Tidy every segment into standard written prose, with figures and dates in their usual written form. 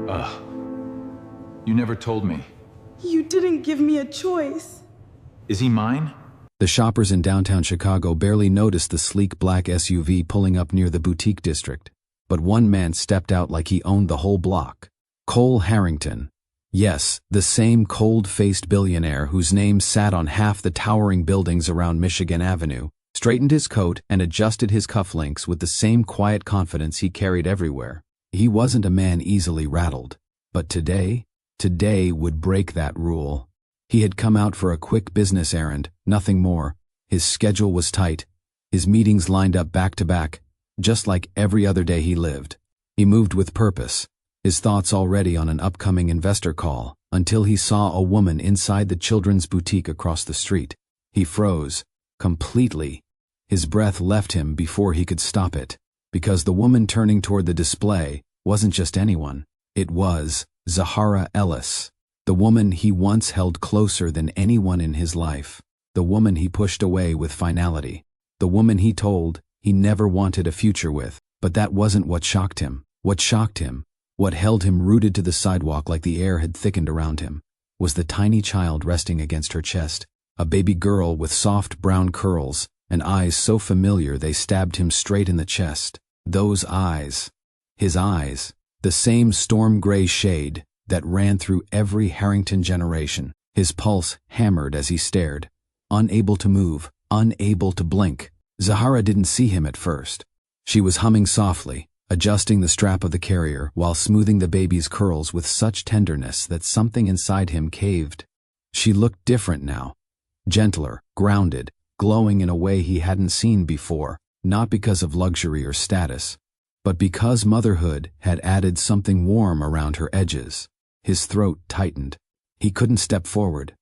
Ugh. You never told me. You didn't give me a choice. Is he mine? The shoppers in downtown Chicago barely noticed the sleek black SUV pulling up near the boutique district. But one man stepped out like he owned the whole block. Cole Harrington. Yes, the same cold-faced billionaire whose name sat on half the towering buildings around Michigan Avenue, straightened his coat and adjusted his cufflinks with the same quiet confidence he carried everywhere. He wasn't a man easily rattled. But today would break that rule. He had come out for a quick business errand, nothing more. His schedule was tight. His meetings lined up back to back, just like every other day he lived. He moved with purpose, his thoughts already on an upcoming investor call, until he saw a woman inside the children's boutique across the street. He froze, completely. His breath left him before he could stop it, because the woman turning toward the display wasn't just anyone. It was Zahara Ellis, the woman he once held closer than anyone in his life, the woman he pushed away with finality, the woman he told he never wanted a future with. But that wasn't what shocked him. What shocked him, what held him rooted to the sidewalk like the air had thickened around him, was the tiny child resting against her chest, a baby girl with soft brown curls and eyes so familiar they stabbed him straight in the chest. Those eyes, his eyes, the same storm gray shade that ran through every Harrington generation. His pulse hammered as he stared, unable to move, unable to blink. Zahara didn't see him at first. She was humming softly, adjusting the strap of the carrier while smoothing the baby's curls with such tenderness that something inside him caved. She looked different now, gentler, grounded, glowing in a way he hadn't seen before, not because of luxury or status, but because motherhood had added something warm around her edges. His throat tightened. He couldn't step forward.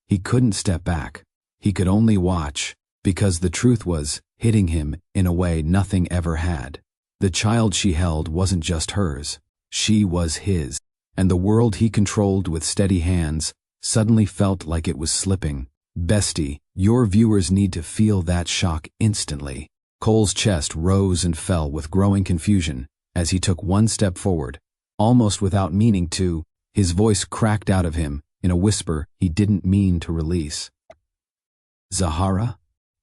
He couldn't step back. He could only watch, because the truth was hitting him in a way nothing ever had. The child she held wasn't just hers. She was his, and the world he controlled with steady hands suddenly felt like it was slipping. Bestie, your viewers need to feel that shock instantly. Cole's chest rose and fell with growing confusion as he took one step forward, almost without meaning to. His voice cracked out of him in a whisper he didn't mean to release. Zahara?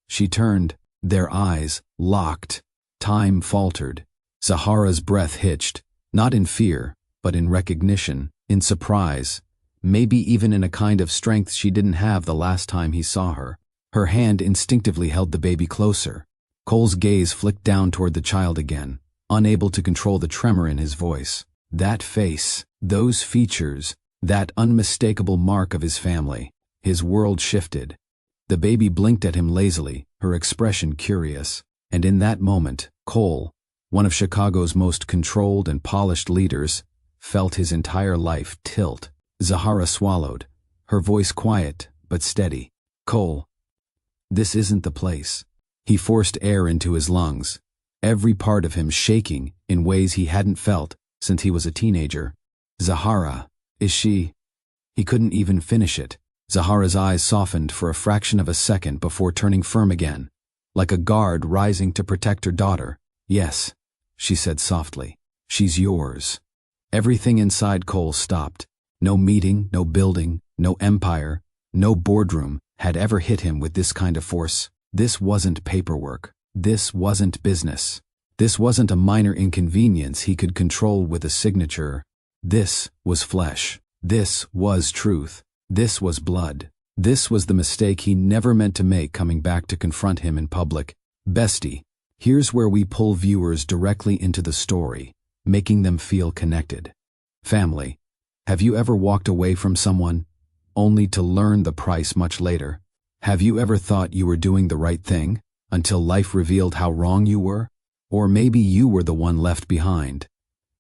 She turned, their eyes locked. Time faltered. Zahara's breath hitched, not in fear, but in recognition, in surprise, maybe even in a kind of strength she didn't have the last time he saw her. Her hand instinctively held the baby closer. Cole's gaze flicked down toward the child again, unable to control the tremor in his voice. That face, those features, that unmistakable mark of his family. His world shifted. The baby blinked at him lazily, her expression curious. And in that moment, Cole, one of Chicago's most controlled and polished leaders, felt his entire life tilt. Zahara swallowed, her voice quiet but steady. Cole, this isn't the place. He forced air into his lungs, every part of him shaking in ways he hadn't felt since he was a teenager. Zahara, is she? He couldn't even finish it. Zahara's eyes softened for a fraction of a second before turning firm again, like a guard rising to protect her daughter. Yes, she said softly. She's yours. Everything inside Cole stopped. No meeting, no building, no empire, no boardroom had ever hit him with this kind of force. This wasn't paperwork. This wasn't business. This wasn't a minor inconvenience he could control with a signature. This was flesh. This was truth. This was blood. This was the mistake he never meant to make coming back to confront him in public. Bestie, here's where we pull viewers directly into the story, making them feel connected. Family, have you ever walked away from someone, only to learn the price much later? Have you ever thought you were doing the right thing, until life revealed how wrong you were? Or maybe you were the one left behind,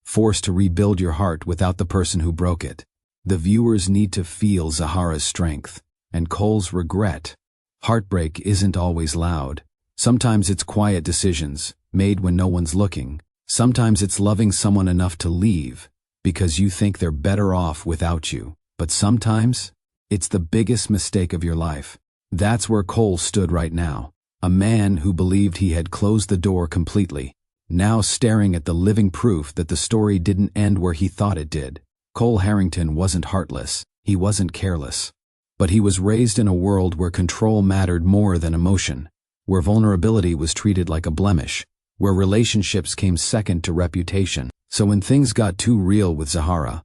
forced to rebuild your heart without the person who broke it. The viewers need to feel Zahara's strength, and Cole's regret. Heartbreak isn't always loud. Sometimes it's quiet decisions, made when no one's looking. Sometimes it's loving someone enough to leave, because you think they're better off without you. But sometimes, it's the biggest mistake of your life. That's where Cole stood right now. A man who believed he had closed the door completely, now staring at the living proof that the story didn't end where he thought it did. Cole Harrington wasn't heartless, he wasn't careless. But he was raised in a world where control mattered more than emotion, where vulnerability was treated like a blemish, where relationships came second to reputation. So when things got too real with Zahara,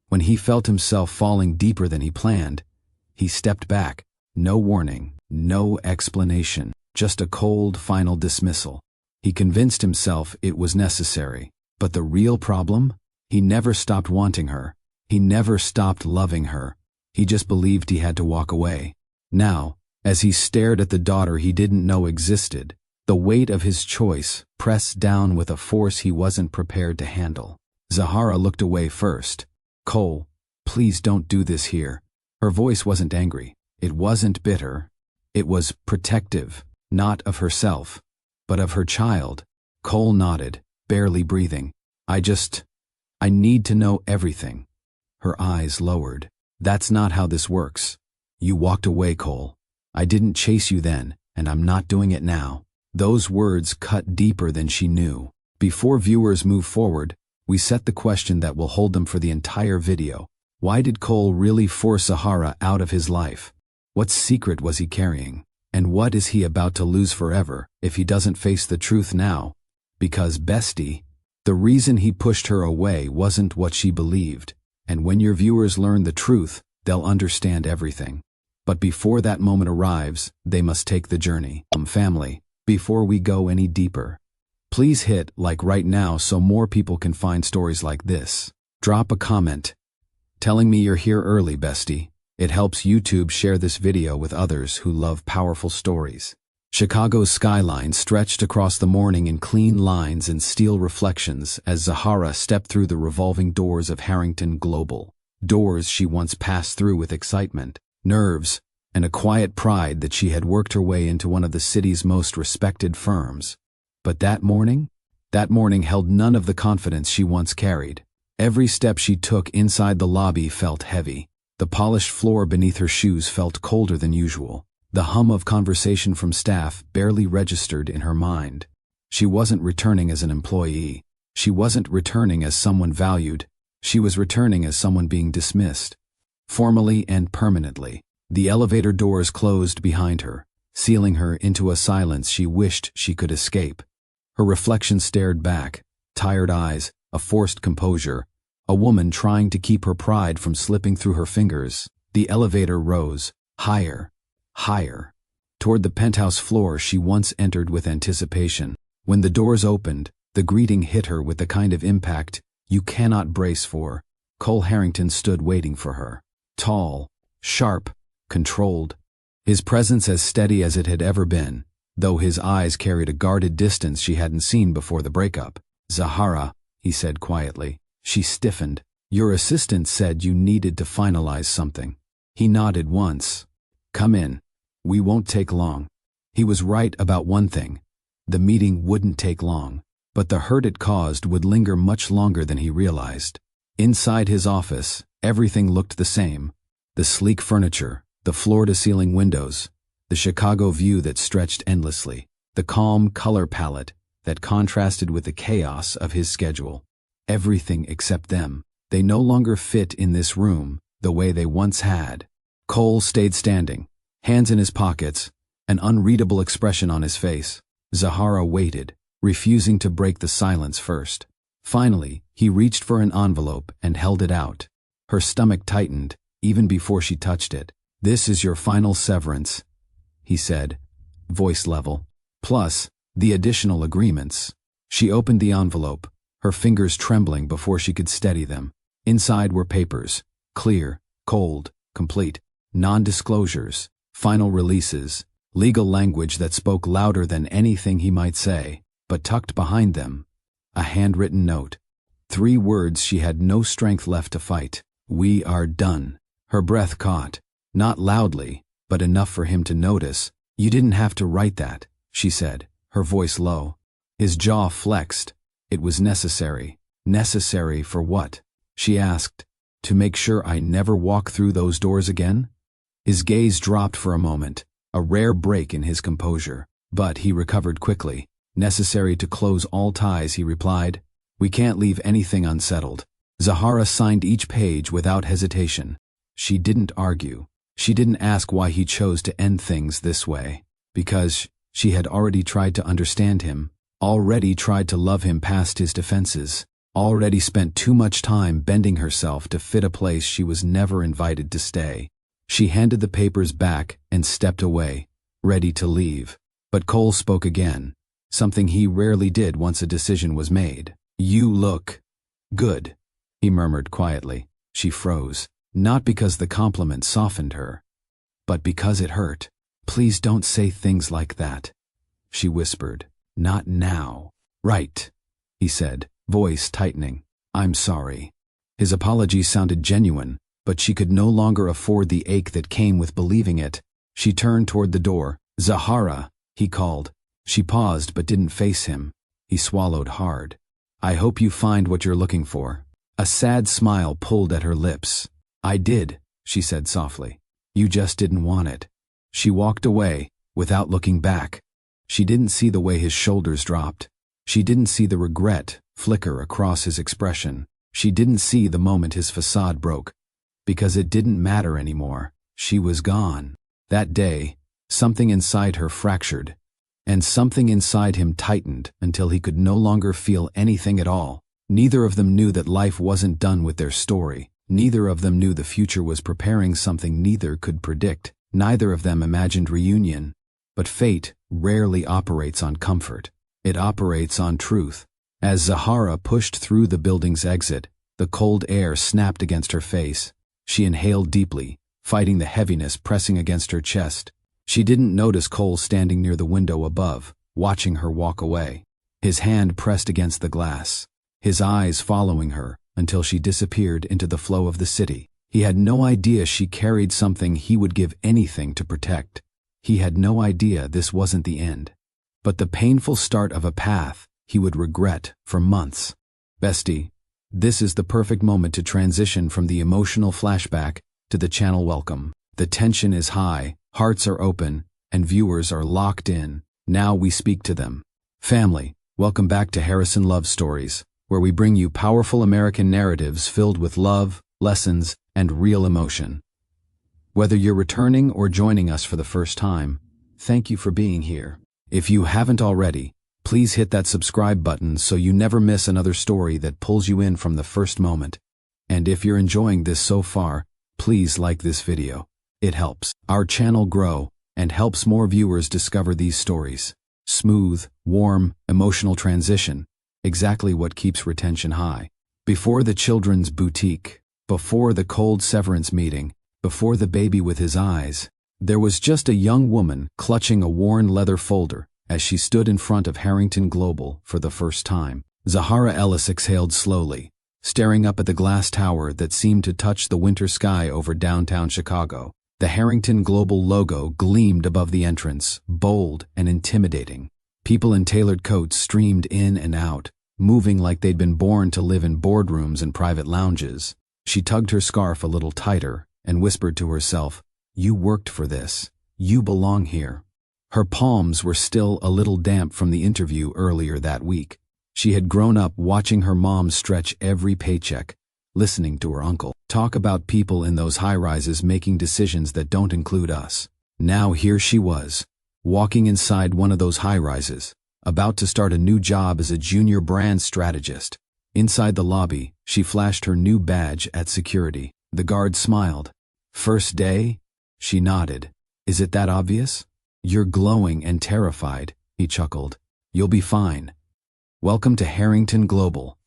when he felt himself falling deeper than he planned, he stepped back. No warning, no explanation, just a cold, final dismissal. He convinced himself it was necessary. But the real problem? He never stopped wanting her. He never stopped loving her. He just believed he had to walk away. Now, as he stared at the daughter he didn't know existed, the weight of his choice pressed down with a force he wasn't prepared to handle. Zahara looked away first. "Cole, please don't do this here." Her voice wasn't angry. It wasn't bitter. It was protective, not of herself, but of her child. Cole nodded, barely breathing. I need to know everything." Her eyes lowered. "That's not how this works. You walked away, Cole. I didn't chase you then, and I'm not doing it now." Those words cut deeper than she knew. Before viewers move forward, we set the question that will hold them for the entire video. Why did Cole really force Zahara out of his life? What secret was he carrying? And what is he about to lose forever if he doesn't face the truth now? Because bestie, the reason he pushed her away wasn't what she believed. And when your viewers learn the truth, they'll understand everything. But before that moment arrives, they must take the journey. Family, before we go any deeper, please hit like right now so more people can find stories like this. Drop a comment telling me you're here early, bestie. It helps YouTube share this video with others who love powerful stories. Chicago's skyline stretched across the morning in clean lines and steel reflections as Zahara stepped through the revolving doors of Harrington Global. Doors she once passed through with excitement, nerves, and a quiet pride that she had worked her way into one of the city's most respected firms. But that morning held none of the confidence she once carried. Every step she took inside the lobby felt heavy. The polished floor beneath her shoes felt colder than usual. The hum of conversation from staff barely registered in her mind. She wasn't returning as an employee. She wasn't returning as someone valued. She was returning as someone being dismissed. Formally and permanently. The elevator doors closed behind her, sealing her into a silence she wished she could escape. Her reflection stared back, tired eyes, a forced composure, a woman trying to keep her pride from slipping through her fingers. The elevator rose, higher, higher, toward the penthouse floor she once entered with anticipation. When the doors opened, the greeting hit her with the kind of impact you cannot brace for. Cole Harrington stood waiting for her. Tall, sharp, controlled. His presence as steady as it had ever been, though his eyes carried a guarded distance she hadn't seen before the breakup. "Zahara," he said quietly. She stiffened. "Your assistant said you needed to finalize something." He nodded once. "Come in. We won't take long." He was right about one thing. The meeting wouldn't take long, but the hurt it caused would linger much longer than he realized. Inside his office, everything looked the same. The sleek furniture, the floor-to-ceiling windows, the Chicago view that stretched endlessly, the calm color palette that contrasted with the chaos of his schedule. Everything except them. They no longer fit in this room the way they once had. Cole stayed standing, hands in his pockets, an unreadable expression on his face. Zahara waited, refusing to break the silence first. Finally, he reached for an envelope and held it out. Her stomach tightened, even before she touched it. "This is your final severance," he said, voice level. "Plus, the additional agreements." She opened the envelope, her fingers trembling before she could steady them. Inside were papers, clear, cold, complete, non-disclosures, final releases, legal language that spoke louder than anything he might say, but tucked behind them, a handwritten note. 3 words she had no strength left to fight. "We are done." Her breath caught, not loudly, but enough for him to notice. "You didn't have to write that," she said, her voice low. His jaw flexed. It was necessary. Necessary for what? She asked. "To make sure I never walk through those doors again?" His gaze dropped for a moment, a rare break in his composure. But he recovered quickly. "Necessary to close all ties," he replied. "We can't leave anything unsettled." Zahara signed each page without hesitation. She didn't argue. She didn't ask why he chose to end things this way. Because she had already tried to understand him, already tried to love him past his defenses, already spent too much time bending herself to fit a place she was never invited to stay. She handed the papers back and stepped away, ready to leave. But Cole spoke again, something he rarely did once a decision was made. "You look good," he murmured quietly. She froze, not because the compliment softened her, but because it hurt. "Please don't say things like that," she whispered. "Not now." "Right," he said, voice tightening. "I'm sorry." His apology sounded genuine, but she could no longer afford the ache that came with believing it. She turned toward the door. "Zahara," he called. She paused but didn't face him. He swallowed hard. "I hope you find what you're looking for." A sad smile pulled at her lips. "I did," she said softly. "You just didn't want it." She walked away, without looking back. She didn't see the way his shoulders dropped. She didn't see the regret flicker across his expression. She didn't see the moment his facade broke. Because it didn't matter anymore. She was gone. That day, something inside her fractured, and something inside him tightened until he could no longer feel anything at all. Neither of them knew that life wasn't done with their story. Neither of them knew the future was preparing something neither could predict. Neither of them imagined reunion. But fate rarely operates on comfort. It operates on truth. As Zahara pushed through the building's exit, the cold air snapped against her face. She inhaled deeply, fighting the heaviness pressing against her chest. She didn't notice Cole standing near the window above, watching her walk away. His hand pressed against the glass, his eyes following her until she disappeared into the flow of the city. He had no idea she carried something he would give anything to protect. He had no idea this wasn't the end, but the painful start of a path he would regret for months. "Bestie, this is the perfect moment to transition from the emotional flashback to the channel welcome. The tension is high, hearts are open, and viewers are locked in. Now we speak to them. Family, welcome back to Harrison Love Stories, where we bring you powerful American narratives filled with love, lessons, and real emotion. Whether you're returning or joining us for the first time, thank you for being here. If you haven't already, please hit that subscribe button so you never miss another story that pulls you in from the first moment. And if you're enjoying this so far, please like this video. It helps our channel grow and helps more viewers discover these stories. Smooth, warm, emotional transition, exactly what keeps retention high. Before the children's boutique, before the cold severance meeting, before the baby with his eyes, there was just a young woman clutching a worn leather folder as she stood in front of Harrington Global for the first time. Zahara Ellis exhaled slowly, staring up at the glass tower that seemed to touch the winter sky over downtown Chicago. The Harrington Global logo gleamed above the entrance, bold and intimidating. People in tailored coats streamed in and out, moving like they'd been born to live in boardrooms and private lounges. She tugged her scarf a little tighter and whispered to herself, "You worked for this. You belong here." Her palms were still a little damp from the interview earlier that week. She had grown up watching her mom stretch every paycheck, listening to her uncle talk about people in those high-rises making decisions that don't include us. Now here she was, walking inside one of those high-rises, about to start a new job as a junior brand strategist. Inside the lobby, she flashed her new badge at security. The guard smiled. "First day?" She nodded. "Is it that obvious?" "You're glowing and terrified," he chuckled. "You'll be fine. Welcome to Harrington Global."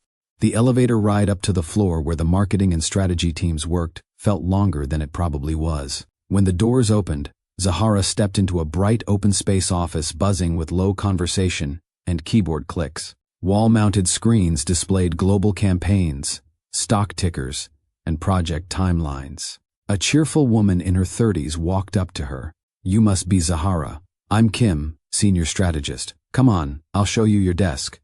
The elevator ride up to the floor where the marketing and strategy teams worked felt longer than it probably was. When the doors opened, Zahara stepped into a bright open space office buzzing with low conversation and keyboard clicks. Wall-mounted screens displayed global campaigns, stock tickers, and project timelines. A cheerful woman in her 30s walked up to her. "You must be Zahara. I'm Kim, senior strategist. Come on, I'll show you your desk."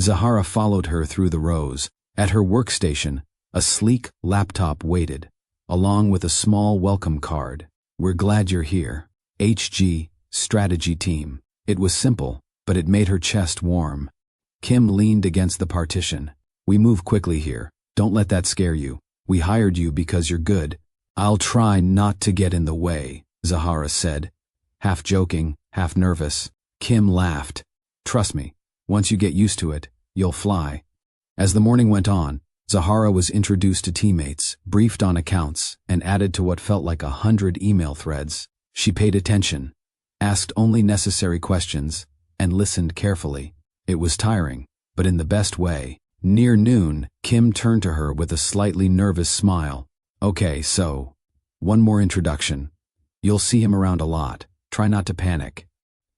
Zahara followed her through the rows. At her workstation, a sleek laptop waited, along with a small welcome card. "We're glad you're here. HG, strategy team." It was simple, but it made her chest warm. Kim leaned against the partition. "We move quickly here. Don't let that scare you. We hired you because you're good. I'll try not to get in the way, Zahara said. Half joking, half nervous. Kim laughed. Trust me, once you get used to it, you'll fly. As the morning went on, Zahara was introduced to teammates, briefed on accounts, and added to what felt like 100 email threads. She paid attention, asked only necessary questions, and listened carefully. It was tiring, but in the best way. Near noon, Kim turned to her with a slightly nervous smile. Okay, so, one more introduction. You'll see him around a lot. Try not to panic.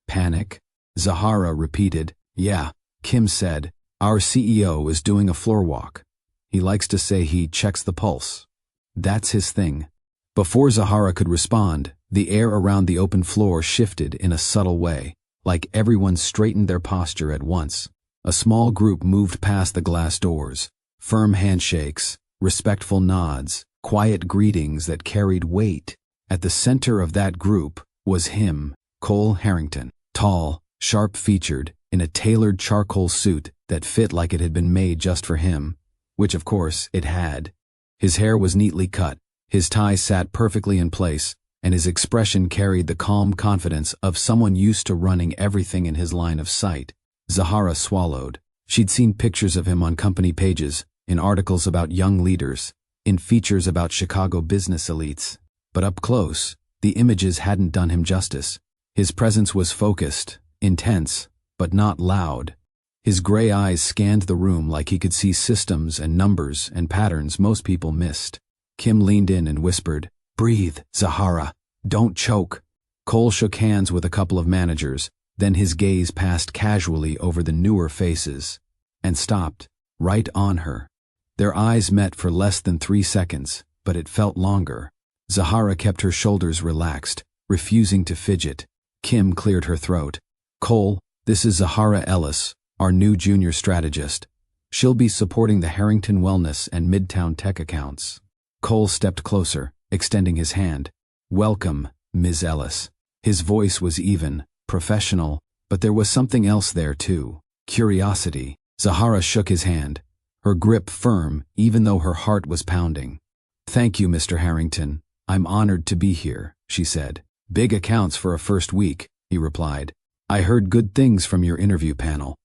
Panic? Zahara repeated. Yeah, Kim said. Our CEO is doing a floor walk. He likes to say he checks the pulse. That's his thing. Before Zahara could respond, the air around the open floor shifted in a subtle way, like everyone straightened their posture at once. A small group moved past the glass doors, firm handshakes, respectful nods, quiet greetings that carried weight. At the center of that group was him, Cole Harrington, tall, sharp-featured, in a tailored charcoal suit that fit like it had been made just for him, which of course it had. His hair was neatly cut, his tie sat perfectly in place, and his expression carried the calm confidence of someone used to running everything in his line of sight. Zahara swallowed. She'd seen pictures of him on company pages, in articles about young leaders, in features about Chicago business elites. But up close, the images hadn't done him justice. His presence was focused, intense, but not loud. His gray eyes scanned the room like he could see systems and numbers and patterns most people missed. Kim leaned in and whispered, "Breathe, Zahara. Don't choke." Cole shook hands with a couple of managers, then his gaze passed casually over the newer faces, and stopped, right on her. Their eyes met for less than 3 seconds, but it felt longer. Zahara kept her shoulders relaxed, refusing to fidget. Kim cleared her throat. "Cole, this is Zahara Ellis, our new junior strategist. She'll be supporting the Harrington Wellness and Midtown Tech accounts." Cole stepped closer, extending his hand. "Welcome, Ms. Ellis." His voice was even, professional, but there was something else there too. Curiosity. Zahara shook his hand, her grip firm even though her heart was pounding. "Thank you, Mr. Harrington. I'm honored to be here," she said. "Big accounts for a first week," he replied. "I heard good things from your interview panel.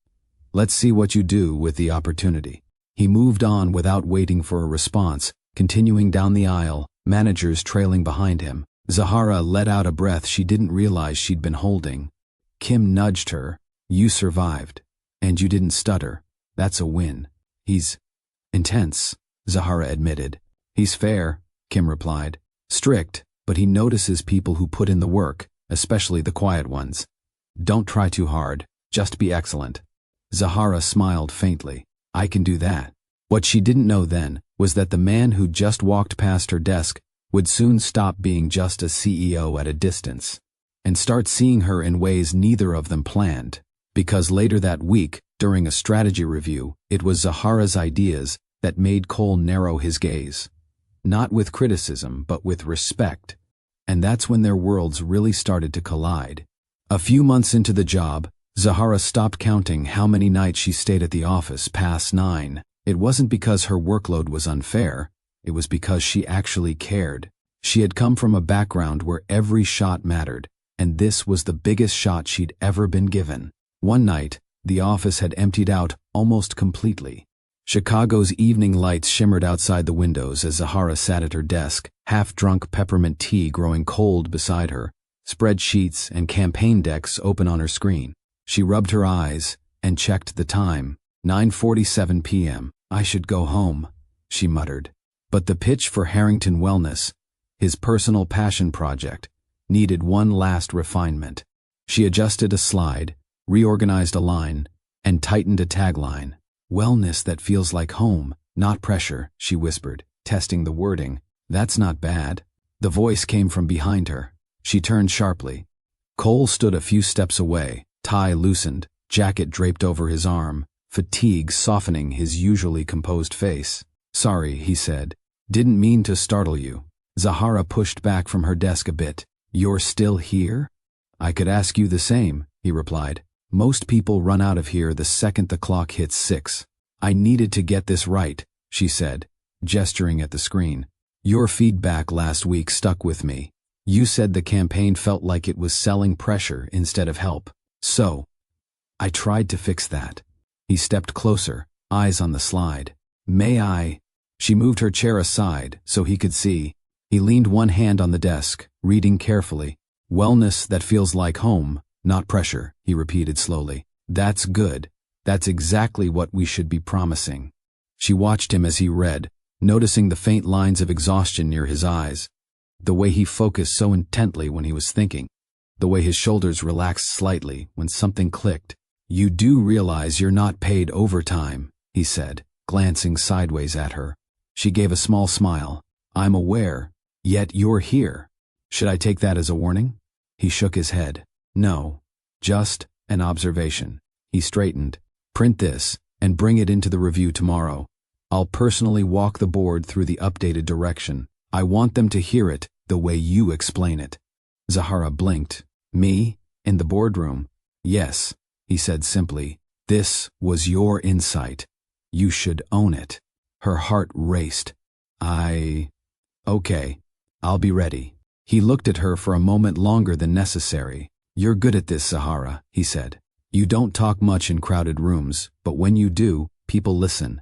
Let's see what you do with the opportunity." He moved on without waiting for a response, continuing down the aisle, managers trailing behind him. Zahara let out a breath she didn't realize she'd been holding. Kim nudged her. "You survived. And you didn't stutter. That's a win." "He's intense," Zahara admitted. "He's fair," Kim replied. "Strict, but he notices people who put in the work, especially the quiet ones. Don't try too hard. Just be excellent." Zahara smiled faintly. "I can do that." What she didn't know then was that the man who just walked past her desk would soon stop being just a CEO at a distance and start seeing her in ways neither of them planned. Because later that week, during a strategy review, it was Zahara's ideas that made Cole narrow his gaze. Not with criticism, but with respect. And that's when their worlds really started to collide. A few months into the job, Zahara stopped counting how many nights she stayed at the office past 9. It wasn't because her workload was unfair. It was because she actually cared. She had come from a background where every shot mattered, and this was the biggest shot she'd ever been given. One night, the office had emptied out almost completely. Chicago's evening lights shimmered outside the windows as Zahara sat at her desk, half-drunk peppermint tea growing cold beside her, spreadsheets and campaign decks open on her screen. She rubbed her eyes and checked the time. 9:47 p.m. "I should go home," she muttered. But the pitch for Harrington Wellness, his personal passion project, needed one last refinement. She adjusted a slide, reorganized a line, and tightened a tagline. "Wellness that feels like home, not pressure," she whispered, testing the wording. "That's not bad." The voice came from behind her. She turned sharply. Cole stood a few steps away, tie loosened, jacket draped over his arm, fatigue softening his usually composed face. "Sorry," he said. "Didn't mean to startle you." Zahara pushed back from her desk a bit. "You're still here?" "I could ask you the same," he replied. "Most people run out of here the second the clock hits 6. I needed to get this right, she said, gesturing at the screen. Your feedback last week stuck with me. You said the campaign felt like it was selling pressure instead of help. So, I tried to fix that. He stepped closer, eyes on the slide. May I? She moved her chair aside so he could see. He leaned one hand on the desk, reading carefully. Wellness that feels like home, not pressure, he repeated slowly. That's good. That's exactly what we should be promising. She watched him as he read, noticing the faint lines of exhaustion near his eyes, the way he focused so intently when he was thinking, the way his shoulders relaxed slightly when something clicked. You do realize you're not paid overtime, he said, glancing sideways at her. She gave a small smile. I'm aware, yet you're here. Should I take that as a warning? He shook his head. No, just an observation. He straightened. Print this and bring it into the review tomorrow. I'll personally walk the board through the updated direction. I want them to hear it the way you explain it. Zahara blinked. Me? In the boardroom? Yes, he said simply. This was your insight. You should own it. Her heart raced. Okay, I'll be ready. He looked at her for a moment longer than necessary. You're good at this, Zahara, he said. You don't talk much in crowded rooms, but when you do, people listen.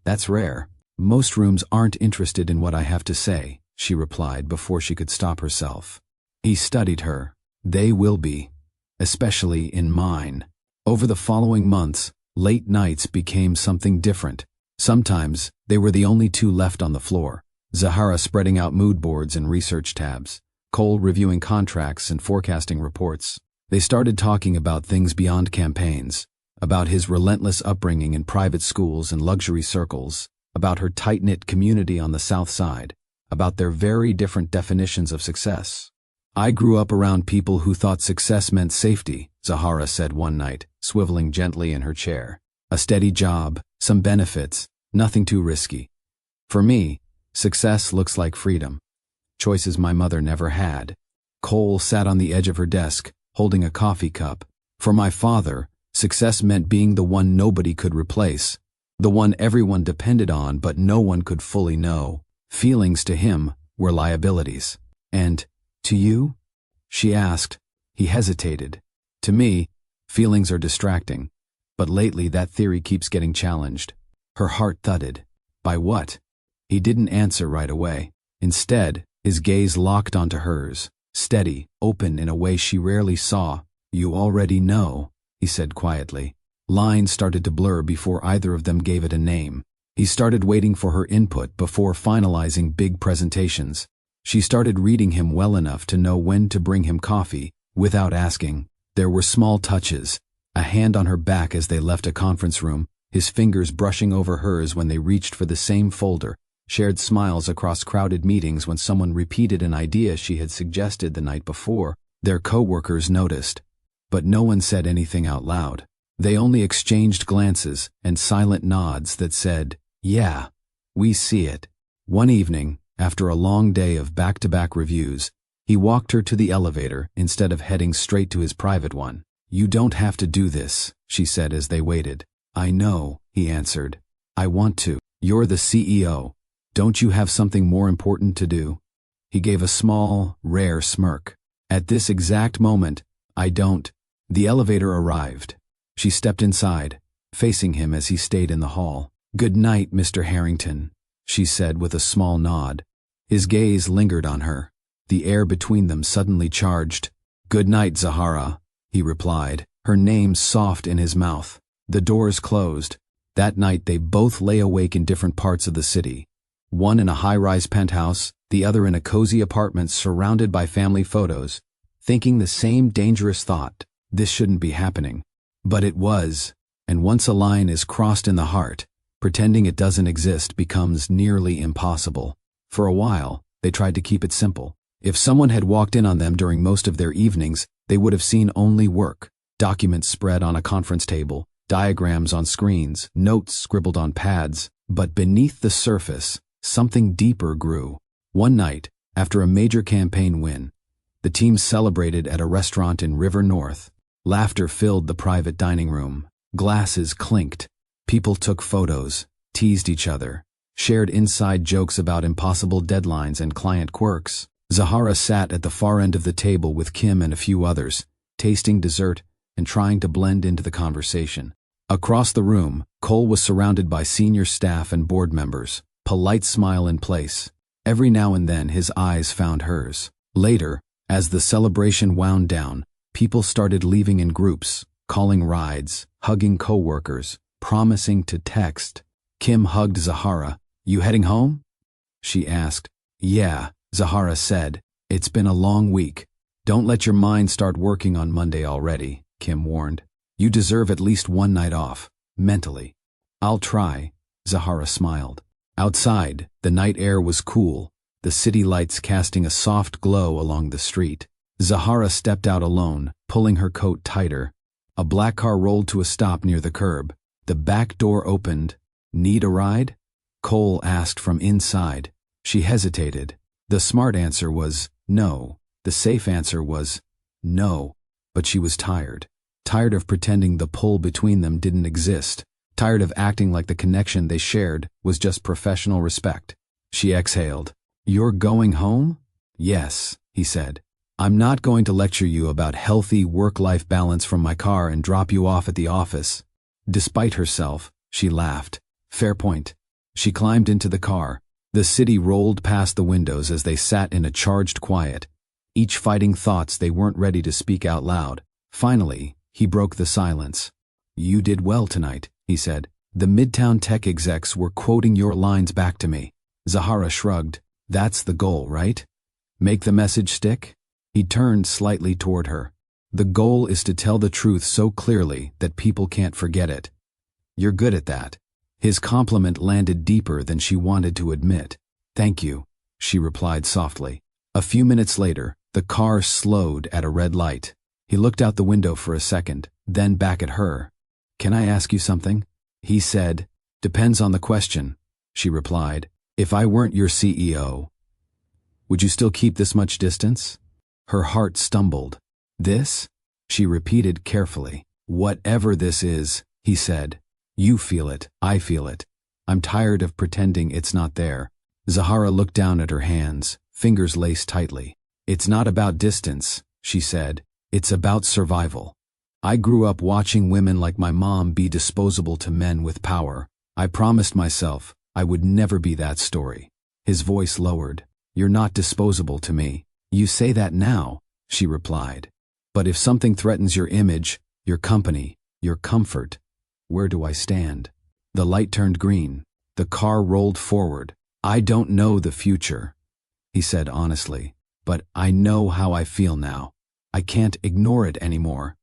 That's rare. Most rooms aren't interested in what I have to say, she replied before she could stop herself. He studied her. They will be. Especially in mine. Over the following months, late nights became something different. Sometimes, they were the only two left on the floor. Zahara spreading out mood boards and research tabs. Cole reviewing contracts and forecasting reports. They started talking about things beyond campaigns, about his relentless upbringing in private schools and luxury circles, about her tight-knit community on the South Side, about their very different definitions of success. I grew up around people who thought success meant safety, Zahara said one night, swiveling gently in her chair. A steady job, some benefits, nothing too risky. For me, success looks like freedom. Choices my mother never had. Cole sat on the edge of her desk, holding a coffee cup. For my father, success meant being the one nobody could replace, the one everyone depended on but no one could fully know. Feelings to him were liabilities. And, to you? She asked. He hesitated. To me, feelings are distracting. But lately that theory keeps getting challenged. Her heart thudded. By what? He didn't answer right away. Instead, his gaze locked onto hers, steady, open in a way she rarely saw. You already know, he said quietly. Lines started to blur before either of them gave it a name. He started waiting for her input before finalizing big presentations. She started reading him well enough to know when to bring him coffee, without asking. There were small touches, a hand on her back as they left a conference room, his fingers brushing over hers when they reached for the same folder, shared smiles across crowded meetings when someone repeated an idea she had suggested the night before. Their co-workers noticed, but no one said anything out loud. They only exchanged glances and silent nods that said, yeah, we see it. One evening, after a long day of back-to-back reviews, he walked her to the elevator instead of heading straight to his private one. You don't have to do this, she said as they waited. I know, he answered. I want to. You're the CEO. Don't you have something more important to do? He gave a small, rare smirk. At this exact moment, I don't. The elevator arrived. She stepped inside, facing him as he stayed in the hall. Good night, Mr. Harrington, she said with a small nod. His gaze lingered on her. The air between them suddenly charged. Good night, Zahara, he replied, her name soft in his mouth. The doors closed. That night they both lay awake in different parts of the city. One in a high-rise penthouse, the other in a cozy apartment surrounded by family photos, thinking the same dangerous thought. This shouldn't be happening. But it was, and once a line is crossed in the heart, pretending it doesn't exist becomes nearly impossible. For a while, they tried to keep it simple. If someone had walked in on them during most of their evenings, they would have seen only work. Documents spread on a conference table, diagrams on screens, notes scribbled on pads. But beneath the surface, something deeper grew. One night, after a major campaign win, the team celebrated at a restaurant in River North. Laughter filled the private dining room. Glasses clinked. People took photos. teased each other, shared inside jokes about impossible deadlines and client quirks. Zahara sat at the far end of the table with Kim and a few others, tasting dessert and trying to blend into the conversation. Across the room, Cole was surrounded by senior staff and board members, polite smile in place. Every now and then his eyes found hers. Later, as the celebration wound down, people started leaving in groups, calling rides, hugging coworkers, promising to text. Kim hugged Zahara. "You heading home?" she asked. "Yeah," Zahara said. "It's been a long week. Don't let your mind start working on Monday already," Kim warned. "You deserve at least one night off, mentally." "I'll try," Zahara smiled. Outside, the night air was cool, the city lights casting a soft glow along the street. Zahara stepped out alone, pulling her coat tighter. A black car rolled to a stop near the curb. The back door opened. "Need a ride?" Cole asked from inside. She hesitated. The smart answer was no. The safe answer was no. But she was tired. Tired of pretending the pull between them didn't exist. Tired of acting like the connection they shared was just professional respect. She exhaled. "You're going home?" "Yes," he said. "I'm not going to lecture you about healthy work-life balance from my car and drop you off at the office." Despite herself, she laughed. "Fair point." She climbed into the car. The city rolled past the windows as they sat in a charged quiet, each fighting thoughts they weren't ready to speak out loud. Finally, he broke the silence. "You did well tonight," he said. "The Midtown tech execs were quoting your lines back to me." Zahara shrugged. "That's the goal, right? Make the message stick?" He turned slightly toward her. "The goal is to tell the truth so clearly that people can't forget it. You're good at that." His compliment landed deeper than she wanted to admit. "Thank you," she replied softly. A few minutes later, the car slowed at a red light. He looked out the window for a second, then back at her. "Can I ask you something?" He said. "Depends on the question," she replied. "If I weren't your CEO, would you still keep this much distance?" Her heart stumbled. "This?" she repeated carefully. "Whatever this is," he said. "You feel it, I feel it. I'm tired of pretending it's not there." Zahara looked down at her hands, fingers laced tightly. "It's not about distance," she said. "It's about survival. I grew up watching women like my mom be disposable to men with power. I promised myself I would never be that story." His voice lowered. "You're not disposable to me." "You say that now," she replied. "But if something threatens your image, your company, your comfort, where do I stand?" The light turned green. The car rolled forward. "I don't know the future," he said honestly, "but I know how I feel now. I can't ignore it anymore."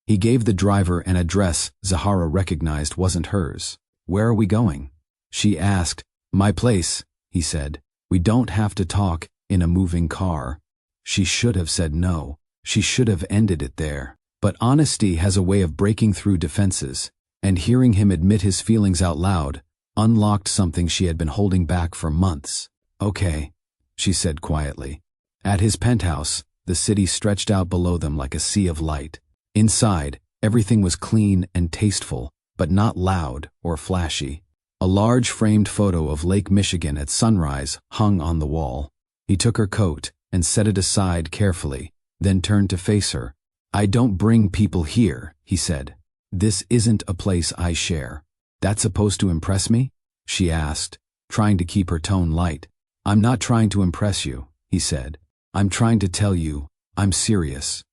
He gave the driver an address Zahara recognized wasn't hers. "Where are we going?" she asked. "My place," he said. "We don't have to talk in a moving car." She should have said no. She should have ended it there. But honesty has a way of breaking through defenses, and hearing him admit his feelings out loud unlocked something she had been holding back for months. "Okay," she said quietly. At his penthouse, the city stretched out below them like a sea of light. Inside, everything was clean and tasteful, but not loud or flashy. A large framed photo of Lake Michigan at sunrise hung on the wall. He took her coat and set it aside carefully, then turned to face her. "I don't bring people here," he said. "This isn't a place I share." "That's supposed to impress me?" she asked, trying to keep her tone light. "I'm not trying to impress you," he said. "I'm trying to tell you, I'm serious."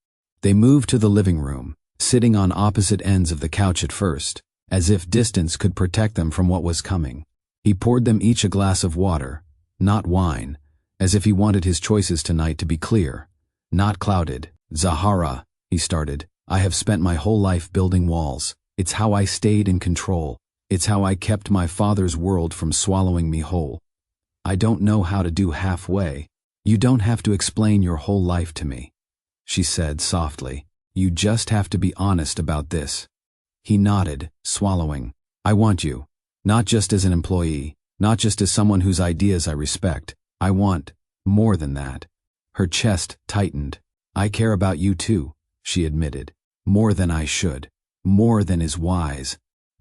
They moved to the living room, sitting on opposite ends of the couch at first, as if distance could protect them from what was coming. He poured them each a glass of water, not wine, as if he wanted his choices tonight to be clear, not clouded. "Zahara," he started, "I have spent my whole life building walls. It's how I stayed in control. It's how I kept my father's world from swallowing me whole. I don't know how to do halfway. You don't have to explain your whole life to me," she said softly. "You just have to be honest about this." He nodded, swallowing. "I want you. Not just as an employee, not just as someone whose ideas I respect. I want more than that." Her chest tightened. "I care about you too," she admitted. "More than I should. More than is wise."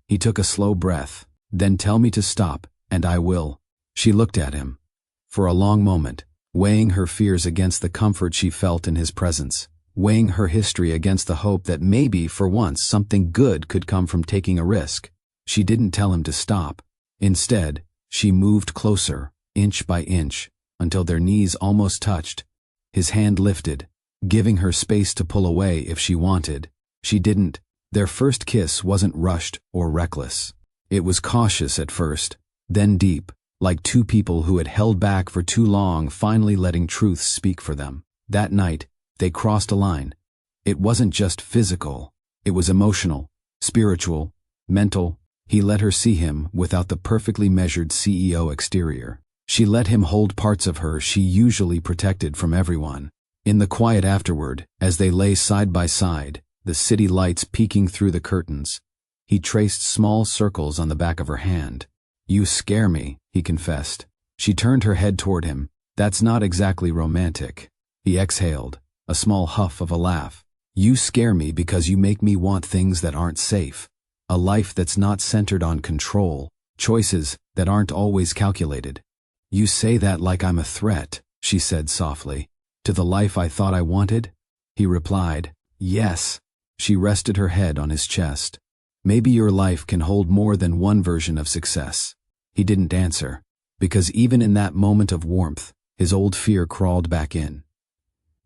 He took a slow breath. Then tell me to stop, and I will. She looked at him for a long moment, weighing her fears against the comfort she felt in his presence, weighing her history against the hope that maybe, for once, something good could come from taking a risk. She didn't tell him to stop. Instead, she moved closer, inch by inch, until their knees almost touched. His hand lifted, giving her space to pull away if she wanted. She didn't. Their first kiss wasn't rushed or reckless. It was cautious at first, then deep, like two people who had held back for too long finally letting truth speak for them. That night, they crossed a line. It wasn't just physical. It was emotional, spiritual, mental. He let her see him without the perfectly measured CEO exterior. She let him hold parts of her she usually protected from everyone. In the quiet afterward, as they lay side by side, the city lights peeking through the curtains, he traced small circles on the back of her hand. "You scare me," he confessed. She turned her head toward him. "That's not exactly romantic." He exhaled, a small huff of a laugh. "You scare me because you make me want things that aren't safe. A life that's not centered on control, choices that aren't always calculated." "You say that like I'm a threat," she said softly. "To the life I thought I wanted?" He replied, "Yes." She rested her head on his chest. "Maybe your life can hold more than one version of success." He didn't answer, because even in that moment of warmth, his old fear crawled back in.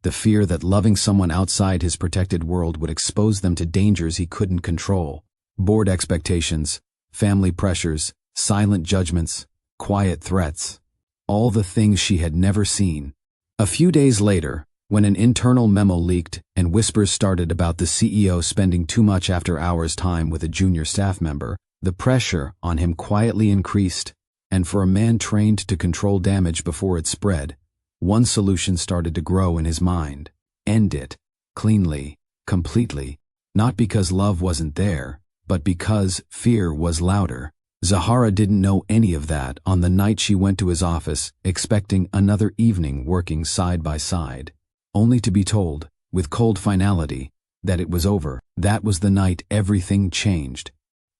The fear that loving someone outside his protected world would expose them to dangers he couldn't control. Board expectations, family pressures, silent judgments, quiet threats. All the things she had never seen. A few days later, when an internal memo leaked and whispers started about the CEO spending too much after-hours time with a junior staff member, the pressure on him quietly increased, and for a man trained to control damage before it spread, one solution started to grow in his mind. End it. Cleanly. Completely. Not because love wasn't there, but because fear was louder. Zahara didn't know any of that on the night she went to his office, expecting another evening working side by side, only to be told, with cold finality, that it was over. That was the night everything changed.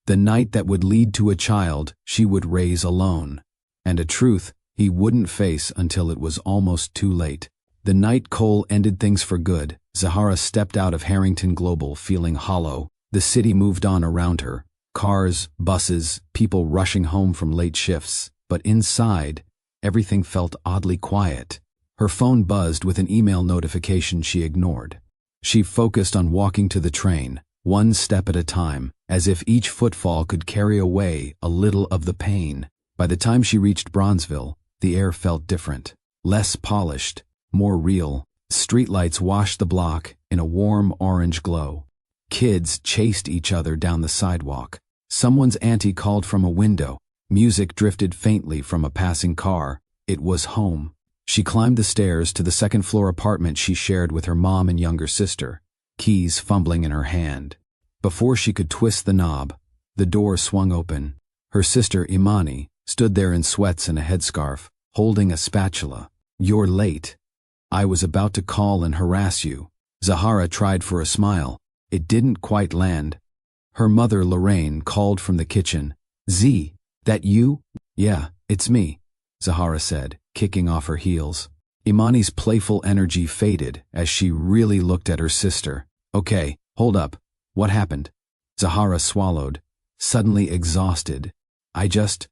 The night that would lead to a child she would raise alone, and a truth he wouldn't face until it was almost too late. The night Cole ended things for good, Zahara stepped out of Harrington Global feeling hollow. The city moved on around her. Cars, buses, people rushing home from late shifts. But inside, everything felt oddly quiet. Her phone buzzed with an email notification she ignored. She focused on walking to the train, one step at a time, as if each footfall could carry away a little of the pain. By the time she reached Bronzeville, the air felt different. Less polished, more real. Streetlights washed the block in a warm orange glow. Kids chased each other down the sidewalk. Someone's auntie called from a window. Music drifted faintly from a passing car. It was home. She climbed the stairs to the second-floor apartment she shared with her mom and younger sister, keys fumbling in her hand. Before she could twist the knob, the door swung open. Her sister, Imani, stood there in sweats and a headscarf, holding a spatula. "You're late. I was about to call and harass you." Zahara tried for a smile. It didn't quite land. Her mother, Lorraine, called from the kitchen. "Z, that you?" "Yeah, it's me," Zahara said, kicking off her heels. Imani's playful energy faded as she really looked at her sister. "Okay, hold up. What happened?" Zahara swallowed, suddenly exhausted. "I just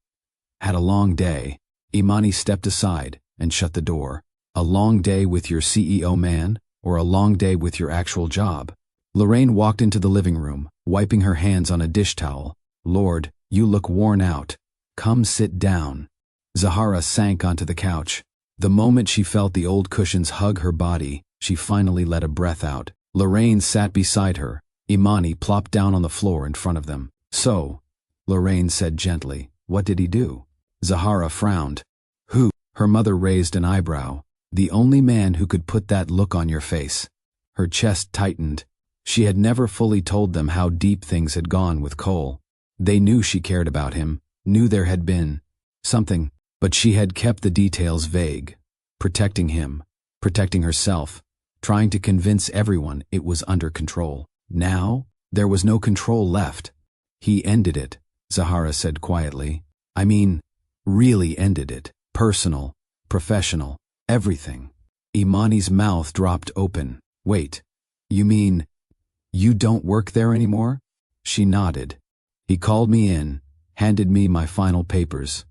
had a long day." Imani stepped aside and shut the door. "A long day with your CEO man, or a long day with your actual job?" Lorraine walked into the living room, wiping her hands on a dish towel. "Lord, you look worn out. Come sit down." Zahara sank onto the couch. The moment she felt the old cushions hug her body, she finally let a breath out. Lorraine sat beside her. Imani plopped down on the floor in front of them. "So," Lorraine said gently, "what did he do?" Zahara frowned. "Who?" Her mother raised an eyebrow. "The only man who could put that look on your face." Her chest tightened. She had never fully told them how deep things had gone with Cole. They knew she cared about him, knew there had been something, but she had kept the details vague. Protecting him, protecting herself, trying to convince everyone it was under control. Now, there was no control left. He ended it. Zahara said quietly. I mean, really ended it. Personal, professional, everything. Imani's mouth dropped open. Wait, you mean you don't work there anymore? She nodded. He called me in, handed me my final papers.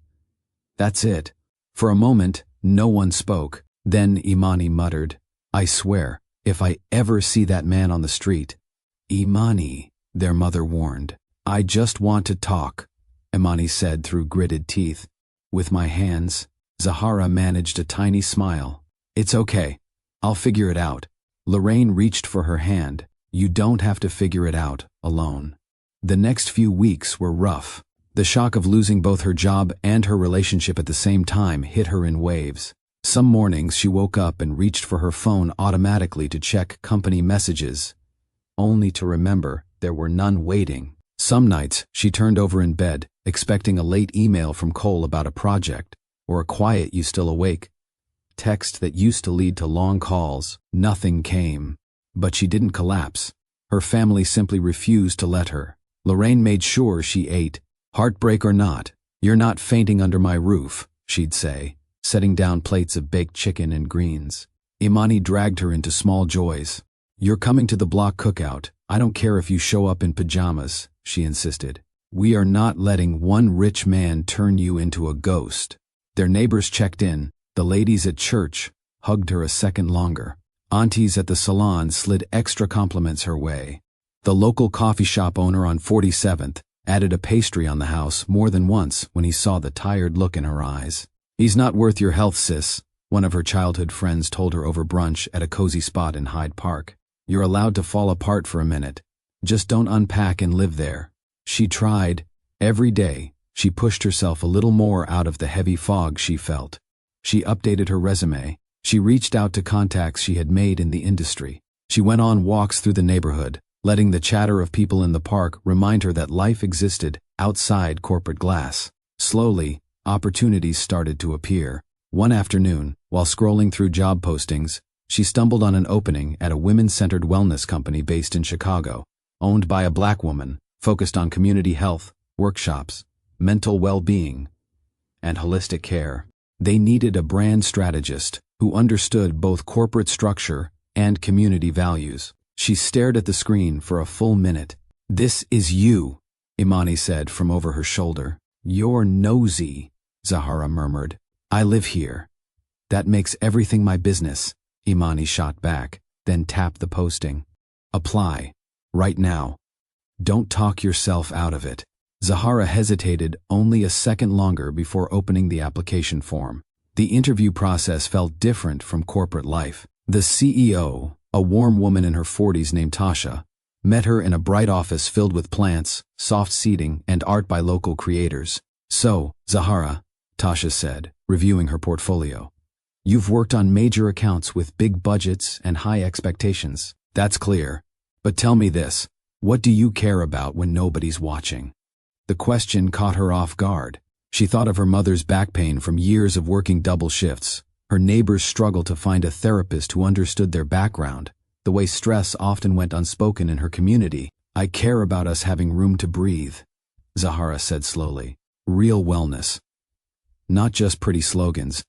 That's it. For a moment, no one spoke. Then Imani muttered, I swear, if I ever see that man on the street. Imani, their mother warned. I just want to talk, Imani said through gritted teeth. With my hands, Zahara managed a tiny smile. It's okay. I'll figure it out. Lorraine reached for her hand. You don't have to figure it out alone. The next few weeks were rough. The shock of losing both her job and her relationship at the same time hit her in waves. Some mornings she woke up and reached for her phone automatically to check company messages, only to remember there were none waiting. Some nights she turned over in bed, expecting a late email from Cole about a project, or a quiet "you still awake" text that used to lead to long calls. Nothing came. But she didn't collapse. Her family simply refused to let her. Lorraine made sure she ate. Heartbreak or not, you're not fainting under my roof, she'd say, setting down plates of baked chicken and greens. Imani dragged her into small joys. You're coming to the block cookout. I don't care if you show up in pajamas, she insisted. We are not letting one rich man turn you into a ghost. Their neighbors checked in. The ladies at church hugged her a second longer. Aunties at the salon slid extra compliments her way. The local coffee shop owner on 47th added a pastry on the house more than once when he saw the tired look in her eyes. He's not worth your health, sis, one of her childhood friends told her over brunch at a cozy spot in Hyde Park. You're allowed to fall apart for a minute. Just don't unpack and live there. She tried. Every day, she pushed herself a little more out of the heavy fog she felt. She updated her resume. She reached out to contacts she had made in the industry. She went on walks through the neighborhood, letting the chatter of people in the park remind her that life existed outside corporate glass. Slowly, opportunities started to appear. One afternoon, while scrolling through job postings, she stumbled on an opening at a women-centered wellness company based in Chicago, owned by a Black woman, focused on community health, workshops, mental well-being, and holistic care. They needed a brand strategist who understood both corporate structure and community values. She stared at the screen for a full minute. This is you, Imani said from over her shoulder. You're nosy, Zahara murmured. I live here. That makes everything my business, Imani shot back, then tapped the posting. Apply. Right now. Don't talk yourself out of it. Zahara hesitated only a second longer before opening the application form. The interview process felt different from corporate life. The CEO, a warm woman in her 40s named Tasha, met her in a bright office filled with plants, soft seating, and art by local creators. So, Zahara, Tasha said, reviewing her portfolio. You've worked on major accounts with big budgets and high expectations. That's clear. But tell me this, what do you care about when nobody's watching? The question caught her off guard. She thought of her mother's back pain from years of working double shifts, her neighbors' struggle to find a therapist who understood their background, the way stress often went unspoken in her community. I care about us having room to breathe, Zahara said slowly. Real wellness. Not just pretty slogans.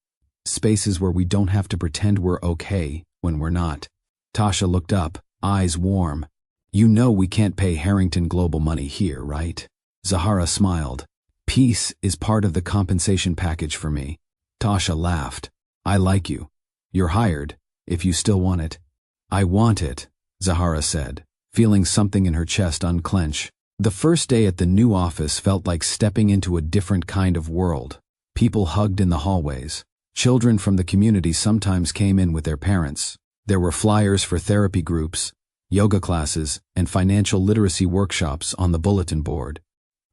Spaces where we don't have to pretend we're okay when we're not. Tasha looked up, eyes warm. You know we can't pay Harrington Global money here, right? Zahara smiled. Peace is part of the compensation package for me. Tasha laughed. I like you. You're hired, if you still want it. I want it, Zahara said, feeling something in her chest unclench. The first day at the new office felt like stepping into a different kind of world. People hugged in the hallways. Children from the community sometimes came in with their parents. There were flyers for therapy groups, yoga classes, and financial literacy workshops on the bulletin board.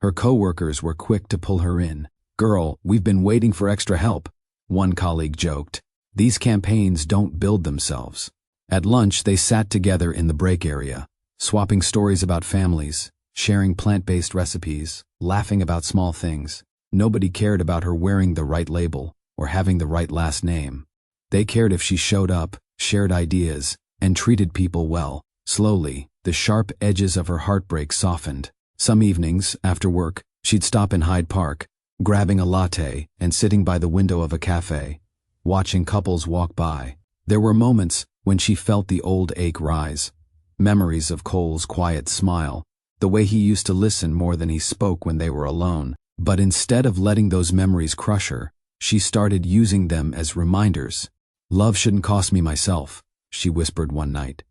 Her coworkers were quick to pull her in. Girl, we've been waiting for extra help, one colleague joked. These campaigns don't build themselves. At lunch, they sat together in the break area, swapping stories about families, sharing plant-based recipes, laughing about small things. Nobody cared about her wearing the right label or having the right last name. They cared if she showed up, shared ideas, and treated people well. Slowly, the sharp edges of her heartbreak softened. Some evenings, after work, She'd stop in Hyde Park, grabbing a latte and sitting by the window of a cafe, watching couples walk by. There were moments when she felt the old ache rise. Memories of Cole's quiet smile, the way he used to listen more than he spoke when they were alone. But instead of letting those memories crush her, she started using them as reminders. "Love shouldn't cost me myself," she whispered one night.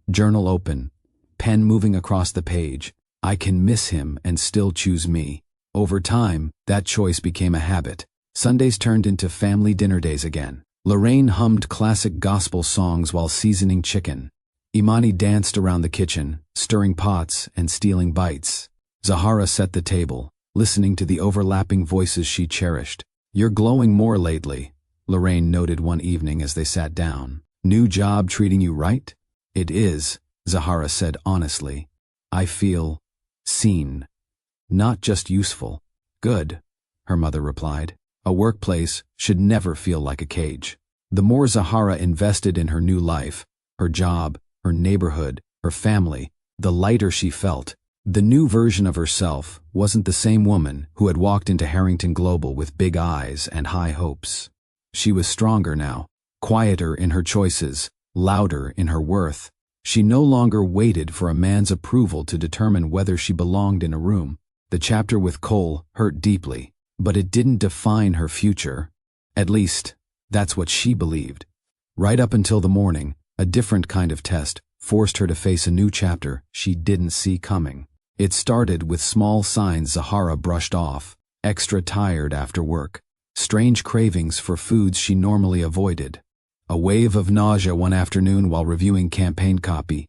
Journal open, pen moving across the page. I can miss him and still choose me. Over time, that choice became a habit. Sundays turned into family dinner days again. Lorraine hummed classic gospel songs while seasoning chicken. Imani danced around the kitchen, stirring pots and stealing bites. Zahara set the table, listening to the overlapping voices she cherished. "You're glowing more lately," Lorraine noted one evening as they sat down. "New job treating you right?" "It is," Zahara said honestly. "I feel seen. Not just useful." "Good," her mother replied. A workplace should never feel like a cage. The more Zahara invested in her new life, her job, her neighborhood, her family, the lighter she felt. The new version of herself wasn't the same woman who had walked into Harrington Global with big eyes and high hopes. She was stronger now, quieter in her choices, louder in her worth. She no longer waited for a man's approval to determine whether she belonged in a room. The chapter with Cole hurt deeply, but it didn't define her future. At least, that's what she believed. Right up until the morning, a different kind of test forced her to face a new chapter she didn't see coming. It started with small signs Zahara brushed off: extra tired after work, strange cravings for foods she normally avoided, a wave of nausea one afternoon while reviewing campaign copy.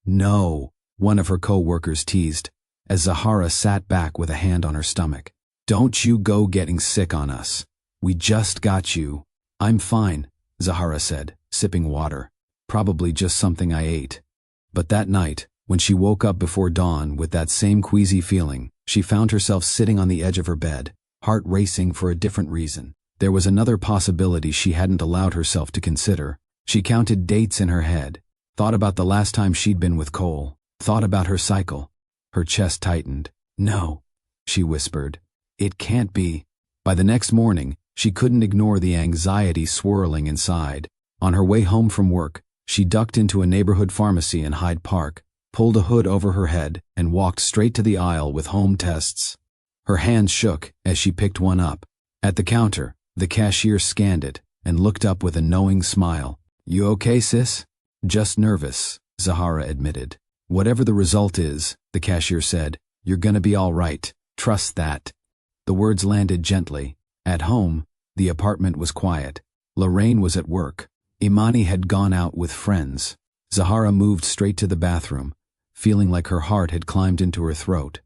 No, one of her co-workers teased, as Zahara sat back with a hand on her stomach. "Don't you go getting sick on us. We just got you." "I'm fine," Zahara said, sipping water. "Probably just something I ate." But that night, when she woke up before dawn with that same queasy feeling, she found herself sitting on the edge of her bed, heart racing for a different reason. There was another possibility she hadn't allowed herself to consider. She counted dates in her head, thought about the last time she'd been with Cole, thought about her cycle. Her chest tightened. "No," she whispered. "It can't be." By the next morning, she couldn't ignore the anxiety swirling inside. On her way home from work, she ducked into a neighborhood pharmacy in Hyde Park, pulled a hood over her head, and walked straight to the aisle with home tests. Her hands shook as she picked one up. At the counter, the cashier scanned it and looked up with a knowing smile. "You okay, sis?" "Just nervous," Zahara admitted. "Whatever the result is," the cashier said, "you're gonna be all right. Trust that." The words landed gently. At home, the apartment was quiet. Lorraine was at work. Imani had gone out with friends. Zahara moved straight to the bathroom, feeling like her heart had climbed into her throat.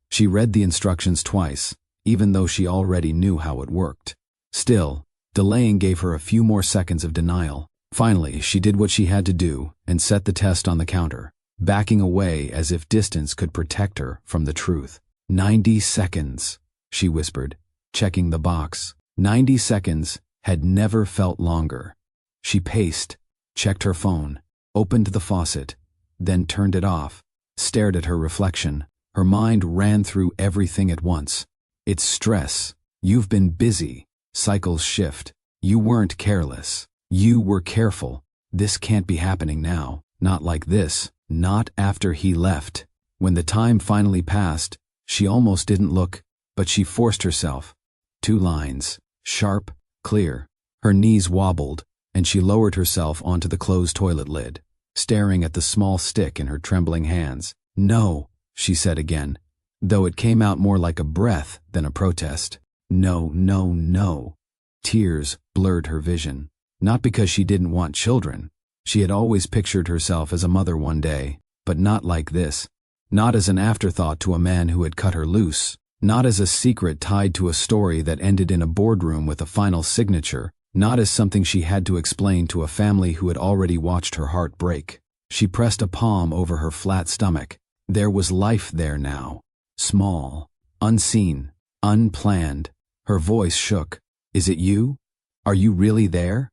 She read the instructions twice, even though she already knew how it worked. Still, delaying gave her a few more seconds of denial. Finally, she did what she had to do and set the test on the counter, backing away as if distance could protect her from the truth. 90 seconds, she whispered, checking the box. 90 seconds had never felt longer. She paced, checked her phone, opened the faucet, then turned it off, stared at her reflection. Her mind ran through everything at once. It's stress. You've been busy. Cycles shift. You weren't careless. You were careful. This can't be happening now. Not like this. Not after he left. When the time finally passed, she almost didn't look, but she forced herself. 2 lines. Sharp, clear. Her knees wobbled, and she lowered herself onto the closed toilet lid, staring at the small stick in her trembling hands. "No," she said again, though it came out more like a breath than a protest. "No, no, no." Tears blurred her vision. Not because she didn't want children. She had always pictured herself as a mother one day, but not like this. Not as an afterthought to a man who had cut her loose. Not as a secret tied to a story that ended in a boardroom with a final signature. Not as something she had to explain to a family who had already watched her heart break. She pressed a palm over her flat stomach. There was life there now. Small, unseen, unplanned. Her voice shook. "Is it you? Are you really there?"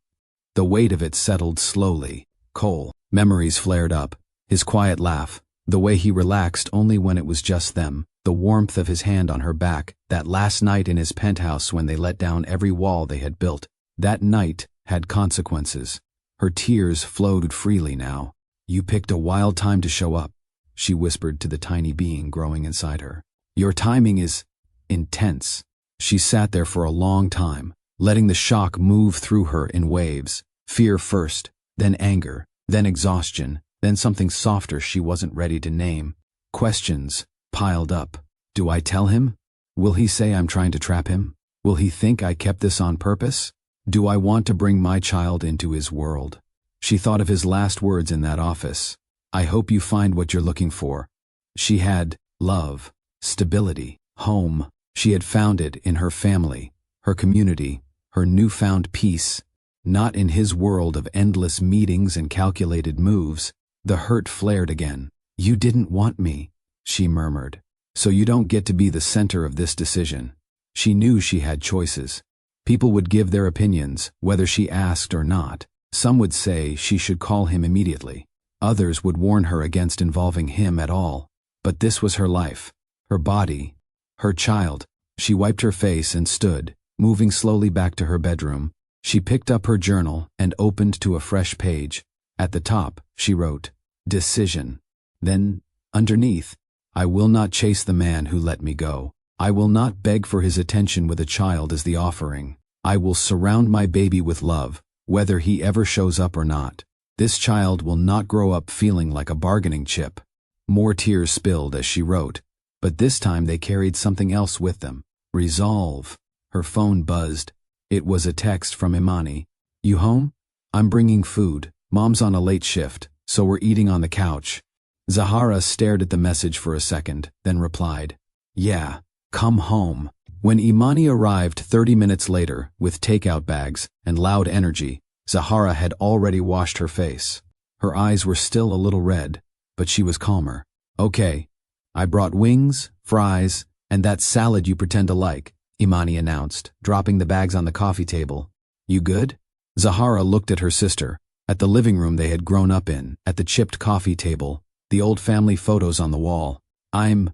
The weight of it settled slowly. Cole. Memories flared up. His quiet laugh, The way he relaxed only when it was just them, the warmth of his hand on her back, that last night in his penthouse when they let down every wall they had built. That night had consequences. Her tears flowed freely now. "You picked a wild time to show up," she whispered to the tiny being growing inside her. "Your timing is intense." She sat there for a long time, letting the shock move through her in waves. Fear first, then anger, then exhaustion, then something softer she wasn't ready to name. Questions piled up. Do I tell him? Will he say I'm trying to trap him? Will he think I kept this on purpose? Do I want to bring my child into his world? She thought of his last words in that office. "I hope you find what you're looking for." She had love, stability, home. She had found it in her family, her community, her newfound peace. Not in his world of endless meetings and calculated moves. The hurt flared again. "You didn't want me," she murmured. "So you don't get to be the center of this decision." She knew she had choices. People would give their opinions, whether she asked or not. Some would say she should call him immediately. Others would warn her against involving him at all. But this was her life, her body, her child. She wiped her face and stood, moving slowly back to her bedroom. She picked up her journal and opened to a fresh page. At the top, she wrote, "Decision." Then, underneath, "I will not chase the man who let me go. I will not beg for his attention with a child as the offering. I will surround my baby with love, whether he ever shows up or not. This child will not grow up feeling like a bargaining chip." More tears spilled as she wrote, but this time they carried something else with them. Resolve. Her phone buzzed. It was a text from Imani. "You home? I'm bringing food. Mom's on a late shift, so we're eating on the couch." Zahara stared at the message for a second, then replied, "Yeah, come home." When Imani arrived 30 minutes later, with takeout bags and loud energy, Zahara had already washed her face. Her eyes were still a little red, but she was calmer. "Okay, I brought wings, fries, and that salad you pretend to like," Imani announced, dropping the bags on the coffee table. "You good?" Zahara looked at her sister, at the living room they had grown up in, at the chipped coffee table, the old family photos on the wall. "I'm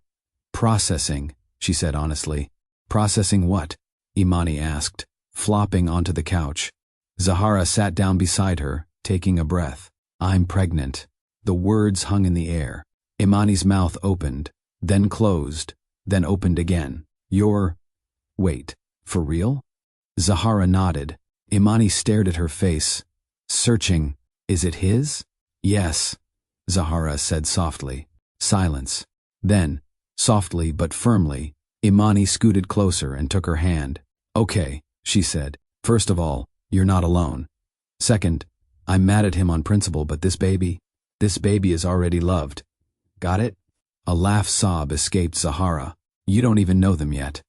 processing," she said honestly. "Processing what?" Imani asked, flopping onto the couch. Zahara sat down beside her, taking a breath. "I'm pregnant." The words hung in the air. Imani's mouth opened, then closed, then opened again. "You're... Wait, for real?" Zahara nodded. Imani stared at her face, searching. "Is it his?" "Yes," Zahara said softly. Silence. Then, softly but firmly, Imani scooted closer and took her hand. "Okay," she said. "First of all, you're not alone. Second, I'm mad at him on principle, but this baby is already loved. Got it?" A laugh sob escaped Zahara. "You don't even know them yet."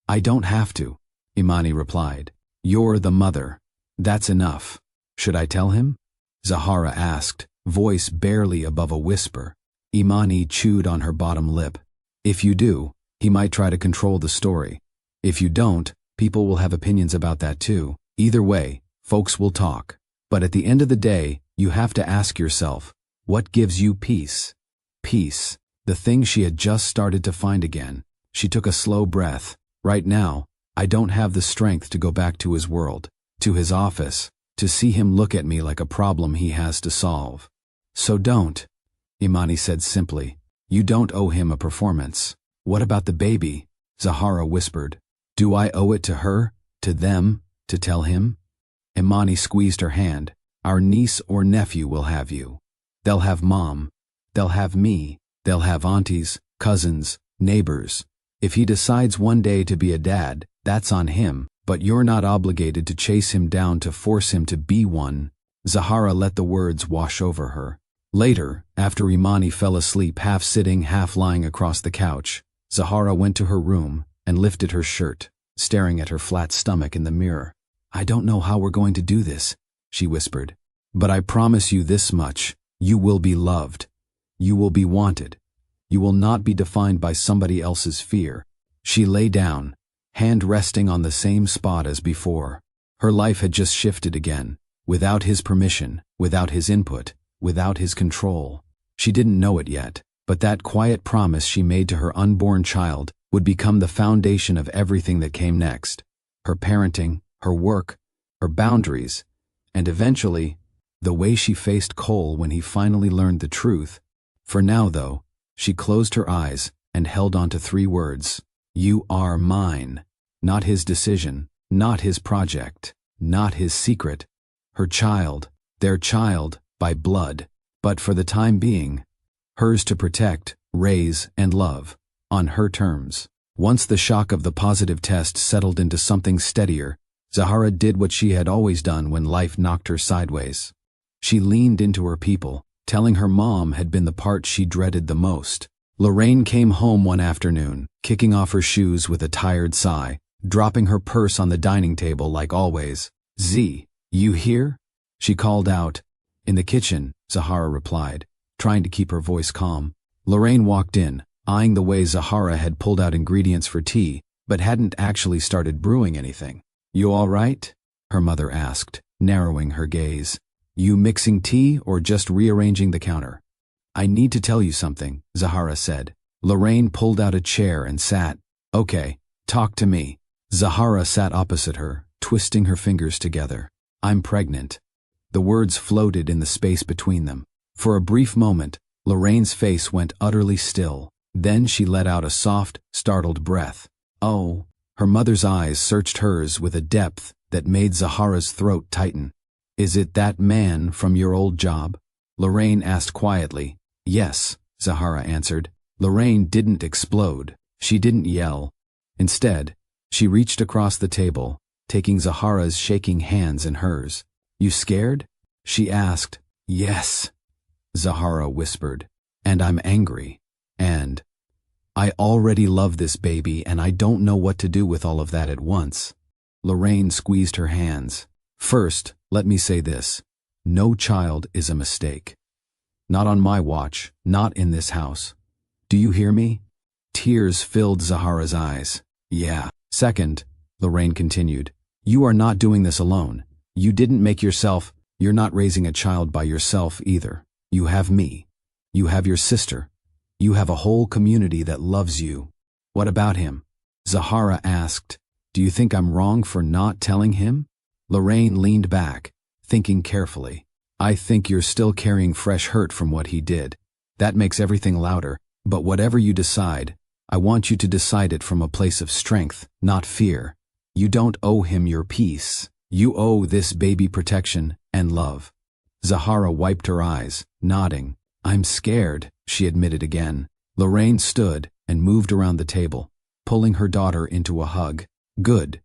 "I don't have to," Imani replied. "You're the mother. That's enough. Should I tell him?" Zahara asked, voice barely above a whisper. Imani chewed on her bottom lip. "If you do, he might try to control the story. If you don't, people will have opinions about that too. Either way, folks will talk. But at the end of the day, you have to ask yourself, what gives you peace?" Peace. The thing she had just started to find again. She took a slow breath. "Right now, I don't have the strength to go back to his world, to his office, to see him look at me like a problem he has to solve." "So don't," Imani said simply. "You don't owe him a performance." "What about the baby?" Zahara whispered. "Do I owe it to her, to them, to tell him?" Imani squeezed her hand. "Our niece or nephew will have you. They'll have mom. They'll have me. They'll have aunties, cousins, neighbors. If he decides one day to be a dad, that's on him, but you're not obligated to chase him down to force him to be one." Zahara let the words wash over her. Later, after Imani fell asleep half sitting, half lying across the couch, Zahara went to her room and lifted her shirt, staring at her flat stomach in the mirror. "I don't know how we're going to do this," she whispered. "But I promise you this much, you will be loved. You will be wanted. You will not be defined by somebody else's fear." She lay down, hand resting on the same spot as before. Her life had just shifted again, without his permission, without his input, without his control. She didn't know it yet, But that quiet promise she made to her unborn child would become the foundation of everything that came next. Her parenting, her work, her boundaries, and eventually, the way she faced Cole when he finally learned the truth. For now, though, she closed her eyes and held on to 3 words. You are mine. Not his decision, not his project, not his secret. Her child, their child, by blood, but for the time being, hers to protect, raise, and love, on her terms. Once the shock of the positive test settled into something steadier, Zahara did what she had always done when life knocked her sideways. She leaned into her people, telling her mom had been the part she dreaded the most. Lorraine came home one afternoon, kicking off her shoes with a tired sigh, dropping her purse on the dining table like always. Z, you here? She called out. In the kitchen, Zahara replied, trying to keep her voice calm. Lorraine walked in, eyeing the way Zahara had pulled out ingredients for tea, but hadn't actually started brewing anything. You all right? Her mother asked, narrowing her gaze. You mixing tea or just rearranging the counter? I need to tell you something, Zahara said. Lorraine pulled out a chair and sat. Okay, talk to me. Zahara sat opposite her, twisting her fingers together. I'm pregnant. The words floated in the space between them. For a brief moment, Lorraine's face went utterly still. Then she let out a soft, startled breath. Oh, her mother's eyes searched hers with a depth that made Zahara's throat tighten. Is it that man from your old job? Lorraine asked quietly. Yes, Zahara answered. Lorraine didn't explode. She didn't yell. Instead, she reached across the table, taking Zahara's shaking hands in hers. You scared? She asked. Yes, Zahara whispered. And I'm angry. And I already love this baby and I don't know what to do with all of that at once. Lorraine squeezed her hands. First, let me say this. No child is a mistake. Not on my watch, not in this house. Do you hear me? Tears filled Zahara's eyes. Yeah. Second, Lorraine continued, you are not doing this alone. You didn't make yourself, you're not raising a child by yourself either. You have me. You have your sister. You have a whole community that loves you. What about him? Zahara asked. Do you think I'm wrong for not telling him? Lorraine leaned back, thinking carefully. I think you're still carrying fresh hurt from what he did. That makes everything louder, but whatever you decide, I want you to decide it from a place of strength, not fear. You don't owe him your peace. You owe this baby protection and love. Zahara wiped her eyes, nodding. I'm scared, she admitted again. Lorraine stood and moved around the table, pulling her daughter into a hug. Good.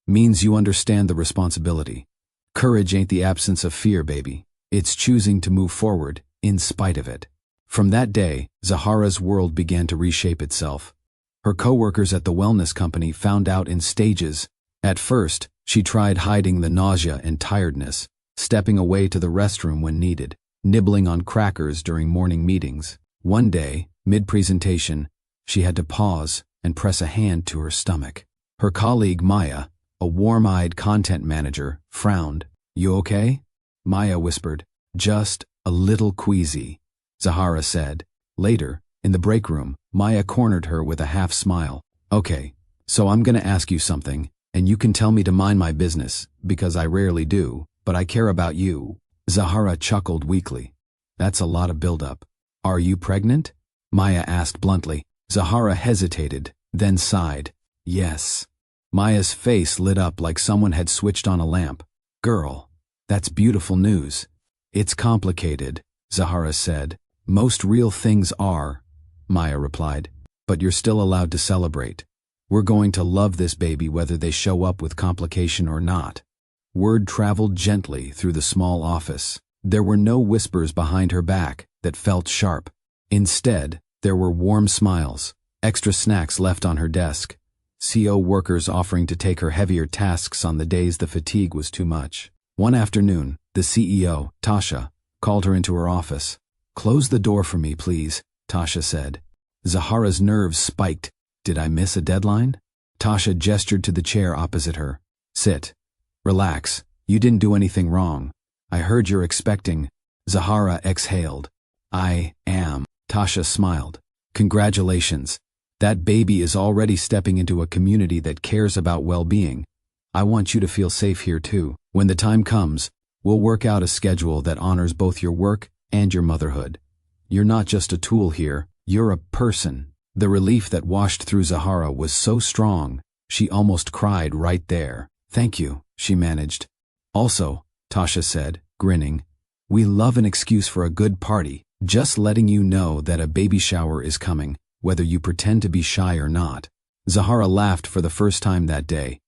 Means you understand the responsibility. Courage ain't the absence of fear, baby. It's choosing to move forward, in spite of it. From that day, Zahara's world began to reshape itself. Her coworkers at the wellness company found out in stages. At first, she tried hiding the nausea and tiredness, stepping away to the restroom when needed, nibbling on crackers during morning meetings. One day, mid-presentation, she had to pause and press a hand to her stomach. Her colleague Maya, a warm-eyed content manager, frowned. You okay? Maya whispered. Just a little queasy, Zahara said. Later, in the break room, Maya cornered her with a half smile. Okay, so I'm gonna ask you something, and you can tell me to mind my business, because I rarely do, but I care about you. Zahara chuckled weakly. That's a lot of buildup. Are you pregnant? Maya asked bluntly. Zahara hesitated, then sighed. Yes. Maya's face lit up like someone had switched on a lamp. Girl, that's beautiful news. It's complicated, Zahara said. Most real things are, Maya replied, but you're still allowed to celebrate. We're going to love this baby whether they show up with complication or not. Word traveled gently through the small office. There were no whispers behind her back that felt sharp. Instead, there were warm smiles, extra snacks left on her desk, CO workers offering to take her heavier tasks on the days the fatigue was too much. One afternoon, the CEO, Tasha, called her into her office. Close the door for me, please, Tasha said. Zahara's nerves spiked. Did I miss a deadline? Tasha gestured to the chair opposite her. Sit. Relax. You didn't do anything wrong. I heard you're expecting. Zahara exhaled. I am. Tasha smiled. Congratulations. That baby is already stepping into a community that cares about well-being. I want you to feel safe here too. When the time comes, we'll work out a schedule that honors both your work and your motherhood. You're not just a tool here, you're a person. The relief that washed through Zahara was so strong, she almost cried right there. Thank you, she managed. Also, Tasha said, grinning, we love an excuse for a good party. Just letting you know that a baby shower is coming, whether you pretend to be shy or not. Zahara laughed for the first time that day.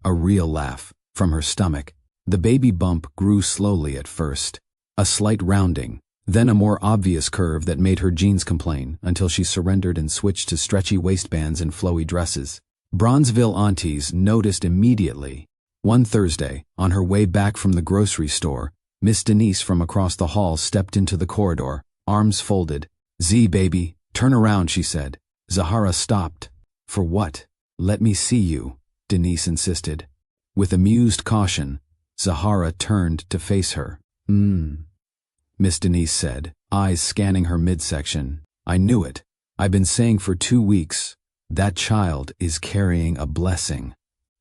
A real laugh, from her stomach. The baby bump grew slowly at first. A slight rounding, then a more obvious curve that made her jeans complain until she surrendered and switched to stretchy waistbands and flowy dresses. Bronzeville aunties noticed immediately. One Thursday, on her way back from the grocery store, Miss Denise from across the hall stepped into the corridor, arms folded. Z baby, turn around, she said. Zahara stopped. For what? Let me see you, Denise insisted. With amused caution, Zahara turned to face her. Miss Denise said, eyes scanning her midsection. I knew it. I've been saying for 2 weeks, that child is carrying a blessing.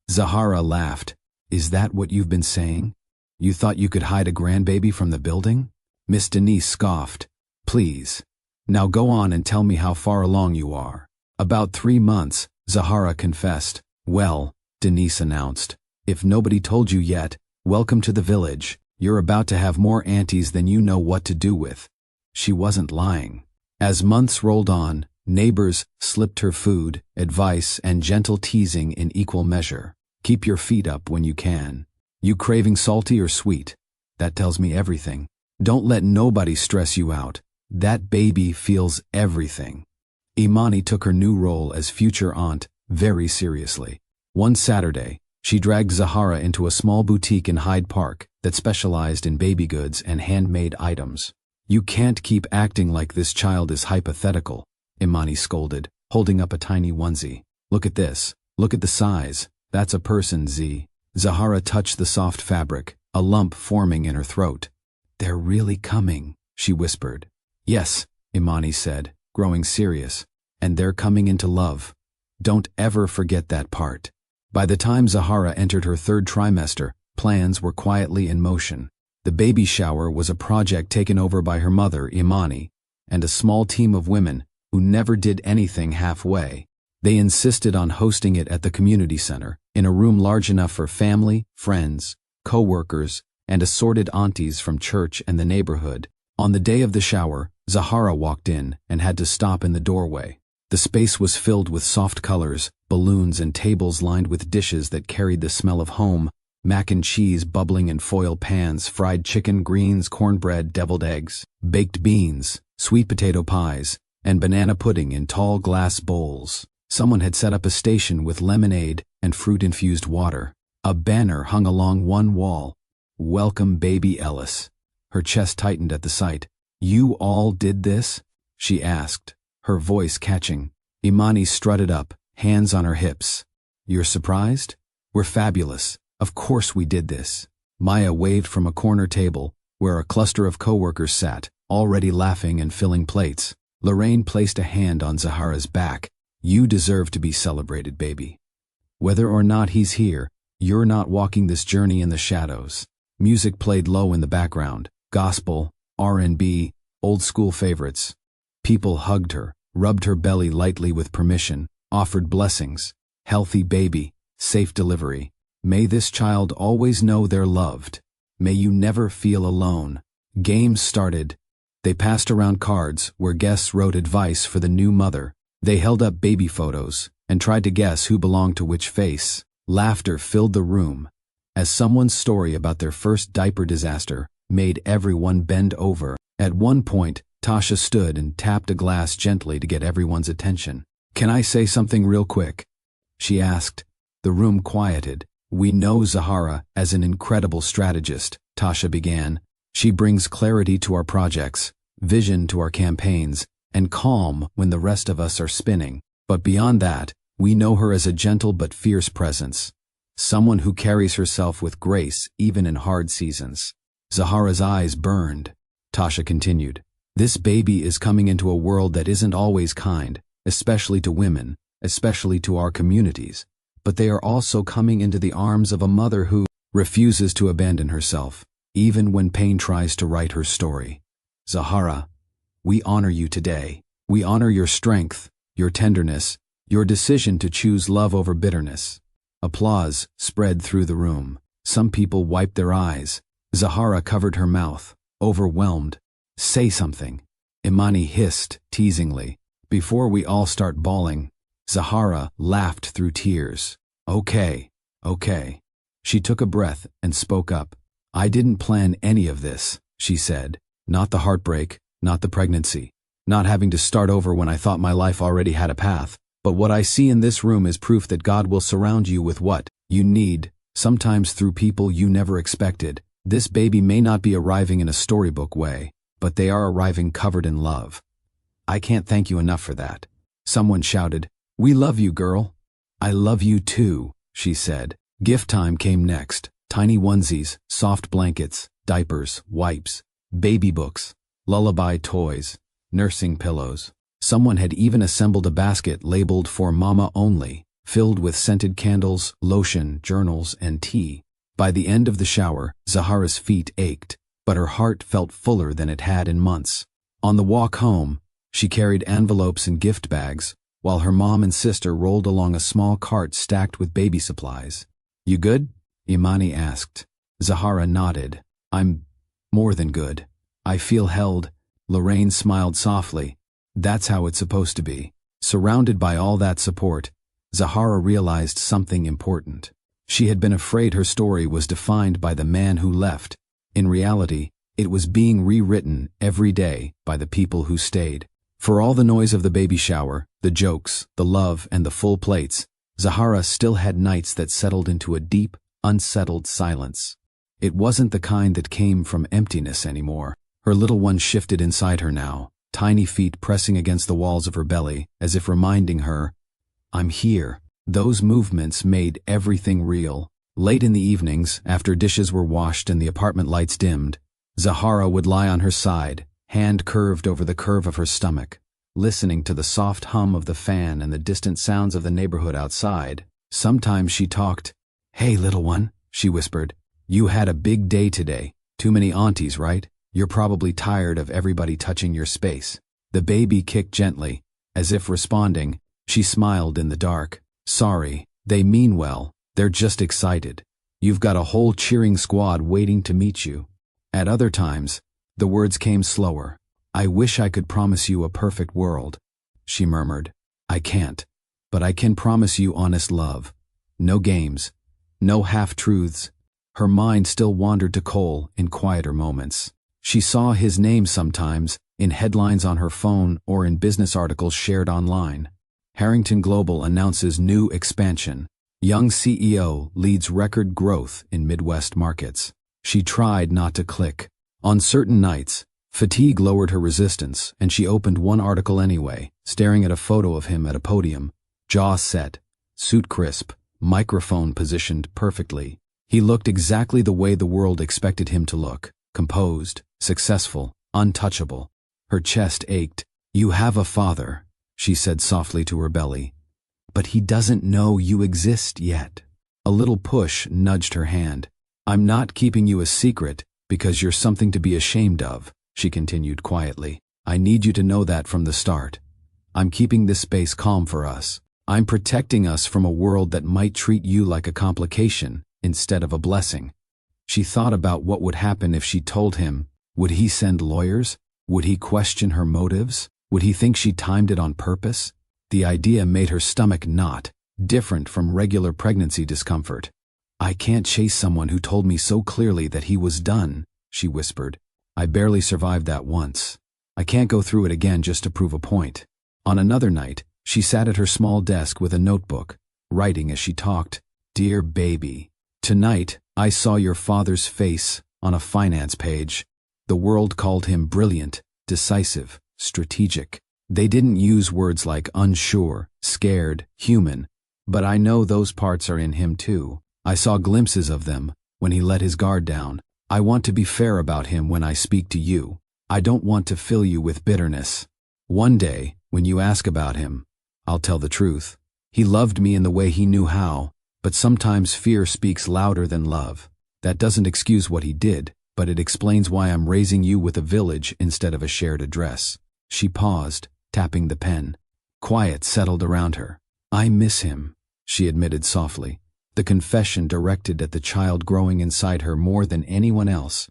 Zahara laughed. Is that what you've been saying? You thought you could hide a grandbaby from the building? Miss Denise scoffed. Please. Now go on and tell me how far along you are. About 3 months, Zahara confessed. Well, Denise announced, if nobody told you yet, welcome to the village. You're about to have more aunties than you know what to do with. She wasn't lying. As months rolled on, neighbors slipped her food, advice, and gentle teasing in equal measure. Keep your feet up when you can. You craving salty or sweet? That tells me everything. Don't let nobody stress you out. That baby feels everything. Imani took her new role as future aunt very seriously. One Saturday, she dragged Zahara into a small boutique in Hyde Park that specialized in baby goods and handmade items. You can't keep acting like this child is hypothetical, Imani scolded, holding up a tiny onesie. Look at this. Look at the size. That's a person, Z. Zahara touched the soft fabric, a lump forming in her throat. They're really coming, she whispered. Yes, Imani said, growing serious. And they're coming into love. Don't ever forget that part. By the time Zahara entered her 3rd trimester, plans were quietly in motion. The baby shower was a project taken over by her mother, Imani, and a small team of women who never did anything halfway. They insisted on hosting it at the community center, in a room large enough for family, friends, co-workers, and assorted aunties from church and the neighborhood. On the day of the shower, Zahara walked in and had to stop in the doorway. The space was filled with soft colors, balloons, and tables lined with dishes that carried the smell of home, mac and cheese bubbling in foil pans, fried chicken, greens, cornbread, deviled eggs, baked beans, sweet potato pies, and banana pudding in tall glass bowls. Someone had set up a station with lemonade and fruit-infused water. A banner hung along one wall. Welcome, baby Ellis. Her chest tightened at the sight. You all did this? She asked, her voice catching. Imani strutted up, hands on her hips. You're surprised? We're fabulous. Of course we did this. Maya waved from a corner table, where a cluster of coworkers sat, already laughing and filling plates. Lorraine placed a hand on Zahara's back. You deserve to be celebrated, baby. Whether or not he's here, you're not walking this journey in the shadows. Music played low in the background. Gospel, R&B, old-school favorites. People hugged her, rubbed her belly lightly with permission, offered blessings. Healthy baby, safe delivery. May this child always know they're loved. May you never feel alone. Games started. They passed around cards where guests wrote advice for the new mother. They held up baby photos and tried to guess who belonged to which face. Laughter filled the room, as someone's story about their first diaper disaster made everyone bend over. At one point, Tasha stood and tapped a glass gently to get everyone's attention. Can I say something real quick? She asked. The room quieted. We know Zahara as an incredible strategist, Tasha began. She brings clarity to our projects, vision to our campaigns, and calm when the rest of us are spinning. But beyond that, we know her as a gentle but fierce presence. Someone who carries herself with grace even in hard seasons. Zahara's eyes burned. Tasha continued. This baby is coming into a world that isn't always kind, especially to women, especially to our communities. But they are also coming into the arms of a mother who refuses to abandon herself, even when pain tries to write her story. Zahara, we honor you today. We honor your strength, your tenderness, your decision to choose love over bitterness. Applause spread through the room. Some people wiped their eyes. Zahara covered her mouth, overwhelmed. Say something, Imani hissed teasingly. Before we all start bawling, Zahara laughed through tears. Okay. She took a breath and spoke up. I didn't plan any of this, she said. Not the heartbreak, not the pregnancy, not having to start over when I thought my life already had a path. But what I see in this room is proof that God will surround you with what you need, sometimes through people you never expected. This baby may not be arriving in a storybook way, but they are arriving covered in love. I can't thank you enough for that. Someone shouted, We love you, girl. I love you too, she said. Gift time came next. Tiny onesies, soft blankets, diapers, wipes, baby books, lullaby toys, nursing pillows. Someone had even assembled a basket labeled for Mama only, filled with scented candles, lotion, journals, and tea. By the end of the shower, Zahara's feet ached, but her heart felt fuller than it had in months. On the walk home, she carried envelopes and gift bags, while her mom and sister rolled along a small cart stacked with baby supplies. You good? Imani asked. Zahara nodded. I'm more than good. I feel held. Lorraine smiled softly. That's how it's supposed to be. Surrounded by all that support, Zahara realized something important. She had been afraid her story was defined by the man who left. In reality, it was being rewritten every day by the people who stayed. For all the noise of the baby shower, the jokes, the love, and the full plates, Zahara still had nights that settled into a deep, unsettled silence. It wasn't the kind that came from emptiness anymore. Her little one shifted inside her now, tiny feet pressing against the walls of her belly, as if reminding her, I'm here. Those movements made everything real. Late in the evenings, after dishes were washed and the apartment lights dimmed, Zahara would lie on her side, hand curved over the curve of her stomach, listening to the soft hum of the fan and the distant sounds of the neighborhood outside. Sometimes she talked. Hey, little one, she whispered. You had a big day today. Too many aunties, right? You're probably tired of everybody touching your space. The baby kicked gently. As if responding, she smiled in the dark. Sorry, they mean well. They're just excited. You've got a whole cheering squad waiting to meet you. At other times, the words came slower. I wish I could promise you a perfect world, she murmured. I can't, but I can promise you honest love. No games, no half-truths. Her mind still wandered to Cole in quieter moments. She saw his name sometimes, in headlines on her phone or in business articles shared online. Harrington Global announces new expansion. Young CEO leads record growth in Midwest markets. She tried not to click. On certain nights, fatigue lowered her resistance, and she opened one article anyway, staring at a photo of him at a podium, jaw set, suit crisp, microphone positioned perfectly. He looked exactly the way the world expected him to look, composed, successful, untouchable. Her chest ached. You have a father, she said softly to her belly. But he doesn't know you exist yet. A little push nudged her hand. I'm not keeping you a secret because you're something to be ashamed of, she continued quietly. I need you to know that from the start. I'm keeping this space calm for us. I'm protecting us from a world that might treat you like a complication instead of a blessing. She thought about what would happen if she told him. Would he send lawyers? Would he question her motives? Would he think she timed it on purpose? The idea made her stomach knot, different from regular pregnancy discomfort. I can't chase someone who told me so clearly that he was done, she whispered. I barely survived that once. I can't go through it again just to prove a point. On another night, she sat at her small desk with a notebook, writing as she talked. Dear baby, tonight I saw your father's face on a finance page. The world called him brilliant, decisive, strategic. They didn't use words like unsure, scared, human, but I know those parts are in him too. I saw glimpses of them when he let his guard down. I want to be fair about him when I speak to you. I don't want to fill you with bitterness. One day, when you ask about him, I'll tell the truth. He loved me in the way he knew how, but sometimes fear speaks louder than love. That doesn't excuse what he did, but it explains why I'm raising you with a village instead of a shared address." She paused, tapping the pen. Quiet settled around her. "I miss him," she admitted softly, the confession directed at the child growing inside her more than anyone else.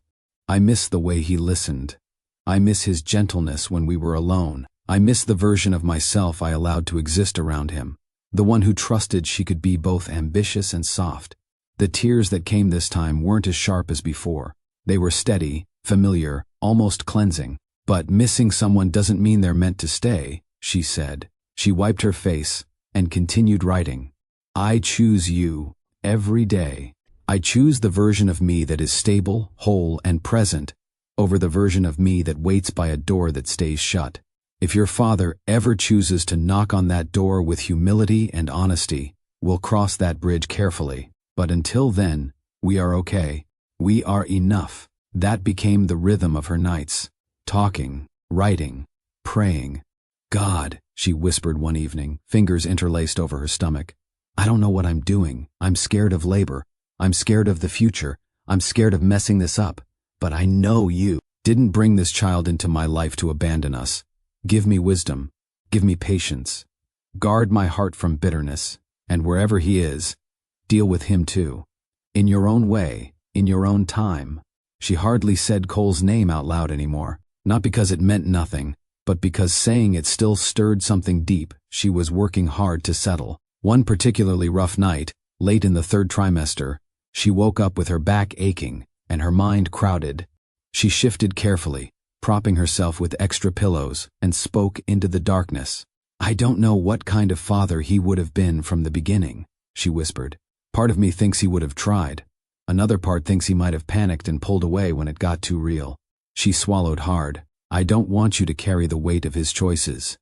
"I miss the way he listened. I miss his gentleness when we were alone. I miss the version of myself I allowed to exist around him, the one who trusted she could be both ambitious and soft." The tears that came this time weren't as sharp as before. They were steady, familiar, almost cleansing. "But missing someone doesn't mean they're meant to stay," she said. She wiped her face and continued writing. "I choose you every day. I choose the version of me that is stable, whole, and present over the version of me that waits by a door that stays shut. If your father ever chooses to knock on that door with humility and honesty, we'll cross that bridge carefully. But until then, we are okay. We are enough." That became the rhythm of her nights. Talking, writing, praying. "God," she whispered one evening, fingers interlaced over her stomach. "I don't know what I'm doing. I'm scared of labor. I'm scared of the future. I'm scared of messing this up. But I know you didn't bring this child into my life to abandon us. Give me wisdom. Give me patience. Guard my heart from bitterness. And wherever he is, deal with him too. In your own way, in your own time." She hardly said Cole's name out loud anymore, not because it meant nothing, but because saying it still stirred something deep she was working hard to settle. One particularly rough night, late in the 3rd trimester, she woke up with her back aching and her mind crowded. She shifted carefully, propping herself with extra pillows, and spoke into the darkness. "I don't know what kind of father he would have been from the beginning," she whispered. "Part of me thinks he would have tried. Another part thinks he might have panicked and pulled away when it got too real." She swallowed hard. "I don't want you to carry the weight of his choices.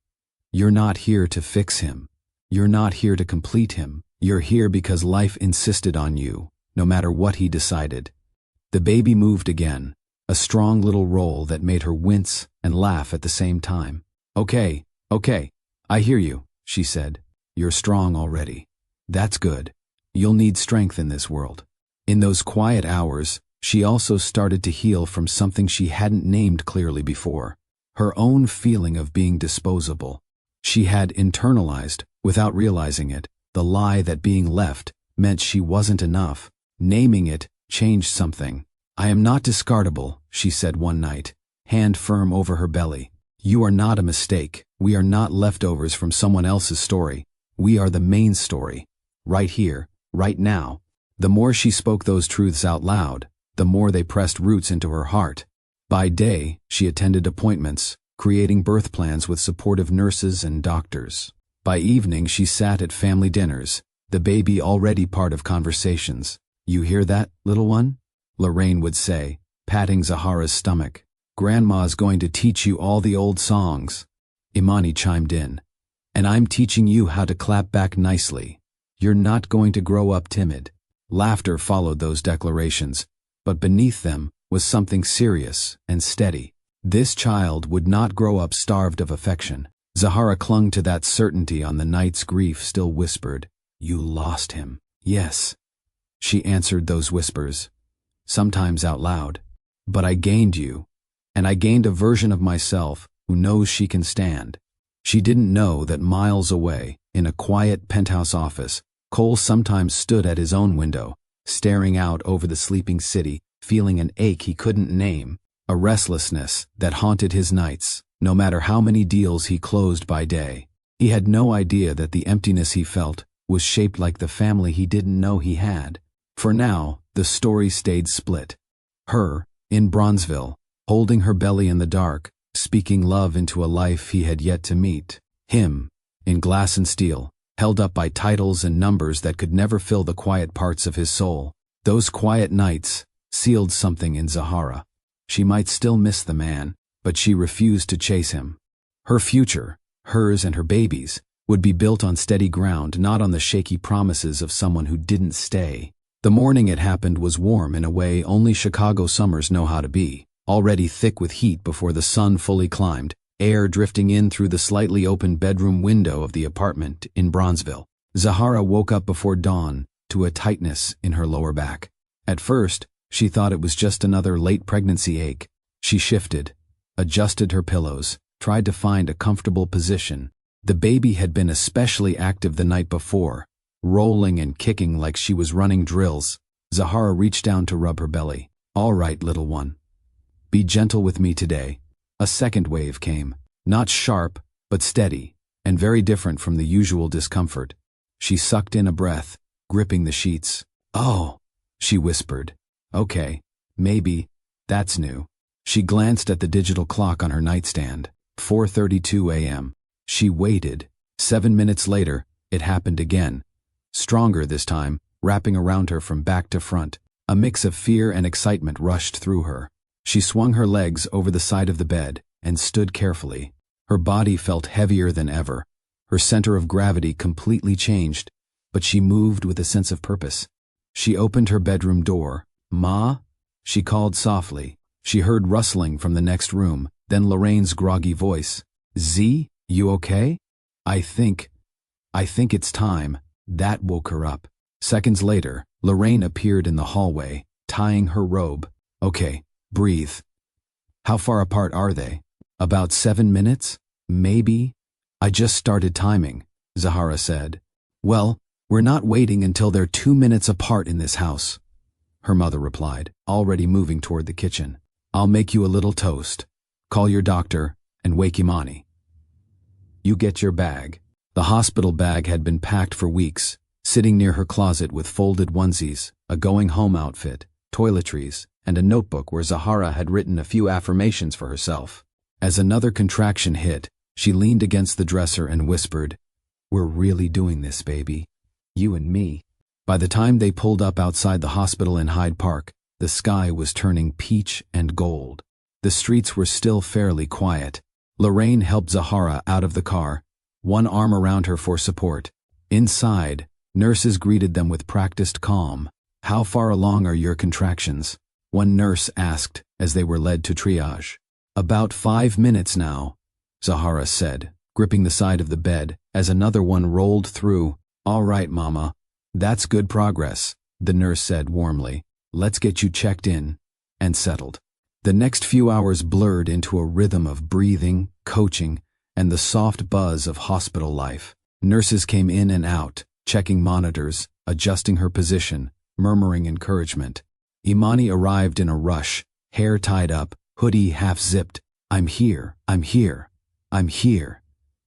You're not here to fix him. You're not here to complete him. You're here because life insisted on you, no matter what he decided." The baby moved again, a strong little roll that made her wince and laugh at the same time. Okay, I hear you," she said. "You're strong already. That's good. You'll need strength in this world." In those quiet hours, she also started to heal from something she hadn't named clearly before, her own feeling of being disposable. She had internalized, without realizing it, the lie that being left meant she wasn't enough. Naming it changed something. "I am not discardable," she said one night, hand firm over her belly. "You are not a mistake. We are not leftovers from someone else's story. We are the main story. Right here, right now." The more she spoke those truths out loud, the more they pressed roots into her heart. By day, she attended appointments, creating birth plans with supportive nurses and doctors. By evening, she sat at family dinners, the baby already part of conversations. "You hear that, little one?" Lorraine would say, patting Zahara's stomach. "Grandma's going to teach you all the old songs." Imani chimed in. "And I'm teaching you how to clap back nicely. You're not going to grow up timid." Laughter followed those declarations, but beneath them was something serious and steady. This child would not grow up starved of affection. Zahara clung to that certainty on the nights grief still whispered, "You lost him." "Yes," she answered those whispers, sometimes out loud. "But I gained you, and I gained a version of myself who knows she can stand." She didn't know that miles away, in a quiet penthouse office, Cole sometimes stood at his own window, staring out over the sleeping city, feeling an ache he couldn't name, a restlessness that haunted his nights, no matter how many deals he closed by day. He had no idea that the emptiness he felt was shaped like the family he didn't know he had. For now, the story stayed split. Her, in Bronzeville, holding her belly in the dark, speaking love into a life he had yet to meet. Him, in Glass and Steel, held up by titles and numbers that could never fill the quiet parts of his soul. Those quiet nights sealed something in Zahara. She might still miss the man, but she refused to chase him. Her future, hers and her baby's, would be built on steady ground, not on the shaky promises of someone who didn't stay. The morning it happened was warm in a way only Chicago summers know how to be. already thick with heat before the sun fully climbed, air drifting in through the slightly open bedroom window of the apartment in Bronzeville. Zahara woke up before dawn to a tightness in her lower back. At first, she thought it was just another late pregnancy ache. She shifted, adjusted her pillows, tried to find a comfortable position. The baby had been especially active the night before, rolling and kicking like she was running drills. Zahara reached down to rub her belly. "All right, little one. Be gentle with me today." A second wave came, not sharp, but steady, and very different from the usual discomfort. She sucked in a breath, gripping the sheets. "Oh," she whispered. "Okay, maybe. That's new." She glanced at the digital clock on her nightstand. 4:32 a.m. She waited. 7 minutes later, it happened again. Stronger this time, wrapping around her from back to front. A mix of fear and excitement rushed through her. She swung her legs over the side of the bed and stood carefully. Her body felt heavier than ever. Her center of gravity completely changed, but she moved with a sense of purpose. She opened her bedroom door. "Ma?" she called softly. She heard rustling from the next room, then Lorraine's groggy voice. "Z, you okay?" I think it's time." That woke her up. Seconds later, Lorraine appeared in the hallway, tying her robe. "Okay, breathe." "How far apart are they?" "About 7 minutes? Maybe." "I just started timing," Zahara said. "Well, we're not waiting until they're 2 minutes apart in this house," her mother replied, already moving toward the kitchen. "I'll make you a little toast. Call your doctor and wake Imani. You get your bag." The hospital bag had been packed for weeks, sitting near her closet with folded onesies, a going-home outfit, toiletries, and a notebook where Zahara had written a few affirmations for herself. As another contraction hit, she leaned against the dresser and whispered, "We're really doing this, baby. You and me." By the time they pulled up outside the hospital in Hyde Park, the sky was turning peach and gold. The streets were still fairly quiet. Lorraine helped Zahara out of the car, one arm around her for support. Inside, nurses greeted them with practiced calm. "How far along are your contractions?" one nurse asked as they were led to triage. "About 5 minutes now," Zahara said, gripping the side of the bed as another one rolled through. "All right, Mama. That's good progress," the nurse said warmly. "Let's get you checked in and settled." The next few hours blurred into a rhythm of breathing, coaching, and the soft buzz of hospital life. Nurses came in and out, checking monitors, adjusting her position, murmuring encouragement. Imani arrived in a rush, hair tied up, hoodie half-zipped. "I'm here, I'm here, I'm here.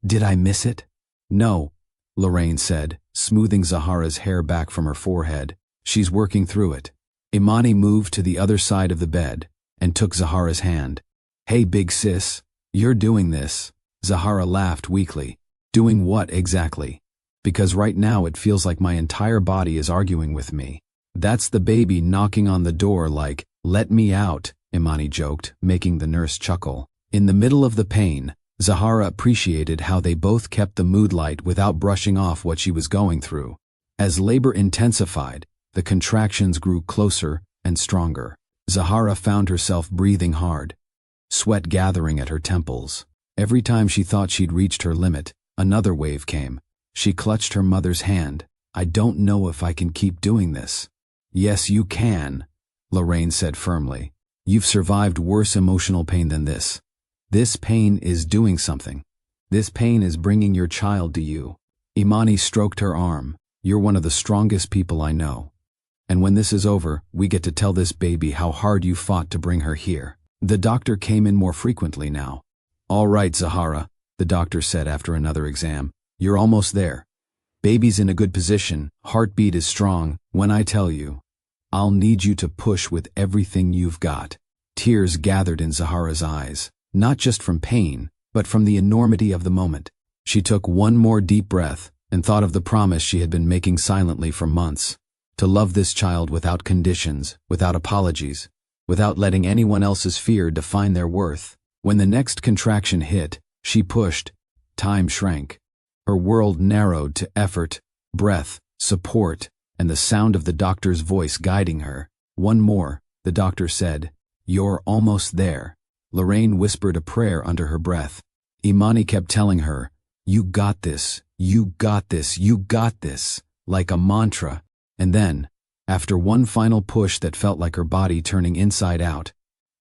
Did I miss it?" "No," Lorraine said, smoothing Zahara's hair back from her forehead. "She's working through it." Imani moved to the other side of the bed and took Zahara's hand. "Hey, big sis, you're doing this." Zahara laughed weakly. "Doing what exactly?" "Because right now it feels like my entire body is arguing with me." "That's the baby knocking on the door like, 'Let me out,'" Imani joked, making the nurse chuckle. In the middle of the pain, Zahara appreciated how they both kept the mood light without brushing off what she was going through. As labor intensified, the contractions grew closer and stronger. Zahara found herself breathing hard, sweat gathering at her temples. Every time she thought she'd reached her limit, another wave came. She clutched her mother's hand. "I don't know if I can keep doing this." "Yes, you can," Lorraine said firmly. "You've survived worse emotional pain than this. This pain is doing something. This pain is bringing your child to you." Imani stroked her arm. "You're one of the strongest people I know. And when this is over, we get to tell this baby how hard you fought to bring her here." The doctor came in more frequently now. "All right, Zahara," the doctor said after another exam. "You're almost there. Baby's in a good position, heartbeat is strong. When I tell you, I'll need you to push with everything you've got." Tears gathered in Zahara's eyes, not just from pain, but from the enormity of the moment. She took one more deep breath and thought of the promise she had been making silently for months, to love this child without conditions, without apologies, without letting anyone else's fear define their worth. When the next contraction hit, she pushed. Time shrank. Her world narrowed to effort, breath, support, and the sound of the doctor's voice guiding her. "One more," the doctor said. You're almost there. Lorraine whispered a prayer under her breath. Imani kept telling her, you got this, you got this, you got this, like a mantra. And then, after one final push that felt like her body turning inside out,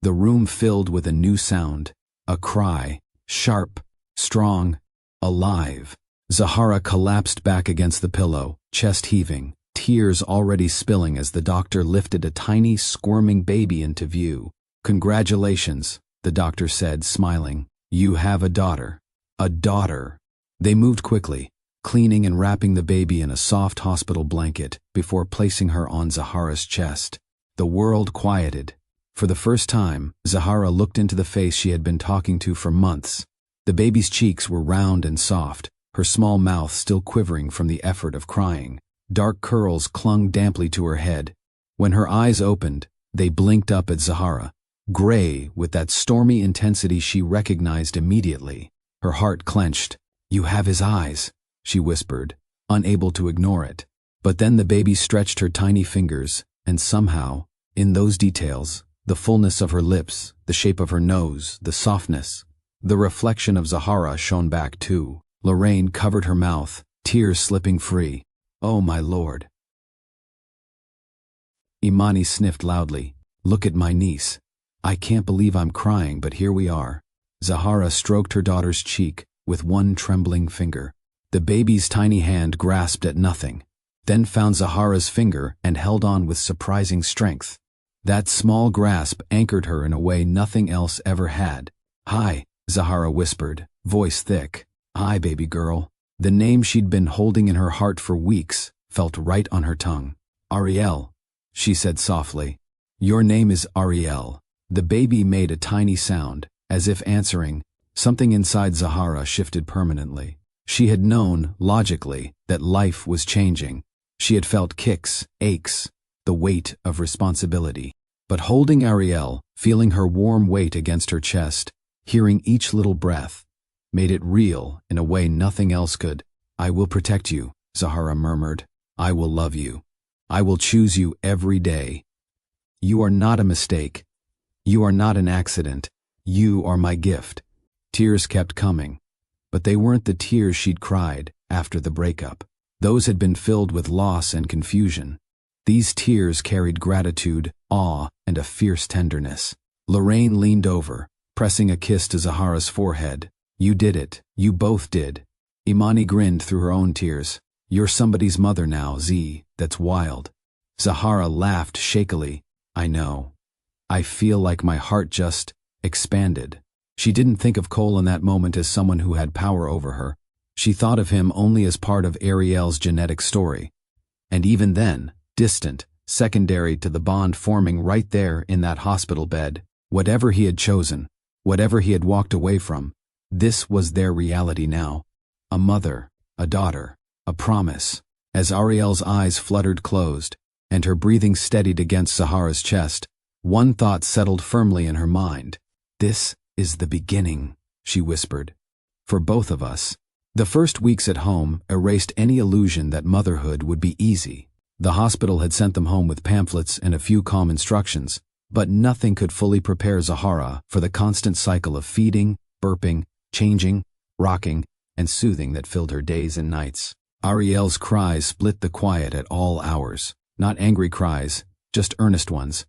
the room filled with a new sound, a cry, sharp, strong, alive. Zahara collapsed back against the pillow, chest heaving, tears already spilling as the doctor lifted a tiny, squirming baby into view. Congratulations, the doctor said, smiling. You have a daughter. A daughter. They moved quickly, cleaning and wrapping the baby in a soft hospital blanket before placing her on Zahara's chest. The world quieted. For the first time, Zahara looked into the face she had been talking to for months. The baby's cheeks were round and soft, her small mouth still quivering from the effort of crying. Dark curls clung damply to her head. When her eyes opened, they blinked up at Zahara, gray with that stormy intensity she recognized immediately. Her heart clenched. You have his eyes, she whispered, unable to ignore it. But then the baby stretched her tiny fingers, and somehow, in those details, the fullness of her lips, the shape of her nose, the softness, the reflection of Zahara shone back too. Lorraine covered her mouth, tears slipping free. Oh, my Lord. Imani sniffed loudly. Look at my niece. I can't believe I'm crying, but here we are. Zahara stroked her daughter's cheek with one trembling finger. The baby's tiny hand grasped at nothing, then found Zahara's finger and held on with surprising strength. That small grasp anchored her in a way nothing else ever had. Hi, Zahara whispered, voice thick. Hi, baby girl. The name she'd been holding in her heart for weeks felt right on her tongue. Ariel, she said softly. Your name is Ariel. The baby made a tiny sound, as if answering. Something inside Zahara shifted permanently. She had known, logically, that life was changing. She had felt kicks, aches, the weight of responsibility. But holding Ariel, feeling her warm weight against her chest, hearing each little breath, made it real in a way nothing else could. I will protect you, Zahara murmured. I will love you. I will choose you every day. You are not a mistake. You are not an accident. You are my gift. Tears kept coming, but they weren't the tears she'd cried after the breakup. Those had been filled with loss and confusion. These tears carried gratitude, awe, and a fierce tenderness. Lorraine leaned over, pressing a kiss to Zahara's forehead. You did it. You both did. Imani grinned through her own tears. You're somebody's mother now, Z. That's wild. Zahara laughed shakily. I know. I feel like my heart just expanded. She didn't think of Cole in that moment as someone who had power over her. She thought of him only as part of Ariel's genetic story. And even then, distant, secondary to the bond forming right there in that hospital bed. Whatever he had chosen, whatever he had walked away from, this was their reality now. A mother, a daughter, a promise. As Ariel's eyes fluttered closed, and her breathing steadied against Zahara's chest, one thought settled firmly in her mind. This is the beginning, she whispered. For both of us. The first weeks at home erased any illusion that motherhood would be easy. The hospital had sent them home with pamphlets and a few calm instructions, but nothing could fully prepare Zahara for the constant cycle of feeding, burping, changing, rocking, and soothing that filled her days and nights. Ariel's cries split the quiet at all hours. Not angry cries, just earnest ones.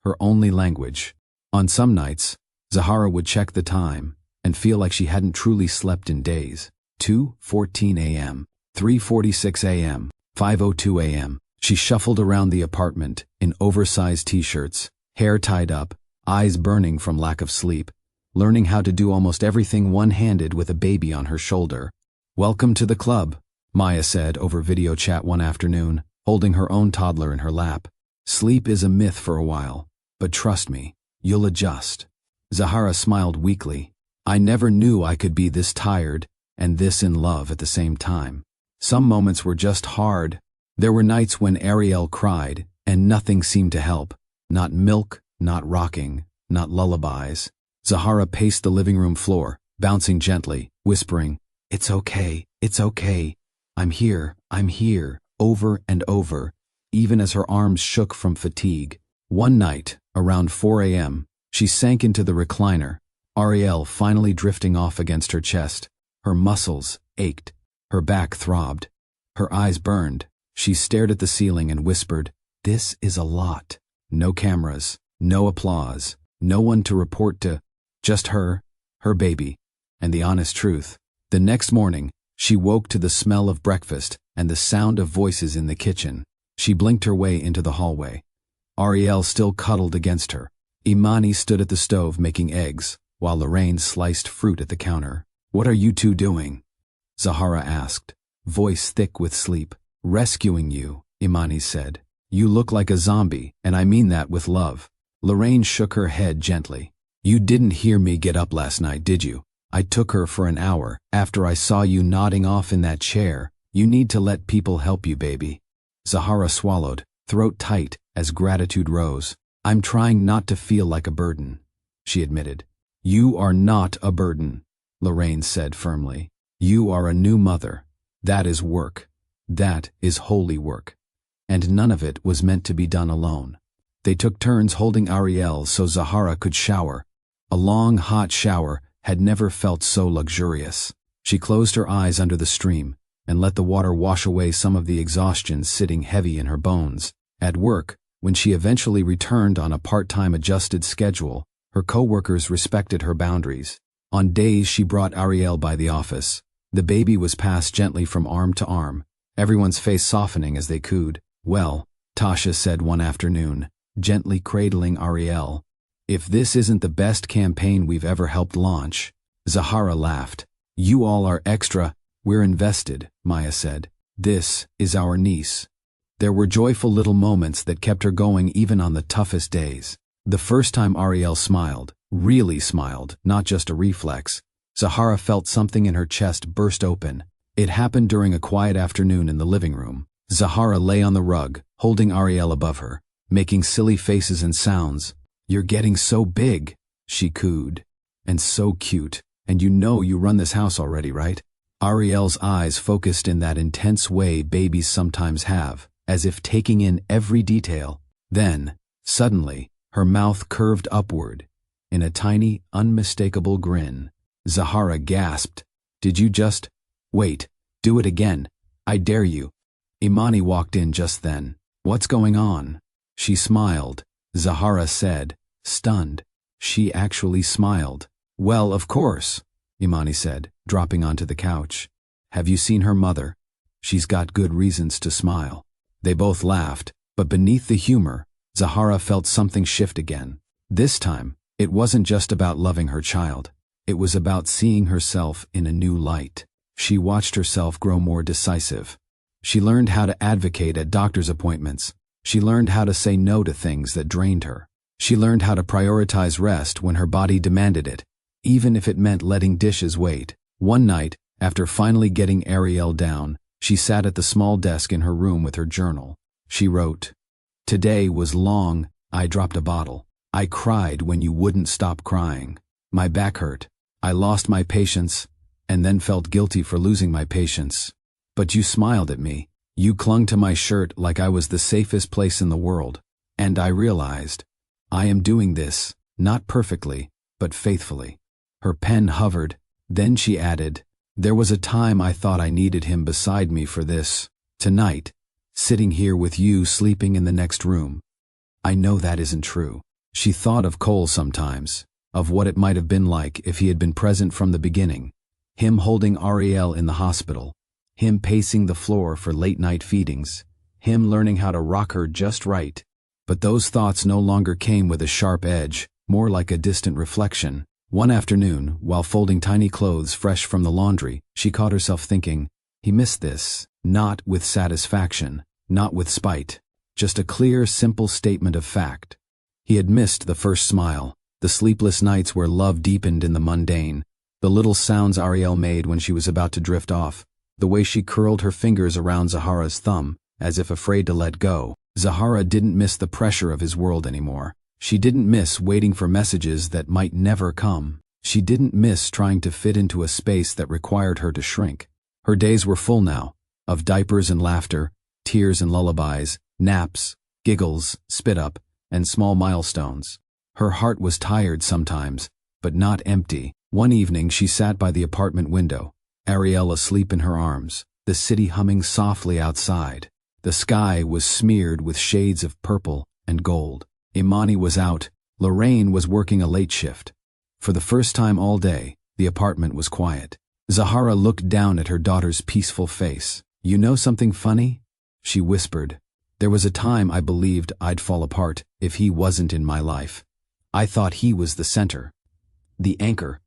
Her only language. On some nights, Zahara would check the time and feel like she hadn't truly slept in days. 2:14 a.m., 3:46 a.m., 5:02 a.m. She shuffled around the apartment in oversized t-shirts, hair tied up, eyes burning from lack of sleep, learning how to do almost everything one-handed with a baby on her shoulder. Welcome to the club, Maya said over video chat one afternoon, holding her own toddler in her lap. Sleep is a myth for a while, but trust me, you'll adjust. Zahara smiled weakly. I never knew I could be this tired and this in love at the same time. Some moments were just hard. There were nights when Ariel cried and nothing seemed to help. Not milk, not rocking, not lullabies. Zahara paced the living room floor, bouncing gently, whispering, It's okay, I'm here, over and over, even as her arms shook from fatigue. One night, around 4 a.m., She sank into the recliner, Ariel finally drifting off against her chest. Her muscles ached. Her back throbbed. Her eyes burned. She stared at the ceiling and whispered, "This is a lot." No cameras, no applause, no one to report to, just her baby, and the honest truth. The next morning, she woke to the smell of breakfast and the sound of voices in the kitchen. She blinked her way into the hallway. Ariel still cuddled against her. Imani stood at the stove making eggs, while Lorraine sliced fruit at the counter. "What are you two doing?" Zahara asked, voice thick with sleep. "Rescuing you," Imani said. "You look like a zombie, and I mean that with love." Lorraine shook her head gently. "You didn't hear me get up last night, did you? I took her for an hour, after I saw you nodding off in that chair. You need to let people help you, baby." Zahara swallowed, throat tight, as gratitude rose. "I'm trying not to feel like a burden," she admitted. "You are not a burden," Lorraine said firmly. "You are a new mother. That is work. That is holy work. And none of it was meant to be done alone." They took turns holding Ariel so Zahara could shower. A long, hot shower had never felt so luxurious. She closed her eyes under the stream and let the water wash away some of the exhaustion sitting heavy in her bones. At work, when she eventually returned on a part-time adjusted schedule, her co-workers respected her boundaries. On days she brought Ariel by the office, the baby was passed gently from arm to arm, everyone's face softening as they cooed. "Well," Tasha said one afternoon, gently cradling Ariel, "if this isn't the best campaign we've ever helped launch." Zahara laughed. "You all are extra. We're invested," Maya said. "This is our niece." There were joyful little moments that kept her going even on the toughest days. The first time Ariel smiled, really smiled, not just a reflex, Zahara felt something in her chest burst open. It happened during a quiet afternoon in the living room. Zahara lay on the rug, holding Ariel above her, making silly faces and sounds. "You're getting so big," she cooed. "And so cute. And you know you run this house already, right?" Ariel's eyes focused in that intense way babies sometimes have, as if taking in every detail. Then, suddenly, her mouth curved upward, in a tiny, unmistakable grin. Zahara gasped. "Did you just... Wait, do it again. I dare you." Imani walked in just then. "What's going on?" She smiled. Zahara said, stunned. She actually smiled. "Well, of course," Imani said, dropping onto the couch. "Have you seen her mother? She's got good reasons to smile." They both laughed, but beneath the humor, Zahara felt something shift again. This time, it wasn't just about loving her child. It was about seeing herself in a new light. She watched herself grow more decisive. She learned how to advocate at doctor's appointments. She learned how to say no to things that drained her. She learned how to prioritize rest when her body demanded it, even if it meant letting dishes wait. One night, after finally getting Ariel down, she sat at the small desk in her room with her journal. She wrote, "Today was long. I dropped a bottle. I cried when you wouldn't stop crying. My back hurt. I lost my patience, and then felt guilty for losing my patience. But you smiled at me. You clung to my shirt like I was the safest place in the world. And I realized, I am doing this, not perfectly, but faithfully." Her pen hovered. Then she added, "There was a time I thought I needed him beside me for this. Tonight, sitting here with you sleeping in the next room. I know that isn't true." She thought of Cole sometimes, of what it might have been like if he had been present from the beginning. Him holding Ariel in the hospital. Him pacing the floor for late-night feedings. Him learning how to rock her just right. But those thoughts no longer came with a sharp edge, more like a distant reflection. One afternoon, while folding tiny clothes fresh from the laundry, she caught herself thinking, he missed this, not with satisfaction, not with spite, just a clear, simple statement of fact. He had missed the first smile, the sleepless nights where love deepened in the mundane, the little sounds Ariel made when she was about to drift off, the way she curled her fingers around Zahara's thumb, as if afraid to let go. Zahara didn't miss the pressure of his world anymore. She didn't miss waiting for messages that might never come. She didn't miss trying to fit into a space that required her to shrink. Her days were full now, of diapers and laughter, tears and lullabies, naps, giggles, spit-up, and small milestones. Her heart was tired sometimes, but not empty. One evening she sat by the apartment window, Ariel asleep in her arms, the city humming softly outside. The sky was smeared with shades of purple and gold. Imani was out. Lorraine was working a late shift. For the first time all day, the apartment was quiet. Zahara looked down at her daughter's peaceful face. "You know something funny?" she whispered. "There was a time I believed I'd fall apart if he wasn't in my life. I thought he was the center, the anchor."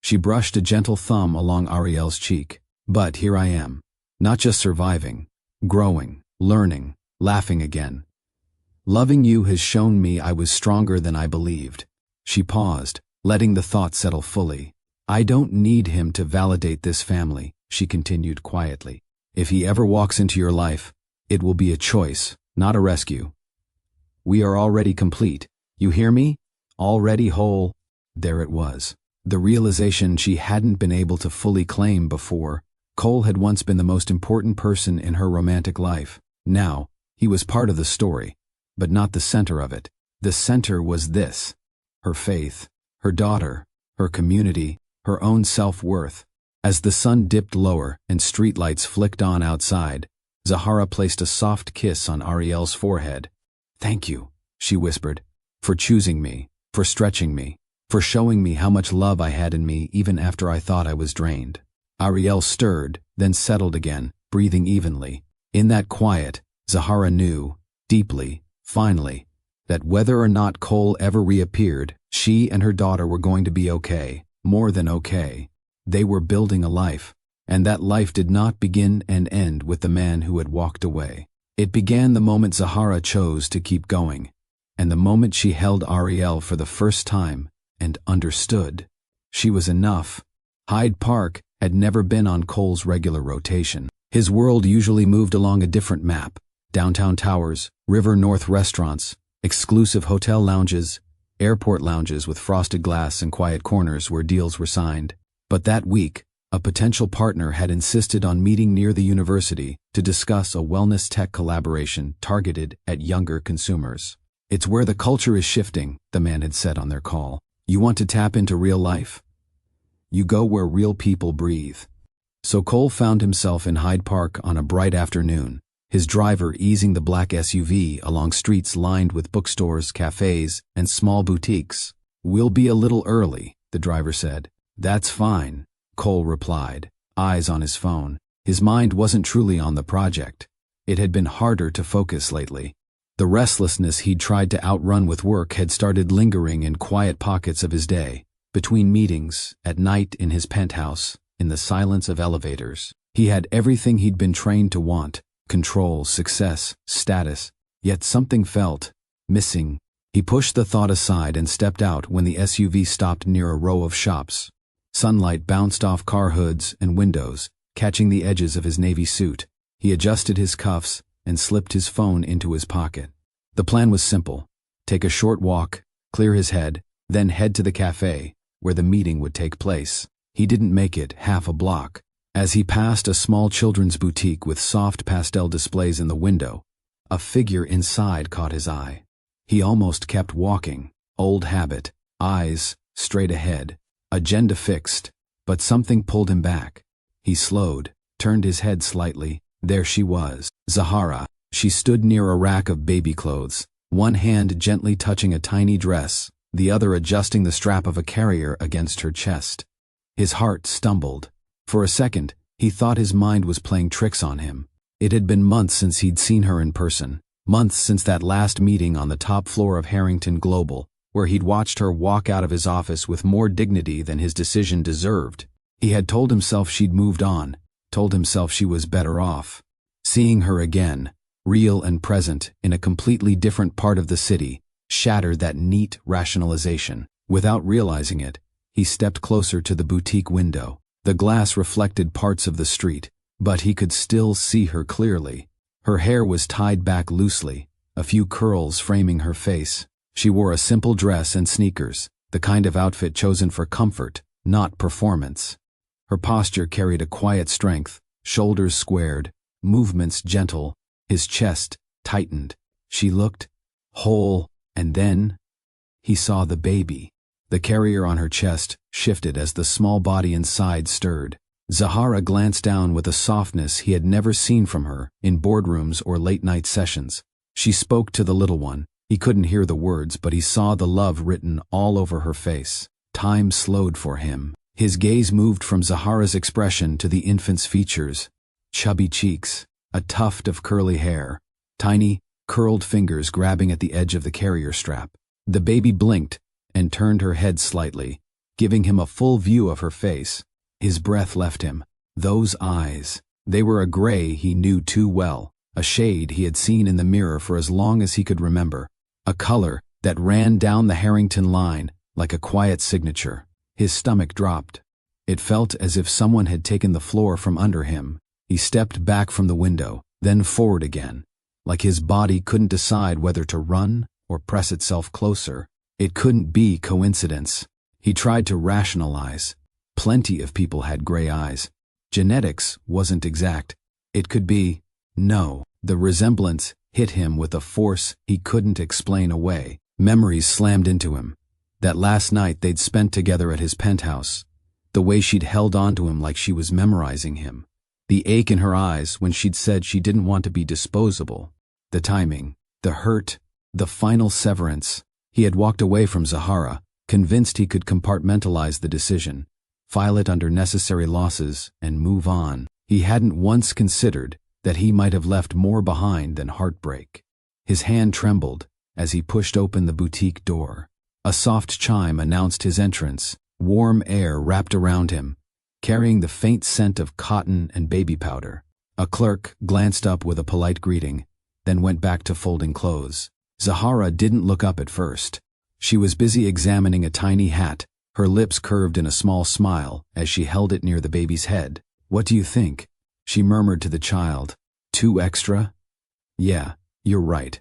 She brushed a gentle thumb along Ariel's cheek. "But here I am, not just surviving, growing, learning, laughing again. Loving you has shown me I was stronger than I believed." She paused, letting the thought settle fully. "I don't need him to validate this family," she continued quietly. "If he ever walks into your life, it will be a choice, not a rescue. We are already complete. You hear me? Already whole." There it was. The realization she hadn't been able to fully claim before. Cole had once been the most important person in her romantic life. Now, he was part of the story, but not the center of it. The center was this: her faith, her daughter, her community, her own self-worth. As the sun dipped lower and streetlights flicked on outside, Zahara placed a soft kiss on Ariel's forehead. "Thank you," she whispered, "for choosing me, for stretching me, for showing me how much love I had in me even after I thought I was drained." Ariel stirred, then settled again, breathing evenly. In that quiet, Zahara knew, deeply, finally, that whether or not Cole ever reappeared, she and her daughter were going to be okay, more than okay. They were building a life, and that life did not begin and end with the man who had walked away. It began the moment Zahara chose to keep going, and the moment she held Ariel for the first time and understood. She was enough. Hyde Park had never been on Cole's regular rotation. His world usually moved along a different map: downtown towers, River North restaurants, exclusive hotel lounges, airport lounges with frosted glass and quiet corners where deals were signed. But that week, a potential partner had insisted on meeting near the university to discuss a wellness tech collaboration targeted at younger consumers. "It's where the culture is shifting," the man had said on their call. "You want to tap into real life? You go where real people breathe." So Cole found himself in Hyde Park on a bright afternoon, his driver easing the black SUV along streets lined with bookstores, cafes, and small boutiques. "We'll be a little early," the driver said. "That's fine," Cole replied, eyes on his phone. His mind wasn't truly on the project. It had been harder to focus lately. The restlessness he'd tried to outrun with work had started lingering in quiet pockets of his day, between meetings, at night in his penthouse, in the silence of elevators. He had everything he'd been trained to want: control, success, status, yet something felt missing. He pushed the thought aside and stepped out when the SUV stopped near a row of shops. Sunlight bounced off car hoods and windows, catching the edges of his navy suit. He adjusted his cuffs and slipped his phone into his pocket. The plan was simple: take a short walk, clear his head, then head to the cafe, where the meeting would take place. He didn't make it half a block. As he passed a small children's boutique with soft pastel displays in the window, a figure inside caught his eye. He almost kept walking, old habit, eyes straight ahead, agenda fixed, but something pulled him back. He slowed, turned his head slightly. There she was, Zahara. She stood near a rack of baby clothes, one hand gently touching a tiny dress, the other adjusting the strap of a carrier against her chest. His heart stumbled. For a second, he thought his mind was playing tricks on him. It had been months since he'd seen her in person, months since that last meeting on the top floor of Harrington Global, where he'd watched her walk out of his office with more dignity than his decision deserved. He had told himself she'd moved on, told himself she was better off. Seeing her again, real and present, in a completely different part of the city, shattered that neat rationalization. Without realizing it, he stepped closer to the boutique window. The glass reflected parts of the street, but he could still see her clearly. Her hair was tied back loosely, a few curls framing her face. She wore a simple dress and sneakers, the kind of outfit chosen for comfort, not performance. Her posture carried a quiet strength, shoulders squared, movements gentle, his chest tightened. She looked whole, and then he saw the baby. The carrier on her chest shifted as the small body inside stirred. Zahara glanced down with a softness he had never seen from her in boardrooms or late-night sessions. She spoke to the little one. He couldn't hear the words, but he saw the love written all over her face. Time slowed for him. His gaze moved from Zahara's expression to the infant's features. Chubby cheeks, a tuft of curly hair, tiny, curled fingers grabbing at the edge of the carrier strap. The baby blinked and turned her head slightly, giving him a full view of her face. His breath left him. Those eyes, they were a gray he knew too well, a shade he had seen in the mirror for as long as he could remember, a color that ran down the Harrington line like a quiet signature. His stomach dropped. It felt as if someone had taken the floor from under him. He stepped back from the window, then forward again, like his body couldn't decide whether to run or press itself closer. It couldn't be coincidence. He tried to rationalize. Plenty of people had gray eyes. Genetics wasn't exact. It could be. No, the resemblance hit him with a force he couldn't explain away. Memories slammed into him. That last night they'd spent together at his penthouse. The way she'd held on to him like she was memorizing him. The ache in her eyes when she'd said she didn't want to be disposable. The timing, the hurt, the final severance. He had walked away from Zahara, convinced he could compartmentalize the decision, file it under necessary losses, and move on. He hadn't once considered that he might have left more behind than heartbreak. His hand trembled as he pushed open the boutique door. A soft chime announced his entrance. Warm air wrapped around him, carrying the faint scent of cotton and baby powder. A clerk glanced up with a polite greeting, then went back to folding clothes. Zahara didn't look up at first. She was busy examining a tiny hat, her lips curved in a small smile as she held it near the baby's head. "What do you think?" she murmured to the child. "Too extra?" "Yeah, you're right.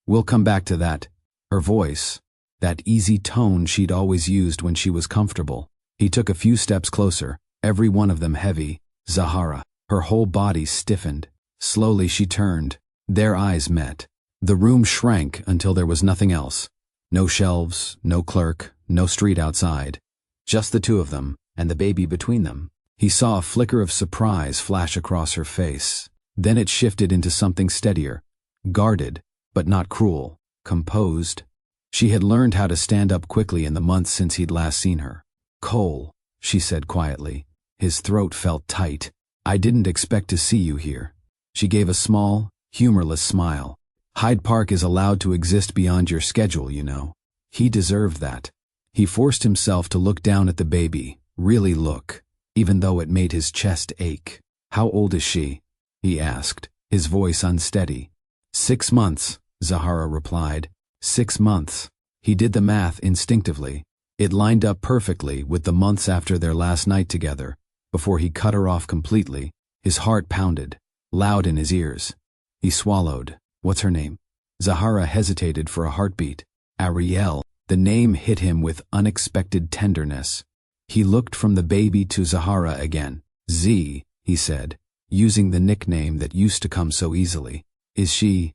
We'll come back to that." Her voice, that easy tone she'd always used when she was comfortable. He took a few steps closer, every one of them heavy. Zahara, her whole body stiffened. Slowly she turned. Their eyes met. The room shrank until there was nothing else. No shelves, no clerk, no street outside. Just the two of them, and the baby between them. He saw a flicker of surprise flash across her face. Then it shifted into something steadier, guarded, but not cruel, composed. She had learned how to stand up quickly in the months since he'd last seen her. "Cole," she said quietly. His throat felt tight. "I didn't expect to see you here." She gave a small, humorless smile. "Hyde Park is allowed to exist beyond your schedule, you know." He deserved that. He forced himself to look down at the baby, really look, even though it made his chest ache. "How old is she?" he asked, his voice unsteady. 6 months, Zahara replied. 6 months. He did the math instinctively. It lined up perfectly with the months after their last night together. Before he cut her off completely, his heart pounded, loud in his ears. He swallowed. "What's her name?" Zahara hesitated for a heartbeat. "Ariel." The name hit him with unexpected tenderness. He looked from the baby to Zahara again. "Z," he said, using the nickname that used to come so easily. "Is she?"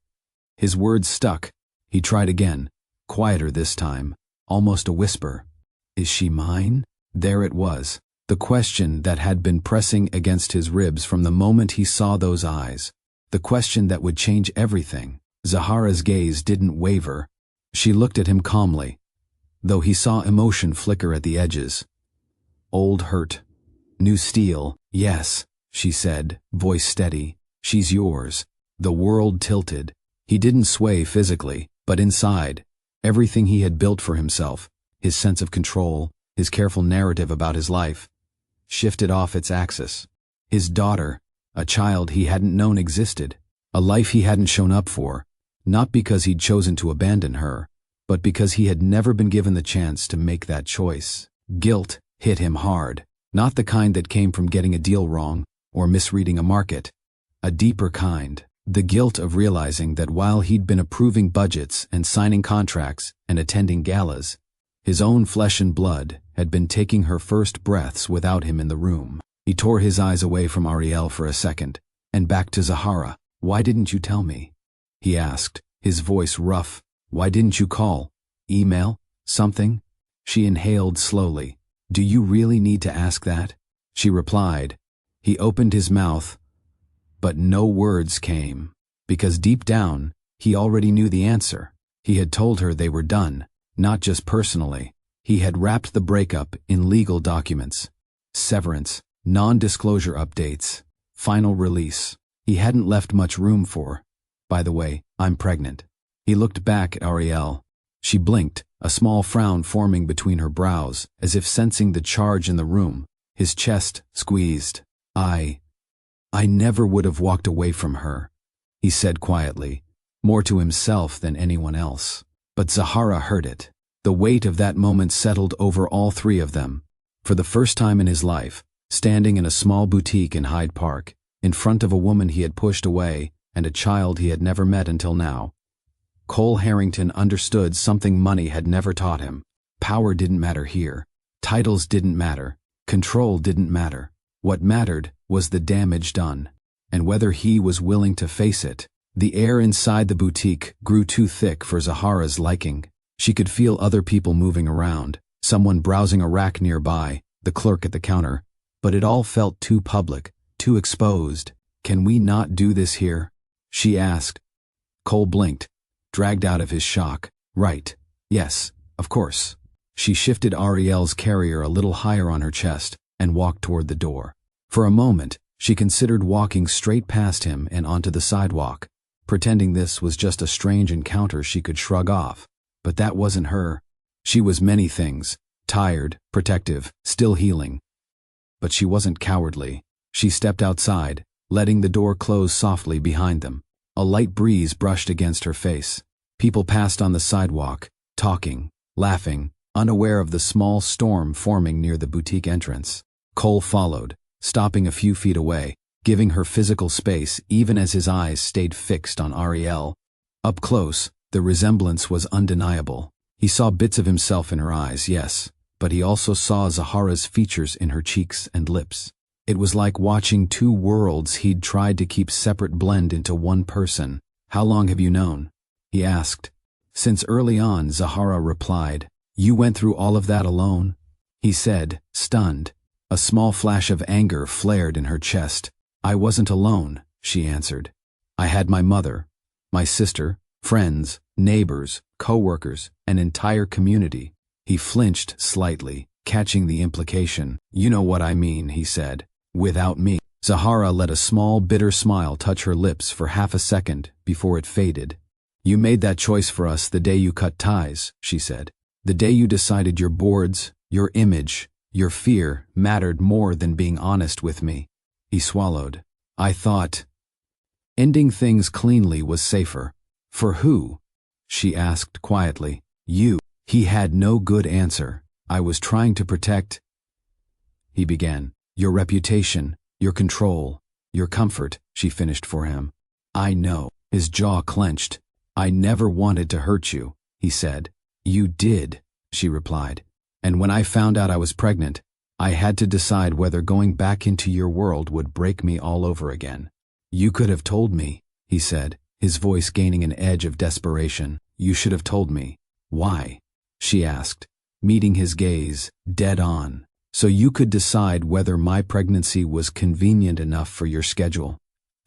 His words stuck. He tried again, quieter this time, almost a whisper. "Is she mine?" There it was, the question that had been pressing against his ribs from the moment he saw those eyes, the question that would change everything. Zahara's gaze didn't waver. She looked at him calmly, though he saw emotion flicker at the edges. "Old hurt. New steel." "Yes," she said, voice steady. "She's yours." The world tilted. He didn't sway physically, but inside, everything he had built for himself, his sense of control, his careful narrative about his life, shifted off its axis. His daughter, a child he hadn't known existed, a life he hadn't shown up for, not because he'd chosen to abandon her, but because he had never been given the chance to make that choice. Guilt hit him hard, not the kind that came from getting a deal wrong or misreading a market. A deeper kind, the guilt of realizing that while he'd been approving budgets and signing contracts and attending galas, his own flesh and blood had been taking her first breaths without him in the room. He tore his eyes away from Ariel for a second, and back to Zahara. "Why didn't you tell me?" he asked, his voice rough. "Why didn't you call? Email? Something? She inhaled slowly. Do you really need to ask that? She replied. He opened his mouth, but no words came, because deep down, he already knew the answer. He had told her they were done, not just personally. He had wrapped the breakup in legal documents. Severance, non-disclosure updates, final release. He hadn't left much room for, by the way, I'm pregnant. He looked back at Ariel. She blinked, a small frown forming between her brows, as if sensing the charge in the room. His chest squeezed. I never would have walked away from her, he said quietly, more to himself than anyone else. But Zahara heard it. The weight of that moment settled over all three of them. For the first time in his life, standing in a small boutique in Hyde Park, in front of a woman he had pushed away and a child he had never met until now, Cole Harrington understood something money had never taught him. Power didn't matter here. Titles didn't matter. Control didn't matter. What mattered was the damage done, and whether he was willing to face it. The air inside the boutique grew too thick for Zahara's liking. She could feel other people moving around, someone browsing a rack nearby, the clerk at the counter, but it all felt too public, too exposed. Can we not do this here? She asked. Cole blinked, dragged out of his shock. Right. Yes, of course. She shifted Ariel's carrier a little higher on her chest and walked toward the door. For a moment, she considered walking straight past him and onto the sidewalk, pretending this was just a strange encounter she could shrug off. But that wasn't her. She was many things, tired, protective, still healing. But she wasn't cowardly. She stepped outside, letting the door close softly behind them. A light breeze brushed against her face. People passed on the sidewalk, talking, laughing, unaware of the small storm forming near the boutique entrance. Cole followed, stopping a few feet away, giving her physical space even as his eyes stayed fixed on Ariel. Up close, the resemblance was undeniable. He saw bits of himself in her eyes, yes, but he also saw Zahara's features in her cheeks and lips. It was like watching two worlds he'd tried to keep separate blend into one person. How long have you known? He asked. Since early on, Zahara replied. You went through all of that alone? He said, stunned. A small flash of anger flared in her chest. I wasn't alone, she answered. I had my mother, my sister, friends, neighbors, co-workers, an entire community. He flinched slightly, catching the implication. You know what I mean, he said. Without me. Zahara let a small, bitter smile touch her lips for half a second before it faded. You made that choice for us the day you cut ties, she said. The day you decided your boards, your image, your fear mattered more than being honest with me. He swallowed. I thought ending things cleanly was safer. For who? She asked quietly. You. He had no good answer. I was trying to protect, he began. Your reputation, your control, your comfort, she finished for him. I know. His jaw clenched. I never wanted to hurt you, he said. You did, she replied. And when I found out I was pregnant, I had to decide whether going back into your world would break me all over again. You could have told me, he said, his voice gaining an edge of desperation. You should have told me. Why? She asked, meeting his gaze, dead on. So you could decide whether my pregnancy was convenient enough for your schedule,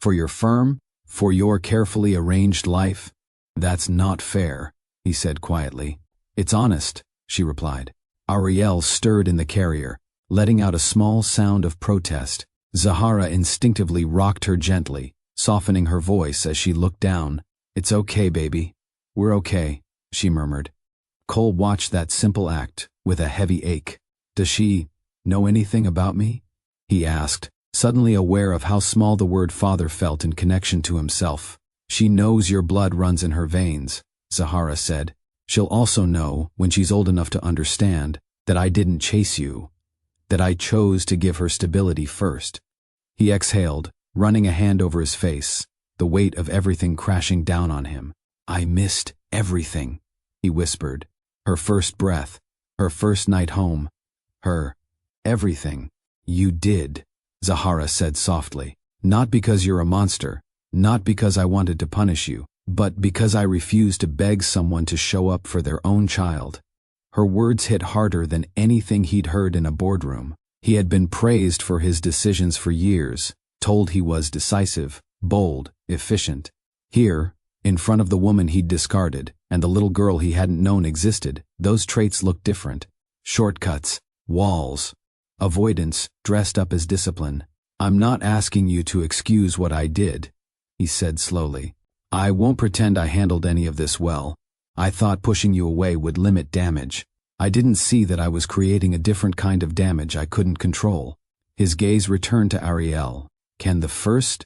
for your firm, for your carefully arranged life. That's not fair, he said quietly. It's honest, she replied. Ariel stirred in the carrier, letting out a small sound of protest. Zahara instinctively rocked her gently, softening her voice as she looked down. It's okay, baby. We're okay, she murmured. Cole watched that simple act with a heavy ache. Does she know anything about me? He asked, suddenly aware of how small the word father felt in connection to himself. She knows your blood runs in her veins, Zahara said. She'll also know, when she's old enough to understand, that I didn't chase you, that I chose to give her stability first. He exhaled, running a hand over his face, the weight of everything crashing down on him. I missed everything, he whispered. Her first breath, her first night home, her everything. You did, Zahara said softly. Not because you're a monster, not because I wanted to punish you, but because I refused to beg someone to show up for their own child. Her words hit harder than anything he'd heard in a boardroom. He had been praised for his decisions for years, told he was decisive, bold, efficient. Here, in front of the woman he'd discarded, and the little girl he hadn't known existed, those traits looked different. Shortcuts, walls, avoidance dressed up as discipline. "I'm not asking you to excuse what I did," he said slowly. "I won't pretend I handled any of this well. I thought pushing you away would limit damage. I didn't see that I was creating a different kind of damage I couldn't control." His gaze returned to Ariel. "Can the first—"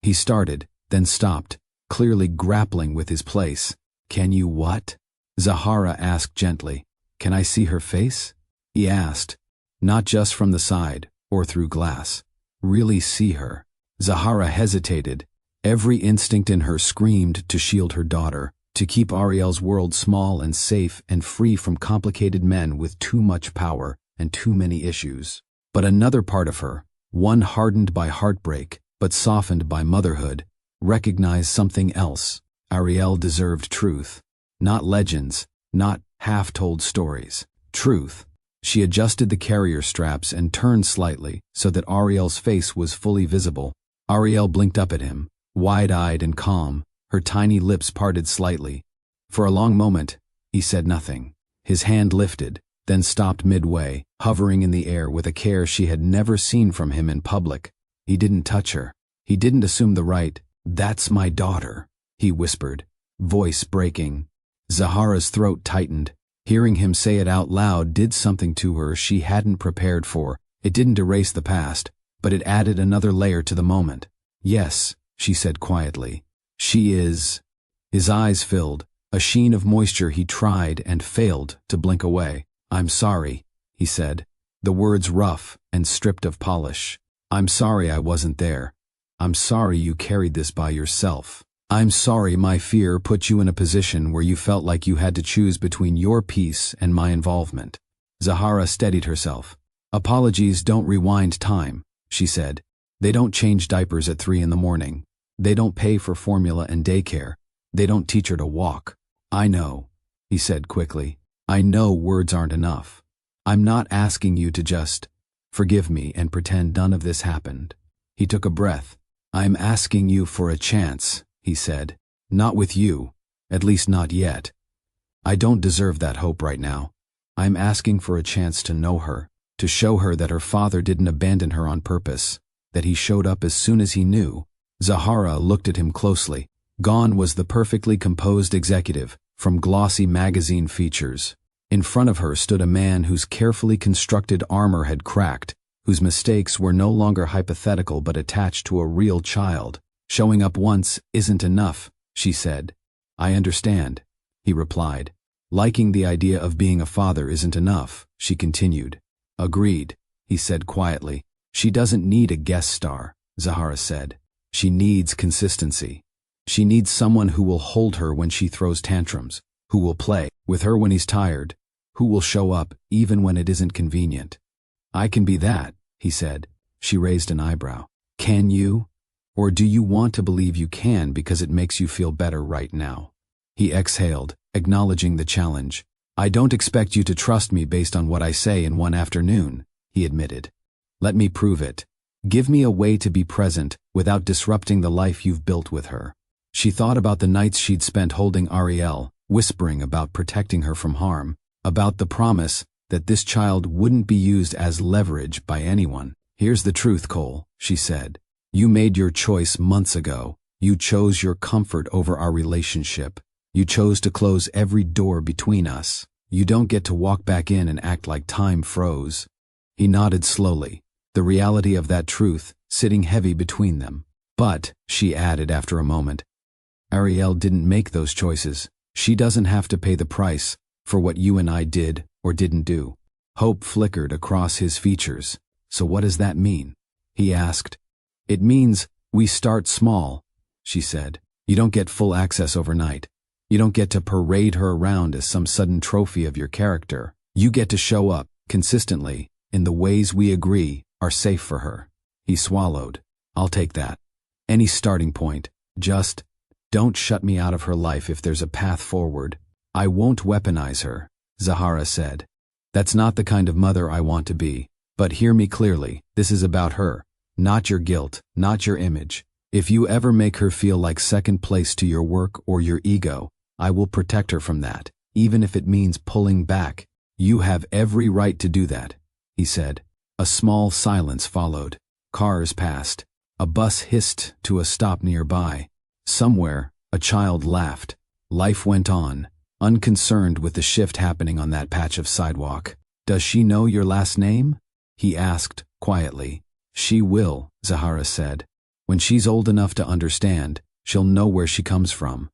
He started, then stopped, clearly grappling with his place. "Can you what?" Zahara asked gently. "Can I see her face?" He asked, not just from the side, or through glass. Really see her. Zahara hesitated. Every instinct in her screamed to shield her daughter, to keep Ariel's world small and safe and free from complicated men with too much power and too many issues. But another part of her, one hardened by heartbreak, but softened by motherhood, recognized something else. Ariel deserved truth. Not legends, not half-told stories. Truth. She adjusted the carrier straps and turned slightly so that Ariel's face was fully visible. Ariel blinked up at him, wide-eyed and calm, her tiny lips parted slightly. For a long moment, he said nothing. His hand lifted, then stopped midway, hovering in the air with a care she had never seen from him in public. He didn't touch her. He didn't assume the right. "That's my daughter," he whispered, voice breaking. Zahara's throat tightened. Hearing him say it out loud did something to her she hadn't prepared for. It didn't erase the past, but it added another layer to the moment. "Yes," she said quietly. "She is." His eyes filled, a sheen of moisture he tried and failed to blink away. "I'm sorry," he said, the words rough and stripped of polish. "I'm sorry I wasn't there. I'm sorry you carried this by yourself. I'm sorry my fear put you in a position where you felt like you had to choose between your peace and my involvement." Zahara steadied herself. "Apologies don't rewind time," she said. "They don't change diapers at 3 in the morning. They don't pay for formula and daycare. They don't teach her to walk." "I know," he said quickly. "I know words aren't enough. I'm not asking you to just forgive me and pretend none of this happened." He took a breath. "I'm asking you for a chance," he said. "Not with you, at least not yet. I don't deserve that hope right now. I'm asking for a chance to know her, to show her that her father didn't abandon her on purpose, that he showed up as soon as he knew." Zahara looked at him closely. Gone was the perfectly composed executive from glossy magazine features. In front of her stood a man whose carefully constructed armor had cracked, whose mistakes were no longer hypothetical but attached to a real child. "Showing up once isn't enough," she said. "I understand," he replied. "Liking the idea of being a father isn't enough," she continued. "Agreed," he said quietly. "She doesn't need a guest star," Zahara said. "She needs consistency. She needs someone who will hold her when she throws tantrums, who will play with her when he's tired, who will show up even when it isn't convenient." "I can be that," he said. She raised an eyebrow. "Can you? Or do you want to believe you can because it makes you feel better right now?" He exhaled, acknowledging the challenge. "I don't expect you to trust me based on what I say in one afternoon," he admitted. "Let me prove it. Give me a way to be present without disrupting the life you've built with her." She thought about the nights she'd spent holding Ariel, whispering about protecting her from harm, about the promise that this child wouldn't be used as leverage by anyone. "Here's the truth, Cole," she said. "You made your choice months ago. You chose your comfort over our relationship. You chose to close every door between us. You don't get to walk back in and act like time froze." He nodded slowly, the reality of that truth sitting heavy between them. "But," she added after a moment, "Ariel didn't make those choices. She doesn't have to pay the price for what you and I did or didn't do." Hope flickered across his features. "So what does that mean?" he asked. "It means we start small," she said. "You don't get full access overnight. You don't get to parade her around as some sudden trophy of your character. You get to show up, consistently, in the ways we agree are safe for her." He swallowed. "I'll take that. Any starting point. Just don't shut me out of her life if there's a path forward. I won't weaponize her. Zahara said. That's not the kind of mother I want to be. But hear me clearly, this is about her. Not your guilt, not your image. If you ever make her feel like second place to your work or your ego, I will protect her from that, even if it means pulling back. You have every right to do that, he said. A small silence followed. Cars passed. A bus hissed to a stop nearby. Somewhere, a child laughed. Life went on, unconcerned with the shift happening on that patch of sidewalk. Does she know your last name? He asked, quietly. She will, Zahara said. When she's old enough to understand, she'll know where she comes from.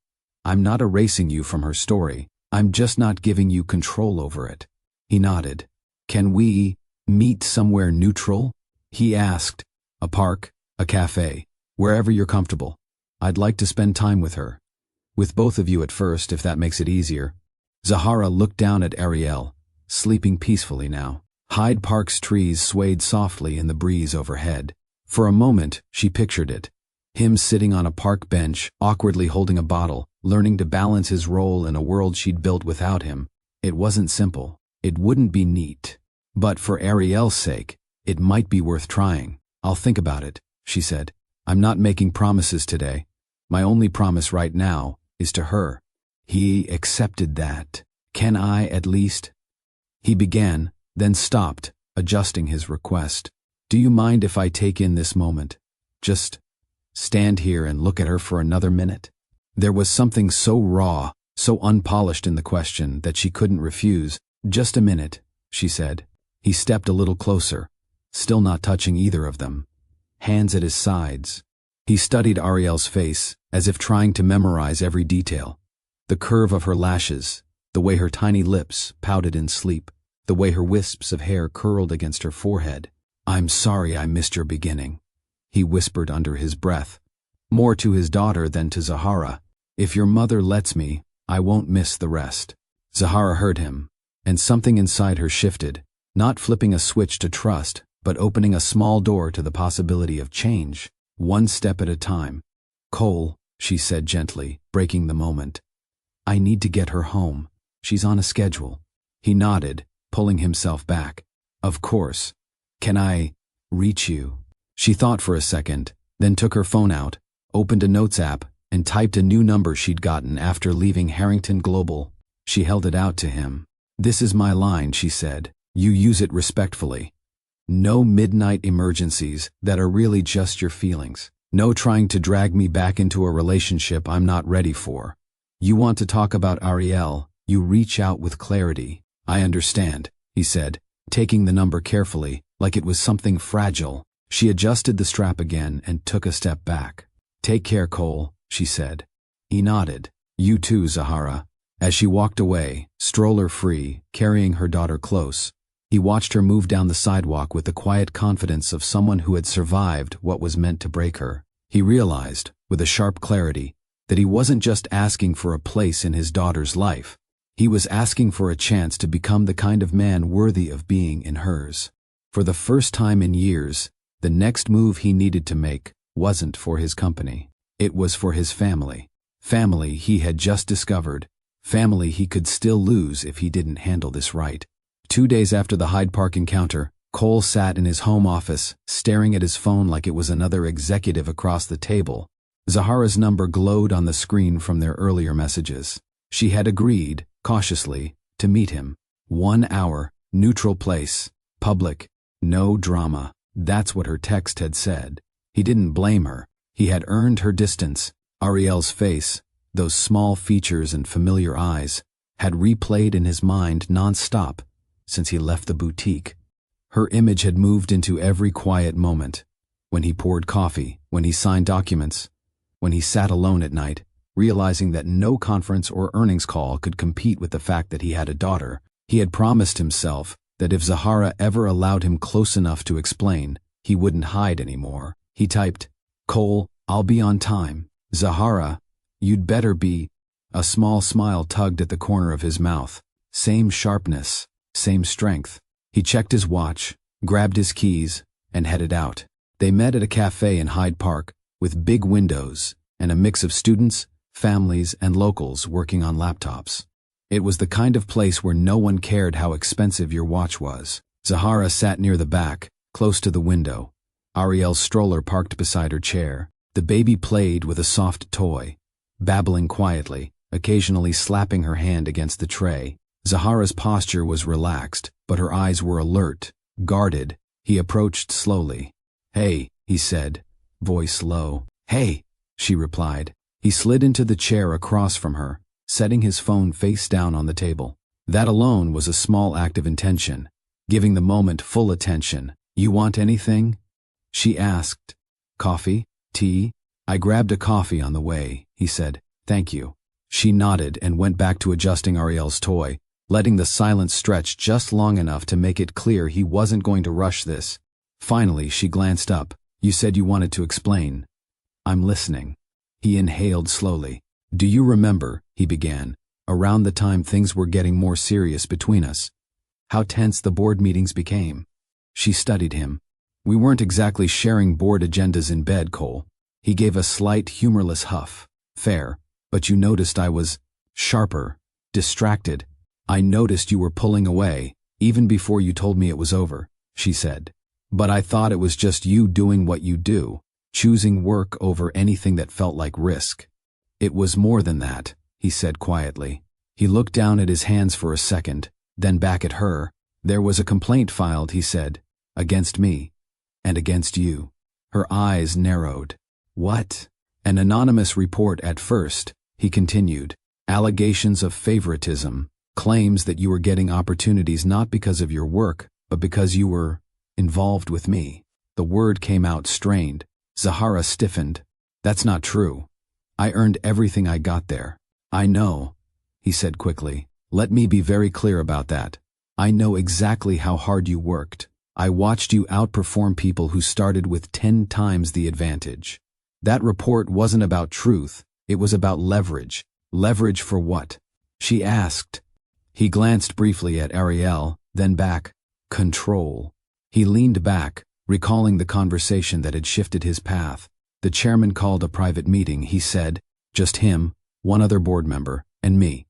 I'm not erasing you from her story. I'm just not giving you control over it. He nodded. Can we meet somewhere neutral? He asked. A park, a cafe, wherever you're comfortable. I'd like to spend time with her. With both of you at first, if that makes it easier. Zahara looked down at Ariel, sleeping peacefully now. Hyde Park's trees swayed softly in the breeze overhead. For a moment, she pictured it. Him sitting on a park bench, awkwardly holding a bottle, learning to balance his role in a world she'd built without him. It wasn't simple. It wouldn't be neat. But for Ariel's sake, it might be worth trying. I'll think about it, she said. I'm not making promises today. My only promise right now is to her. He accepted that. Can I, at least? He began, then stopped, adjusting his request. Do you mind if I take in this moment? Just stand here and look at her for another minute? There was something so raw, so unpolished in the question that she couldn't refuse. Just a minute, she said. He stepped a little closer, still not touching either of them. Hands at his sides. He studied Ariel's face, as if trying to memorize every detail. The curve of her lashes, the way her tiny lips pouted in sleep, the way her wisps of hair curled against her forehead. I'm sorry I missed your beginning, he whispered under his breath, more to his daughter than to Zahara. If your mother lets me, I won't miss the rest. Zahara heard him, and something inside her shifted, not flipping a switch to trust, but opening a small door to the possibility of change, one step at a time. Cole, she said gently, breaking the moment. I need to get her home. She's on a schedule. He nodded, pulling himself back. Of course. Can I reach you? She thought for a second, then took her phone out, opened a notes app, and typed a new number she'd gotten after leaving Harrington Global. She held it out to him. This is my line, she said. You use it respectfully. No midnight emergencies that are really just your feelings. No trying to drag me back into a relationship I'm not ready for. You want to talk about Ariel, you reach out with clarity. I understand, he said, taking the number carefully, like it was something fragile. She adjusted the strap again and took a step back. Take care, Cole, she said. He nodded. You too, Zahara. As she walked away, stroller free, carrying her daughter close, he watched her move down the sidewalk with the quiet confidence of someone who had survived what was meant to break her. He realized, with a sharp clarity, that he wasn't just asking for a place in his daughter's life. He was asking for a chance to become the kind of man worthy of being in hers. For the first time in years, the next move he needed to make wasn't for his company. It was for his family. Family he had just discovered. Family he could still lose if he didn't handle this right. 2 days after the Hyde Park encounter, Cole sat in his home office, staring at his phone like it was another executive across the table. Zahara's number glowed on the screen from their earlier messages. She had agreed, cautiously, to meet him. 1 hour, neutral place, public, no drama. That's what her text had said. He didn't blame her. He had earned her distance. Ariel's face, those small features and familiar eyes, had replayed in his mind non-stop since he left the boutique. Her image had moved into every quiet moment. When he poured coffee, when he signed documents, when he sat alone at night, realizing that no conference or earnings call could compete with the fact that he had a daughter. He had promised himself that if Zahara ever allowed him close enough to explain, he wouldn't hide anymore. He typed, Cole, I'll be on time. Zahara, you'd better be. A small smile tugged at the corner of his mouth. Same sharpness, same strength. He checked his watch, grabbed his keys, and headed out. They met at a cafe in Hyde Park, with big windows and a mix of students, families, and locals working on laptops. It was the kind of place where no one cared how expensive your watch was. Zahara sat near the back, close to the window. Ariel's stroller parked beside her chair. The baby played with a soft toy, babbling quietly, occasionally slapping her hand against the tray. Zahara's posture was relaxed, but her eyes were alert, guarded. He approached slowly. "Hey," he said, voice low. "Hey," she replied. He slid into the chair across from her, setting his phone face down on the table. That alone was a small act of intention, giving the moment full attention. "You want anything?" she asked. "Coffee? Tea?" "I grabbed a coffee on the way," he said. "Thank you." She nodded and went back to adjusting Ariel's toy, letting the silence stretch just long enough to make it clear he wasn't going to rush this. Finally, she glanced up. "You said you wanted to explain." "I'm listening." He inhaled slowly. "Do you remember," he began, "around the time things were getting more serious between us? How tense the board meetings became?" She studied him. "We weren't exactly sharing board agendas in bed, Cole." He gave a slight, humorless huff. "Fair, but you noticed I was sharper, distracted. I noticed you were pulling away, even before you told me it was over," she said. "But I thought it was just you doing what you do, choosing work over anything that felt like risk." "It was more than that," he said quietly. He looked down at his hands for a second, then back at her. "There was a complaint filed," he said, "against me, and against you." Her eyes narrowed. "What?" "An anonymous report at first," he continued. "Allegations of favoritism, claims that you were getting opportunities not because of your work, but because you were involved with me." The word came out strained. Zahara stiffened. "That's not true. I earned everything I got there." "I know," he said quickly. "Let me be very clear about that. I know exactly how hard you worked. I watched you outperform people who started with 10 times the advantage. That report wasn't about truth, it was about leverage. Leverage for what?" she asked. He glanced briefly at Ariel, then back. "Control." He leaned back, recalling the conversation that had shifted his path. The chairman called a private meeting, he said. Just him, one other board member, and me.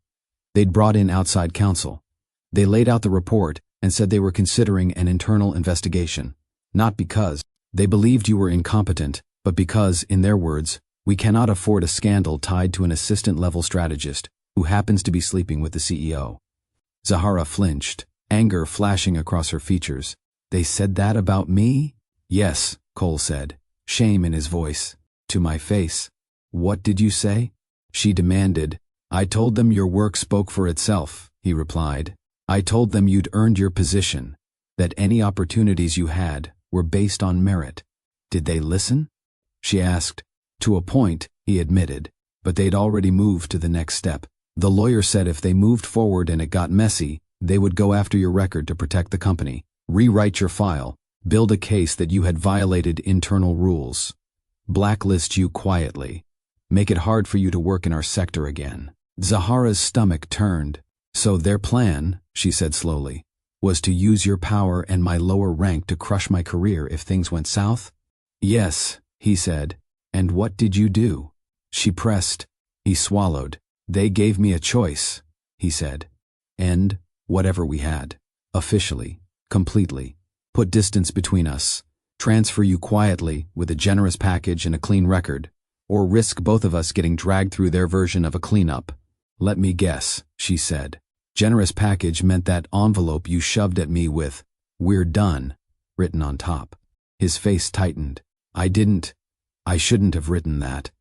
They'd brought in outside counsel. They laid out the report and said they were considering an internal investigation. Not because they believed you were incompetent, but because, in their words, we cannot afford a scandal tied to an assistant-level strategist who happens to be sleeping with the CEO. Zahara flinched, anger flashing across her features. "They said that about me?" "Yes," Cole said, shame in his voice. "To my face." "What did you say?" she demanded. "I told them your work spoke for itself," he replied. "I told them you'd earned your position, that any opportunities you had were based on merit." "Did they listen?" she asked. "To a point," he admitted, "but they'd already moved to the next step. The lawyer said if they moved forward and it got messy, they would go after your record to protect the company, rewrite your file, build a case that you had violated internal rules, blacklist you quietly, make it hard for you to work in our sector again." Zahara's stomach turned. "So their plan," she said slowly, "was to use your power and my lower rank to crush my career if things went south?" "Yes," he said. "And what did you do?" She pressed. He swallowed. "They gave me a choice," he said. "End whatever we had. Officially. Completely. Put distance between us. Transfer you quietly with a generous package and a clean record. Or risk both of us getting dragged through their version of a cleanup." "Let me guess," she said. "Generous package meant that envelope you shoved at me with 'We're done' written on top." His face tightened. I shouldn't have written that.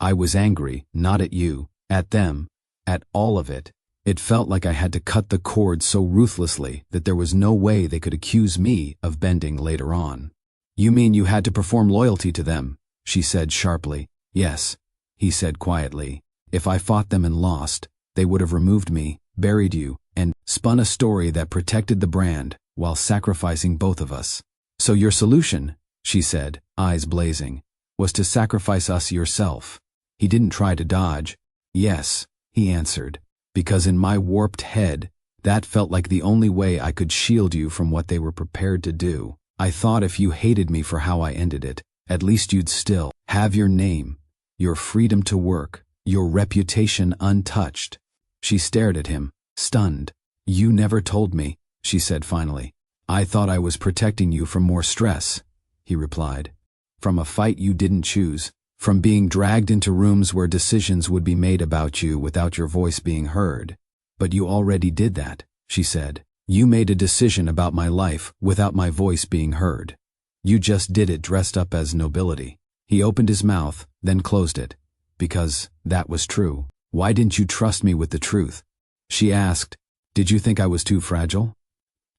I was angry, not at you, at them, at all of it. It felt like I had to cut the cord so ruthlessly that there was no way they could accuse me of bending later on." "You mean you had to perform loyalty to them?" she said sharply. "Yes," he said quietly. "If I fought them and lost, they would have removed me, buried you, and spun a story that protected the brand while sacrificing both of us." "So your solution," she said, eyes blazing, "was to sacrifice us yourself." He didn't try to dodge. "Yes," he answered, "because in my warped head, that felt like the only way I could shield you from what they were prepared to do. I thought if you hated me for how I ended it, at least you'd still have your name, your freedom to work, your reputation untouched." She stared at him, Stunned. "You never told me," she said finally. "I thought I was protecting you from more stress," he replied. "From a fight you didn't choose, from being dragged into rooms where decisions would be made about you without your voice being heard. But you already did that," she said. "You made a decision about my life without my voice being heard. You just did it dressed up as nobility." He opened his mouth, then closed it. "Because that was true. Why didn't you trust me with the truth?" She asked. "Did you think I was too fragile?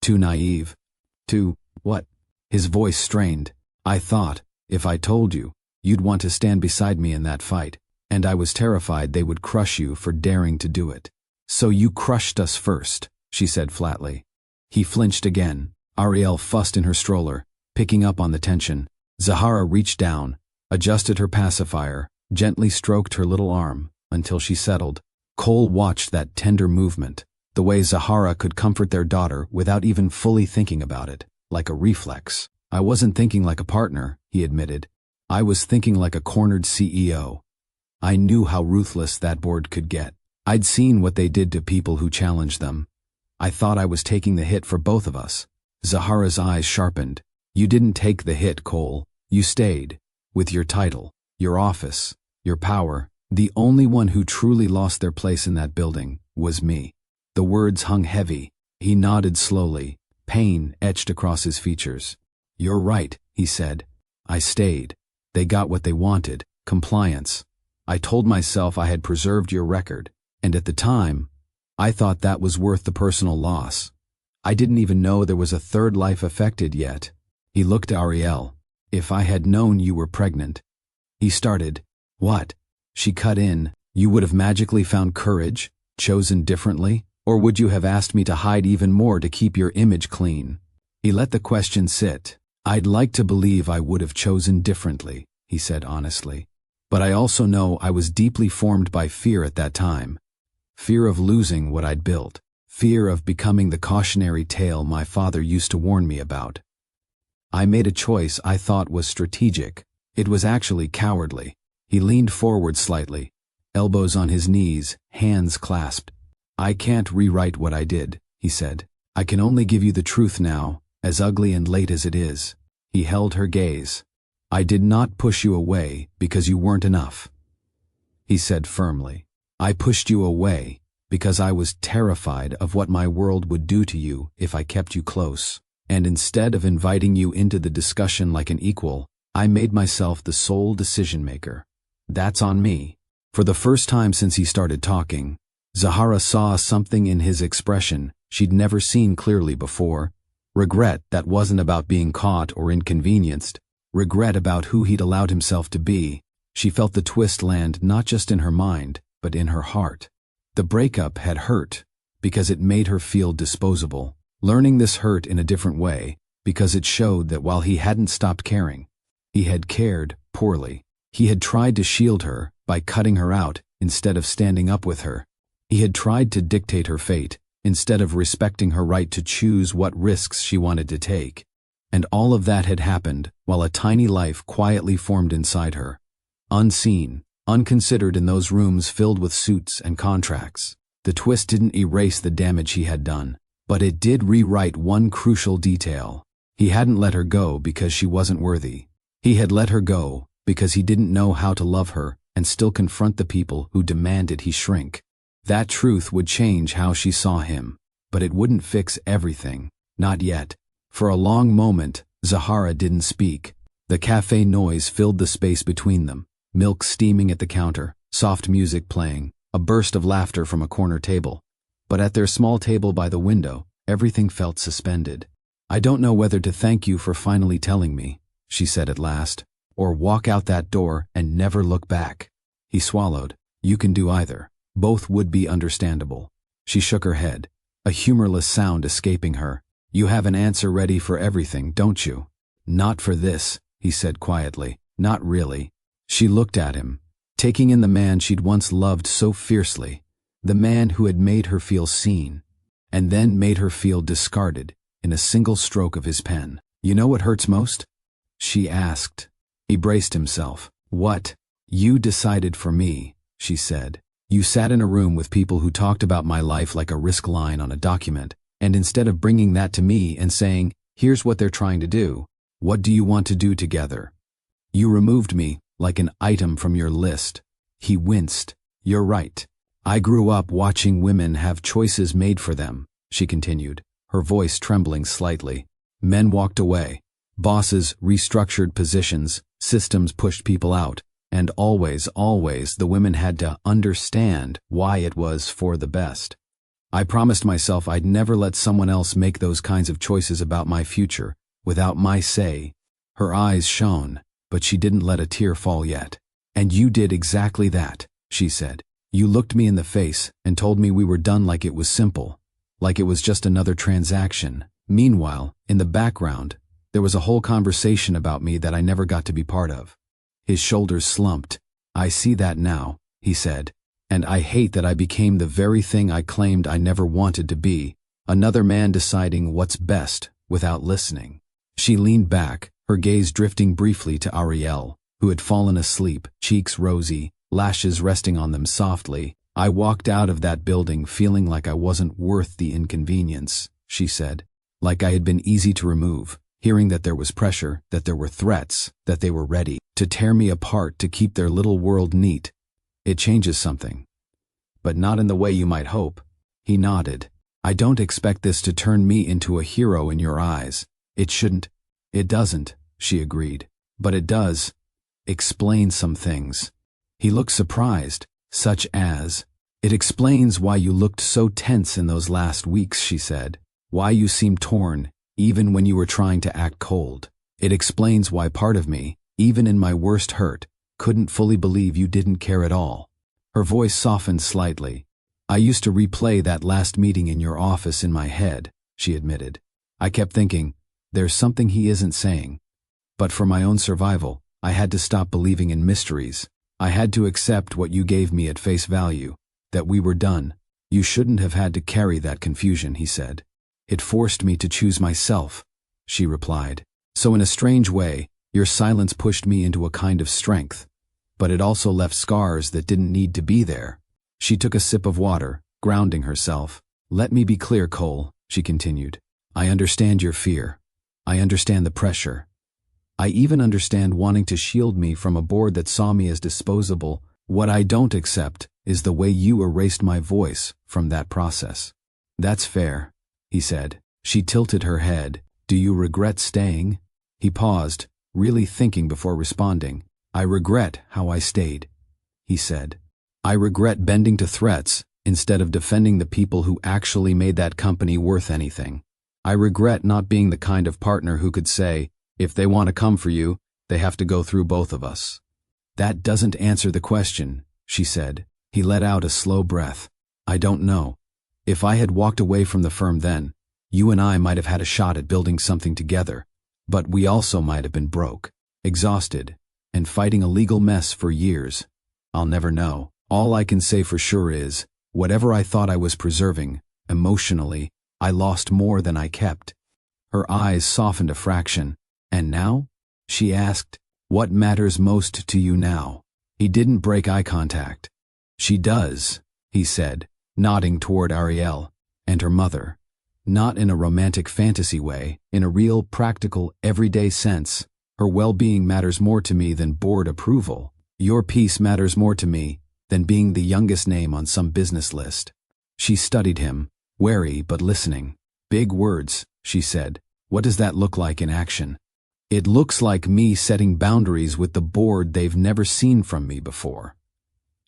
Too naive? Too what?" His voice strained. "I thought, if I told you, you'd want to stand beside me in that fight, and I was terrified they would crush you for daring to do it." "So you crushed us first," she said flatly. He flinched again. Ariel fussed in her stroller, picking up on the tension. Zahara reached down, adjusted her pacifier, gently stroked her little arm, until she settled. Cole watched that tender movement, the way Zahara could comfort their daughter without even fully thinking about it, like a reflex. "I wasn't thinking like a partner," he admitted. "I was thinking like a cornered CEO. I knew how ruthless that board could get. I'd seen what they did to people who challenged them. I thought I was taking the hit for both of us." Zahara's eyes sharpened. "You didn't take the hit, Cole. You stayed. With your title, your office, your power. The only one who truly lost their place in that building was me." The words hung heavy. He nodded slowly, pain etched across his features. "You're right," he said. "I stayed. They got what they wanted, compliance. I told myself I had preserved your record, and at the time, I thought that was worth the personal loss. I didn't even know there was a third life affected yet." He looked at Ariel. "If I had known you were pregnant." He started. "What?" She cut in. "You would have magically found courage, chosen differently, or would you have asked me to hide even more to keep your image clean?" He let the question sit. "I'd like to believe I would have chosen differently," he said honestly. "But I also know I was deeply formed by fear at that time. Fear of losing what I'd built. Fear of becoming the cautionary tale my father used to warn me about. I made a choice I thought was strategic. It was actually cowardly." He leaned forward slightly, elbows on his knees, hands clasped. "I can't rewrite what I did," he said. "I can only give you the truth now, as ugly and late as it is." He held her gaze. "I did not push you away because you weren't enough," he said firmly. "I pushed you away because I was terrified of what my world would do to you if I kept you close. And instead of inviting you into the discussion like an equal, I made myself the sole decision maker. That's on me." For the first time since he started talking, Zahara saw something in his expression she'd never seen clearly before. Regret that wasn't about being caught or inconvenienced. Regret about who he'd allowed himself to be. She felt the twist land not just in her mind, but in her heart. The breakup had hurt, because it made her feel disposable. Learning this hurt in a different way, because it showed that while he hadn't stopped caring, he had cared poorly. He had tried to shield her by cutting her out instead of standing up with her. He had tried to dictate her fate instead of respecting her right to choose what risks she wanted to take. And all of that had happened while a tiny life quietly formed inside her. Unseen, unconsidered in those rooms filled with suits and contracts. The twist didn't erase the damage he had done, but it did rewrite one crucial detail. He hadn't let her go because she wasn't worthy. He had let her go because he didn't know how to love her and still confront the people who demanded he shrink. That truth would change how she saw him, but it wouldn't fix everything. Not yet. For a long moment, Zahara didn't speak. The cafe noise filled the space between them. Milk steaming at the counter, soft music playing, a burst of laughter from a corner table. But at their small table by the window, everything felt suspended. "I don't know whether to thank you for finally telling me," she said at last, "or walk out that door and never look back." He swallowed. "You can do either. Both would be understandable." She shook her head, a humorless sound escaping her. "You have an answer ready for everything, don't you?" "Not for this," he said quietly. "Not really." She looked at him, taking in the man she'd once loved so fiercely, the man who had made her feel seen, and then made her feel discarded in a single stroke of his pen. "You know what hurts most?" she asked. He braced himself. "What?" "You decided for me," she said. You sat in a room with people who talked about my life like a risk line on a document, and instead of bringing that to me and saying, here's what they're trying to do, what do you want to do together? You removed me like an item from your list. He winced. You're right. I grew up watching women have choices made for them, she continued, her voice trembling slightly. Men walked away. Bosses restructured positions, systems pushed people out, and always the women had to understand why it was for the best. I promised myself I'd never let someone else make those kinds of choices about my future, without my say. Her eyes shone, but she didn't let a tear fall yet. And you did exactly that, she said. You looked me in the face and told me we were done like it was simple, like it was just another transaction. Meanwhile, in the background, there was a whole conversation about me that I never got to be part of. His shoulders slumped. I see that now, he said, and I hate that I became the very thing I claimed I never wanted to be, another man deciding what's best without listening. She leaned back, her gaze drifting briefly to Ariel, who had fallen asleep, cheeks rosy, lashes resting on them softly. I walked out of that building feeling like I wasn't worth the inconvenience, she said, like I had been easy to remove, hearing that there was pressure, that there were threats, that they were ready to tear me apart to keep their little world neat. It changes something. But not in the way you might hope. He nodded. I don't expect this to turn me into a hero in your eyes. It shouldn't. It doesn't, she agreed. But it does. Explain some things. He looked surprised, such as, it explains why you looked so tense in those last weeks, she said. Why you seemed torn, even when you were trying to act cold. It explains why part of me, even in my worst hurt, couldn't fully believe you didn't care at all. Her voice softened slightly. I used to replay that last meeting in your office in my head, she admitted. I kept thinking, there's something he isn't saying. But for my own survival, I had to stop believing in mysteries. I had to accept what you gave me at face value, that we were done. You shouldn't have had to carry that confusion, he said. It forced me to choose myself, she replied. So in a strange way, your silence pushed me into a kind of strength, but it also left scars that didn't need to be there. She took a sip of water, grounding herself. Let me be clear, Cole, she continued. I understand your fear. I understand the pressure. I even understand wanting to shield me from a board that saw me as disposable. What I don't accept is the way you erased my voice from that process. That's fair, he said. She tilted her head. Do you regret staying? He paused, really thinking before responding. I regret how I stayed, he said. I regret bending to threats instead of defending the people who actually made that company worth anything. I regret not being the kind of partner who could say, if they want to come for you, they have to go through both of us. That doesn't answer the question, she said. He let out a slow breath. I don't know. If I had walked away from the firm then, you and I might have had a shot at building something together, but we also might have been broke, exhausted, and fighting a legal mess for years. I'll never know. All I can say for sure is, whatever I thought I was preserving, emotionally, I lost more than I kept. Her eyes softened a fraction. And now? She asked. What matters most to you now? He didn't break eye contact. She does, he said, nodding toward Ariel and her mother. Not in a romantic fantasy way, in a real, practical, everyday sense. Her well-being matters more to me than board approval. Your peace matters more to me than being the youngest name on some business list. She studied him, wary but listening. Big words, she said. What does that look like in action? It looks like me setting boundaries with the board they've never seen from me before,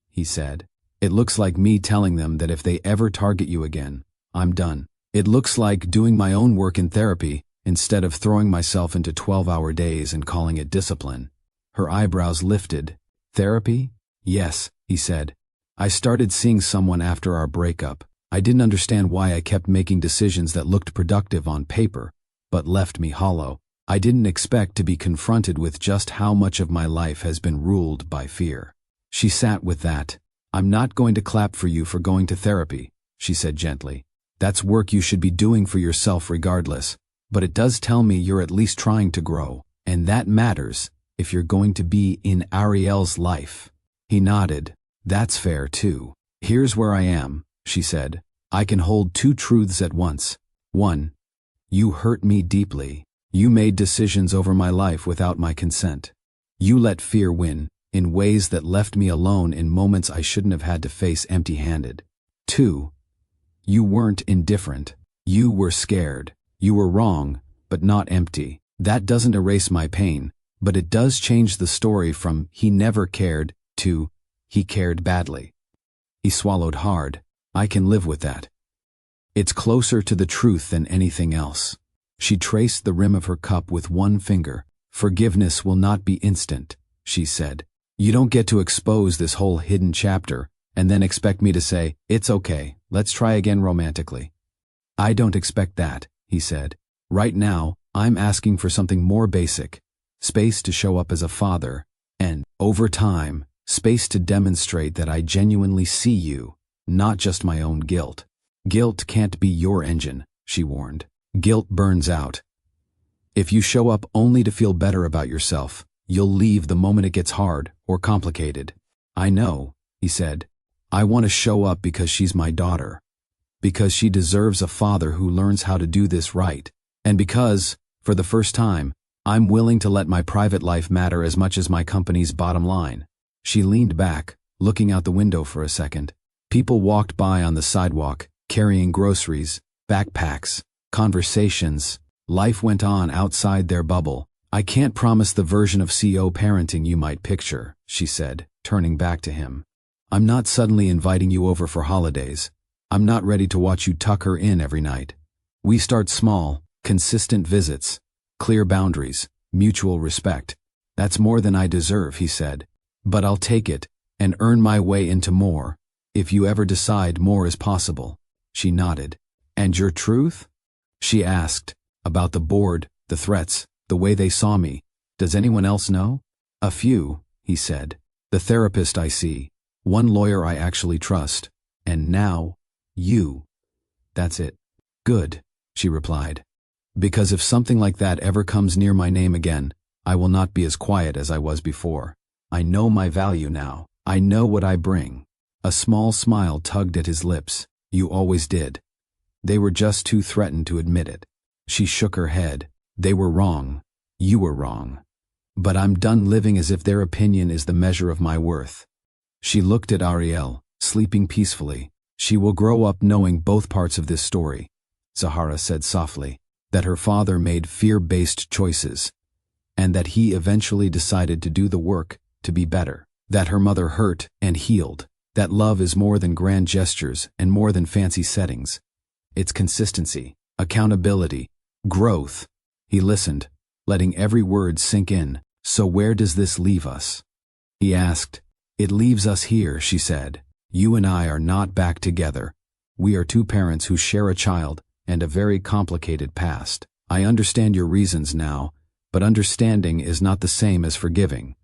he said. It looks like me telling them that if they ever target you again, I'm done. It looks like doing my own work in therapy instead of throwing myself into 12-hour days and calling it discipline. Her eyebrows lifted. Therapy? Yes, he said. I started seeing someone after our breakup. I didn't understand why I kept making decisions that looked productive on paper, but left me hollow. I didn't expect to be confronted with just how much of my life has been ruled by fear. She sat with that. I'm not going to clap for you for going to therapy, she said gently. That's work you should be doing for yourself regardless, but it does tell me you're at least trying to grow, and that matters if you're going to be in Ariel's life. He nodded. That's fair too. Here's where I am, she said. I can hold two truths at once. 1. You hurt me deeply. You made decisions over my life without my consent. You let fear win, in ways that left me alone in moments I shouldn't have had to face empty-handed. 2. You weren't indifferent. You were scared. You were wrong, but not empty. That doesn't erase my pain, but it does change the story from he never cared to he cared badly. He swallowed hard. I can live with that. It's closer to the truth than anything else. She traced the rim of her cup with one finger. Forgiveness will not be instant, she said. You don't get to expose this whole hidden chapter and then expect me to say, it's okay, let's try again romantically. I don't expect that, he said. Right now, I'm asking for something more basic. Space to show up as a father, and, over time, space to demonstrate that I genuinely see you, not just my own guilt. Guilt can't be your engine, she warned. Guilt burns out. If you show up only to feel better about yourself, you'll leave the moment it gets hard or complicated. I know, he said. I want to show up because she's my daughter. Because she deserves a father who learns how to do this right. And because, for the first time, I'm willing to let my private life matter as much as my company's bottom line. She leaned back, looking out the window for a second. People walked by on the sidewalk, carrying groceries, backpacks, conversations. Life went on outside their bubble. I can't promise the version of CO parenting you might picture, she said, turning back to him. I'm not suddenly inviting you over for holidays. I'm not ready to watch you tuck her in every night. We start small, consistent visits, clear boundaries, mutual respect. That's more than I deserve, he said. But I'll take it and earn my way into more, if you ever decide more is possible. She nodded. And your truth? She asked. About the board, the threats, the way they saw me. Does anyone else know? A few, he said. The therapist I see. One lawyer I actually trust. And now, you. That's it. Good, she replied. Because if something like that ever comes near my name again, I will not be as quiet as I was before. I know my value now. I know what I bring. A small smile tugged at his lips. You always did. They were just too threatened to admit it. She shook her head. They were wrong. You were wrong. But I'm done living as if their opinion is the measure of my worth. She looked at Ariel, sleeping peacefully. She will grow up knowing both parts of this story, Zahara said softly, that her father made fear-based choices, and that he eventually decided to do the work to be better, that her mother hurt and healed, that love is more than grand gestures and more than fancy settings. It's consistency, accountability, growth. He listened, letting every word sink in. So where does this leave us? He asked. It leaves us here, she said. You and I are not back together. We are two parents who share a child and a very complicated past. I understand your reasons now, but understanding is not the same as forgiving.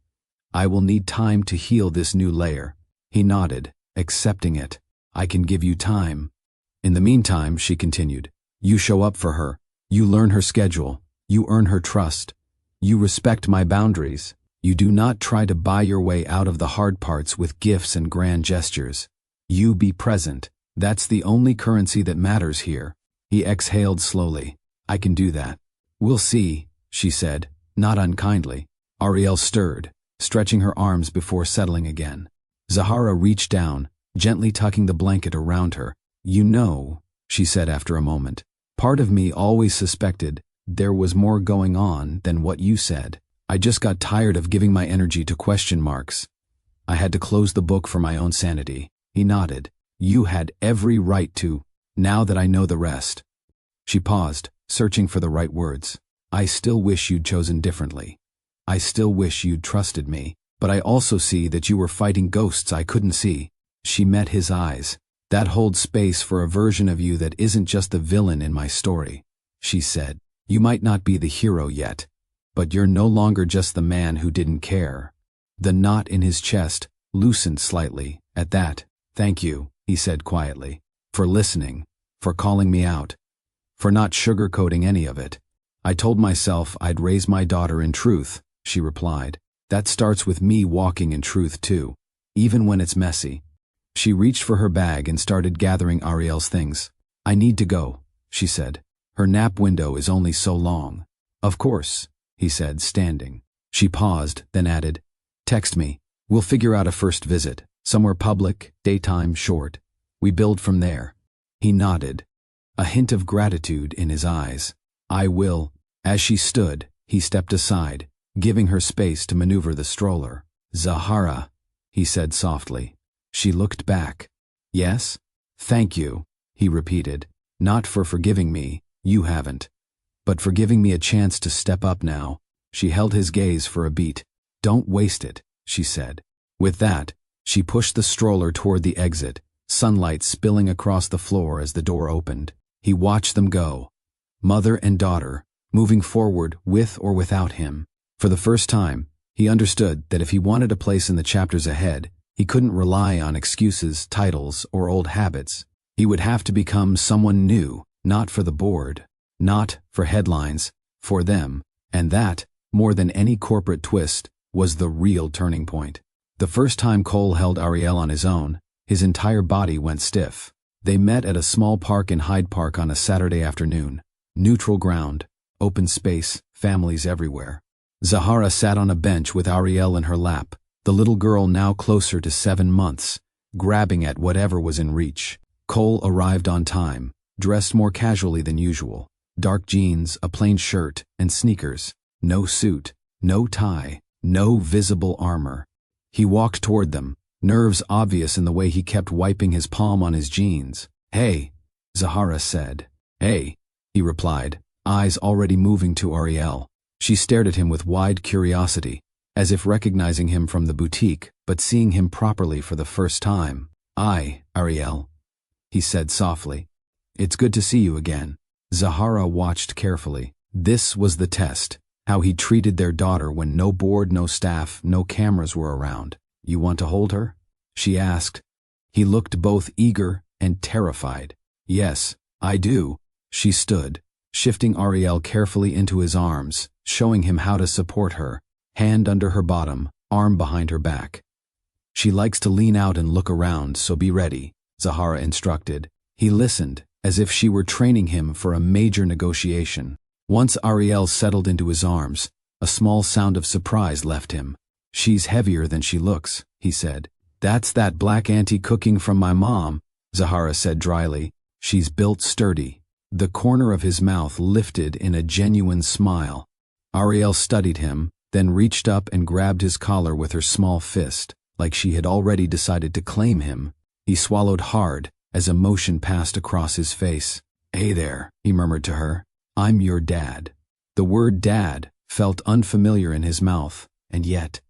I will need time to heal this new layer. He nodded, accepting it. I can give you time. In the meantime, she continued, you show up for her. You learn her schedule. You earn her trust. You respect my boundaries. You do not try to buy your way out of the hard parts with gifts and grand gestures. You be present. That's the only currency that matters here. He exhaled slowly. I can do that. We'll see, she said, not unkindly. Ariel stirred, stretching her arms before settling again. Zahara reached down, gently tucking the blanket around her. You know, she said after a moment, part of me always suspected there was more going on than what you said. I just got tired of giving my energy to question marks. I had to close the book for my own sanity. He nodded. You had every right to, now that I know the rest. She paused, searching for the right words. I still wish you'd chosen differently. I still wish you'd trusted me, but I also see that you were fighting ghosts I couldn't see. She met his eyes. That holds space for a version of you that isn't just the villain in my story. She said, you might not be the hero yet, but you're no longer just the man who didn't care. The knot in his chest loosened slightly at that. Thank you, he said quietly, for listening, for calling me out, for not sugarcoating any of it. I told myself I'd raise my daughter in truth, she replied. That starts with me walking in truth too, even when it's messy. She reached for her bag and started gathering Ariel's things. I need to go, she said. Her nap window is only so long. Of course, he said, standing. She paused, then added, text me. We'll figure out a first visit, somewhere public, daytime, short. We build from there. He nodded, a hint of gratitude in his eyes. I will. As she stood, he stepped aside, giving her space to maneuver the stroller. Zahara, he said softly. She looked back. Yes? Thank you, he repeated. Not for forgiving me, you haven't. But for giving me a chance to step up now. She held his gaze for a beat. Don't waste it, she said. With that, she pushed the stroller toward the exit, sunlight spilling across the floor as the door opened. He watched them go. Mother and daughter, moving forward with or without him. For the first time, he understood that if he wanted a place in the chapters ahead, he couldn't rely on excuses, titles, or old habits. He would have to become someone new, not for the board, not for headlines, for them, and that, more than any corporate twist, was the real turning point. The first time Cole held Ariel on his own, his entire body went stiff. They met at a small park in Hyde Park on a Saturday afternoon. Neutral ground, open space, families everywhere. Zahara sat on a bench with Ariel in her lap, the little girl now closer to 7 months, grabbing at whatever was in reach. Cole arrived on time, dressed more casually than usual. Dark jeans, a plain shirt, and sneakers. No suit, no tie, no visible armor. He walked toward them, nerves obvious in the way he kept wiping his palm on his jeans. Hey, Zahara said. Hey, he replied, eyes already moving to Ariel. She stared at him with wide curiosity, as if recognizing him from the boutique, but seeing him properly for the first time. Ariel, he said softly. It's good to see you again. Zahara watched carefully. This was the test, how he treated their daughter when no board, no staff, no cameras were around. You want to hold her? She asked. He looked both eager and terrified. Yes, I do. She stood, shifting Ariel carefully into his arms, showing him how to support her, hand under her bottom, arm behind her back. She likes to lean out and look around, so be ready, Zahara instructed. He listened, as if she were training him for a major negotiation. Once Ariel settled into his arms, a small sound of surprise left him. She's heavier than she looks, he said. That's that black auntie cooking from my mom, Zahara said dryly. She's built sturdy. The corner of his mouth lifted in a genuine smile. Ariel studied him, then reached up and grabbed his collar with her small fist, like she had already decided to claim him. He swallowed hard as emotion passed across his face. Hey there, he murmured to her. I'm your dad. The word dad felt unfamiliar in his mouth, and yet,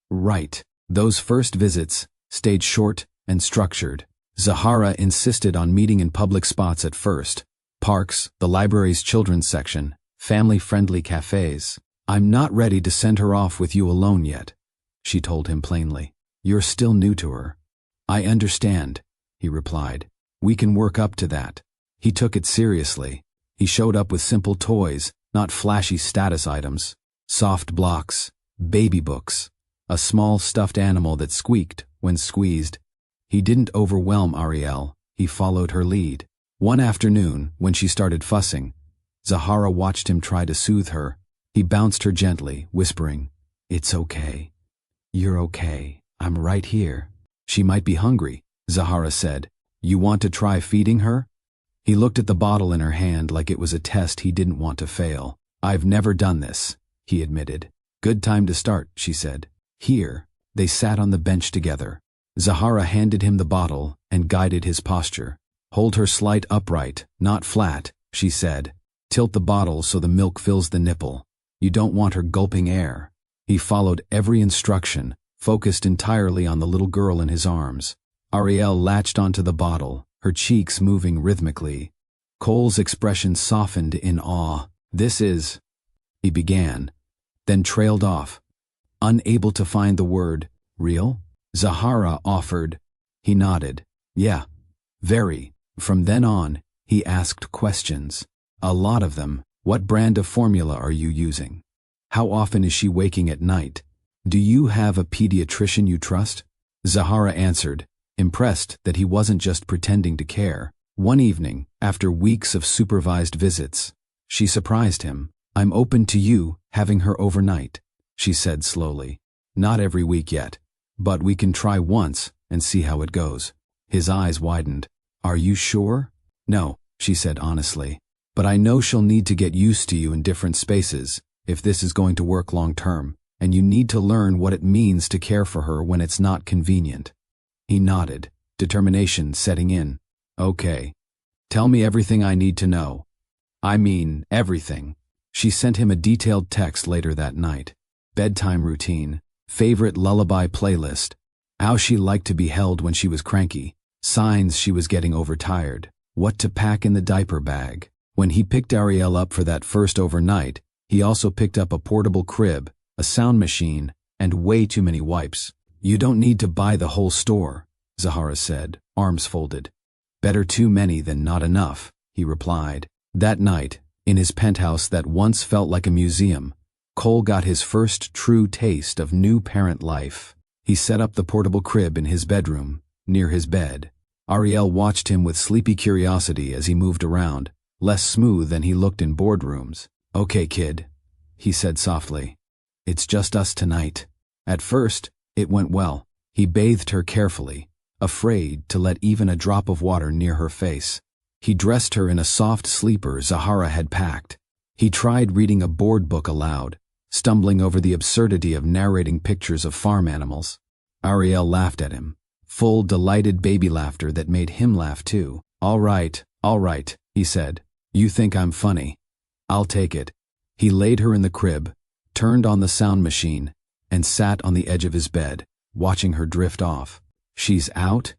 right. Those first visits stayed short and structured. Zahara insisted on meeting in public spots at first. Parks, the library's children's section, family-friendly cafes. I'm not ready to send her off with you alone yet, she told him plainly. You're still new to her. I understand, he replied. We can work up to that. He took it seriously. He showed up with simple toys, not flashy status items. Soft blocks, baby books, a small stuffed animal that squeaked when squeezed. He didn't overwhelm Ariel. He followed her lead. One afternoon, when she started fussing, Zahara watched him try to soothe her. He bounced her gently, whispering, It's okay. You're okay. I'm right here. She might be hungry, Zahara said. You want to try feeding her? He looked at the bottle in her hand like it was a test he didn't want to fail. I've never done this, he admitted. Good time to start, she said. Here, they sat on the bench together. Zahara handed him the bottle and guided his posture. Hold her slight upright, not flat, she said. Tilt the bottle so the milk fills the nipple. You don't want her gulping air. He followed every instruction, focused entirely on the little girl in his arms. Ariel latched onto the bottle, her cheeks moving rhythmically. Cole's expression softened in awe. This is, he began, then trailed off. Unable to find the word, real? Zahara offered. He nodded. Yeah, very. From then on, he asked questions. A lot of them. What brand of formula are you using? How often is she waking at night? Do you have a pediatrician you trust? Zahara answered, impressed that he wasn't just pretending to care. One evening, after weeks of supervised visits, she surprised him. "I'm open to you having her overnight," she said slowly. "Not every week yet, but we can try once and see how it goes." His eyes widened. "Are you sure?" "No," she said honestly. "But I know she'll need to get used to you in different spaces if this is going to work long term, and you need to learn what it means to care for her when it's not convenient." He nodded, determination setting in. "Okay. Tell me everything I need to know. I mean, everything." She sent him a detailed text later that night. Bedtime routine, favorite lullaby playlist, how she liked to be held when she was cranky, signs she was getting overtired, what to pack in the diaper bag. When he picked Ariel up for that first overnight, he also picked up a portable crib, a sound machine, and way too many wipes. "You don't need to buy the whole store," Zahara said, arms folded. "Better too many than not enough," he replied. That night, in his penthouse that once felt like a museum, Cole got his first true taste of new parent life. He set up the portable crib in his bedroom, near his bed. Ariel watched him with sleepy curiosity as he moved around, less smooth than he looked in boardrooms. "Okay, kid," he said softly. "It's just us tonight." At first, it went well. He bathed her carefully, afraid to let even a drop of water near her face. He dressed her in a soft sleeper Zahara had packed. He tried reading a board book aloud, stumbling over the absurdity of narrating pictures of farm animals. Ariel laughed at him, full delighted baby laughter that made him laugh too. All right, he said. "You think I'm funny. I'll take it." He laid her in the crib, turned on the sound machine, and sat on the edge of his bed, watching her drift off. "She's out?"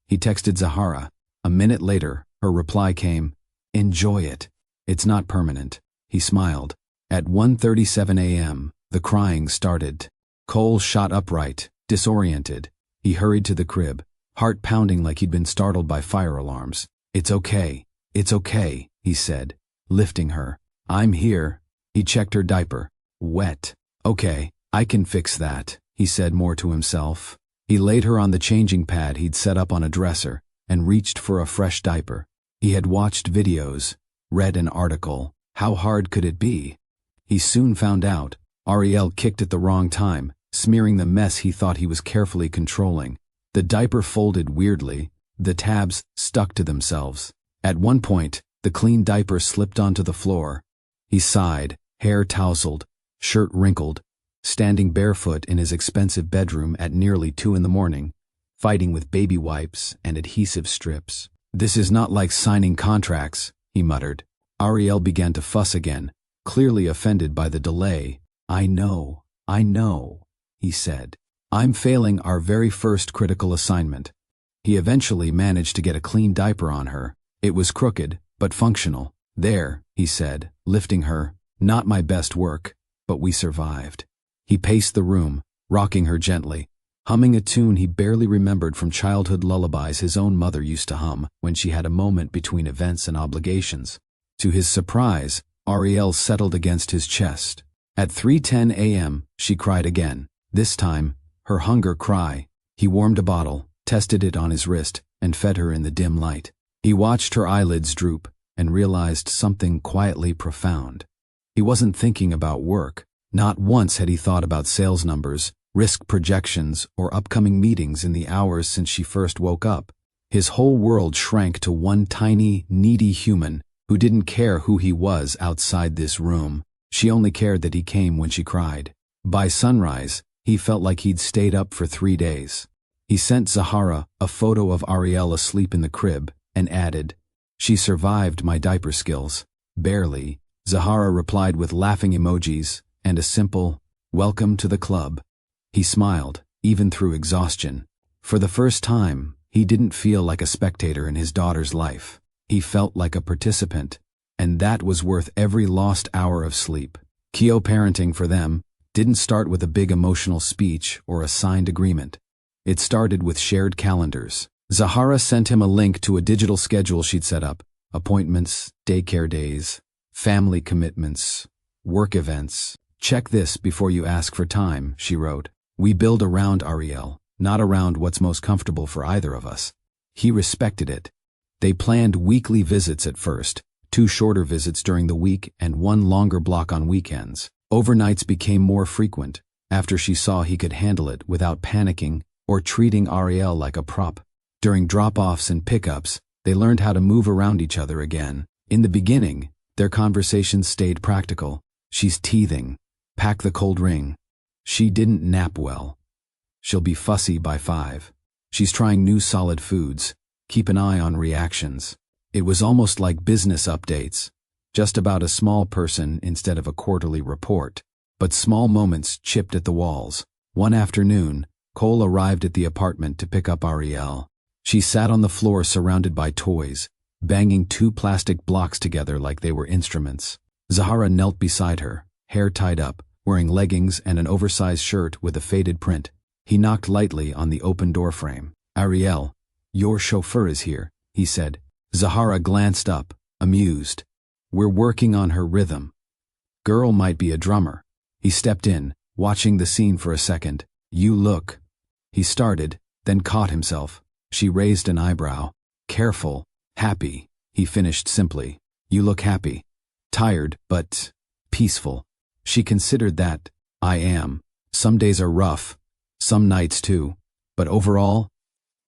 He texted Zahara. A minute later, her reply came, "Enjoy it. It's not permanent." He smiled. At 1:37 a.m., the crying started. Cole shot upright, disoriented. He hurried to the crib, heart pounding like he'd been startled by fire alarms. It's okay, he said, lifting her. "I'm here." He checked her diaper. Wet. "Okay, I can fix that," he said more to himself. He laid her on the changing pad he'd set up on a dresser and reached for a fresh diaper. He had watched videos, read an article. How hard could it be? He soon found out. Ariel kicked at the wrong time, smearing the mess he thought he was carefully controlling. The diaper folded weirdly. The tabs stuck to themselves. At one point, the clean diaper slipped onto the floor. He sighed, hair tousled, shirt wrinkled, standing barefoot in his expensive bedroom at nearly 2 a.m, fighting with baby wipes and adhesive strips. "This is not like signing contracts," he muttered. Ariel began to fuss again, clearly offended by the delay. I know, he said. "I'm failing our very first critical assignment." He eventually managed to get a clean diaper on her. It was crooked, but functional. "There," he said, lifting her. "Not my best work, but we survived." He paced the room, rocking her gently, humming a tune he barely remembered from childhood lullabies his own mother used to hum when she had a moment between events and obligations. To his surprise, Ariel settled against his chest. At 3:10 a.m., she cried again. This time, her hunger cry. He warmed a bottle, tested it on his wrist, and fed her in the dim light. He watched her eyelids droop and realized something quietly profound. He wasn't thinking about work. Not once had he thought about sales numbers, risk projections, or upcoming meetings in the hours since she first woke up. His whole world shrank to one tiny, needy human who didn't care who he was outside this room. She only cared that he came when she cried. By sunrise, he felt like he'd stayed up for 3 days. He sent Zahara a photo of Ariel asleep in the crib and added, "She survived my diaper skills." "Barely." Zahara replied with laughing emojis and a simple, "Welcome to the club." He smiled, even through exhaustion. For the first time, he didn't feel like a spectator in his daughter's life. He felt like a participant, and that was worth every lost hour of sleep. Kyo parenting for them didn't start with a big emotional speech or a signed agreement. It started with shared calendars. Zahara sent him a link to a digital schedule she'd set up: appointments, daycare days, family commitments, work events. "Check this before you ask for time," she wrote. "We build around Ariel, not around what's most comfortable for either of us. He respected it. They planned weekly visits at first, 2 shorter visits during the week and 1 longer block on weekends. Overnights became more frequent after she saw he could handle it without panicking or treating Ariel like a prop. During drop-offs and pickups, they learned how to move around each other again. In the beginning, their conversations stayed practical. She's teething. Pack the cold ring. She didn't nap well. She'll be fussy by 5. She's trying new solid foods. Keep an eye on reactions. It was almost like business updates, just about a small person instead of a quarterly report. But small moments chipped at the walls. One afternoon, Cole arrived at the apartment to pick up Ariel. She sat on the floor surrounded by toys, banging 2 plastic blocks together like they were instruments. Zahara knelt beside her, hair tied up, wearing leggings and an oversized shirt with a faded print. He knocked lightly on the open doorframe. "Ariel, your chauffeur is here," he said. Zahara glanced up, amused. "We're working on her rhythm. Girl might be a drummer." He stepped in, watching the scene for a second. "You look." He started, then caught himself. She raised an eyebrow. "Careful. Happy," he finished simply. "You look happy. Tired, but peaceful." She considered that. "I am. Some days are rough. Some nights too. But overall,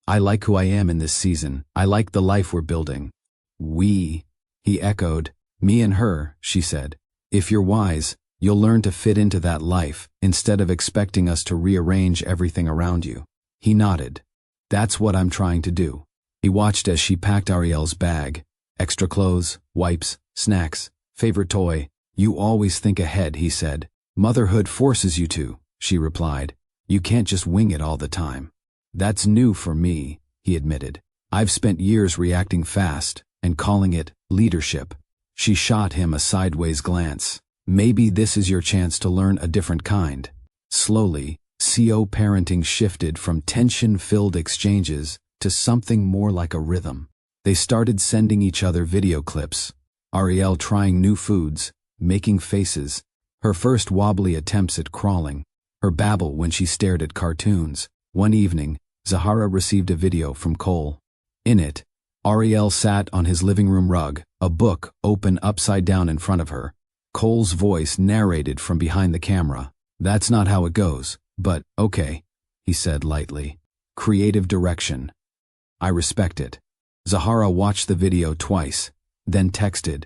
I like who I am in this season. I like the life we're building." "We," he echoed. "Me and her," she said. "If you're wise, you'll learn to fit into that life instead of expecting us to rearrange everything around you." He nodded. "That's what I'm trying to do." He watched as she packed Ariel's bag. "Extra clothes, wipes, snacks, favorite toy. You always think ahead," he said. "Motherhood forces you to," she replied. "You can't just wing it all the time." "That's new for me," he admitted. "I've spent years reacting fast and calling it leadership." She shot him a sideways glance. "Maybe this is your chance to learn a different kind." Slowly, CO parenting shifted from tension-filled exchanges to something more like a rhythm. They started sending each other video clips. Ariel trying new foods, making faces, her first wobbly attempts at crawling, her babble when she stared at cartoons. One evening, Zahara received a video from Cole. In it, Ariel sat on his living room rug, a book open upside down in front of her. Cole's voice narrated from behind the camera. "That's not how it goes, but okay," he said lightly. "Creative direction. I respect it." Zahara watched the video twice, then texted.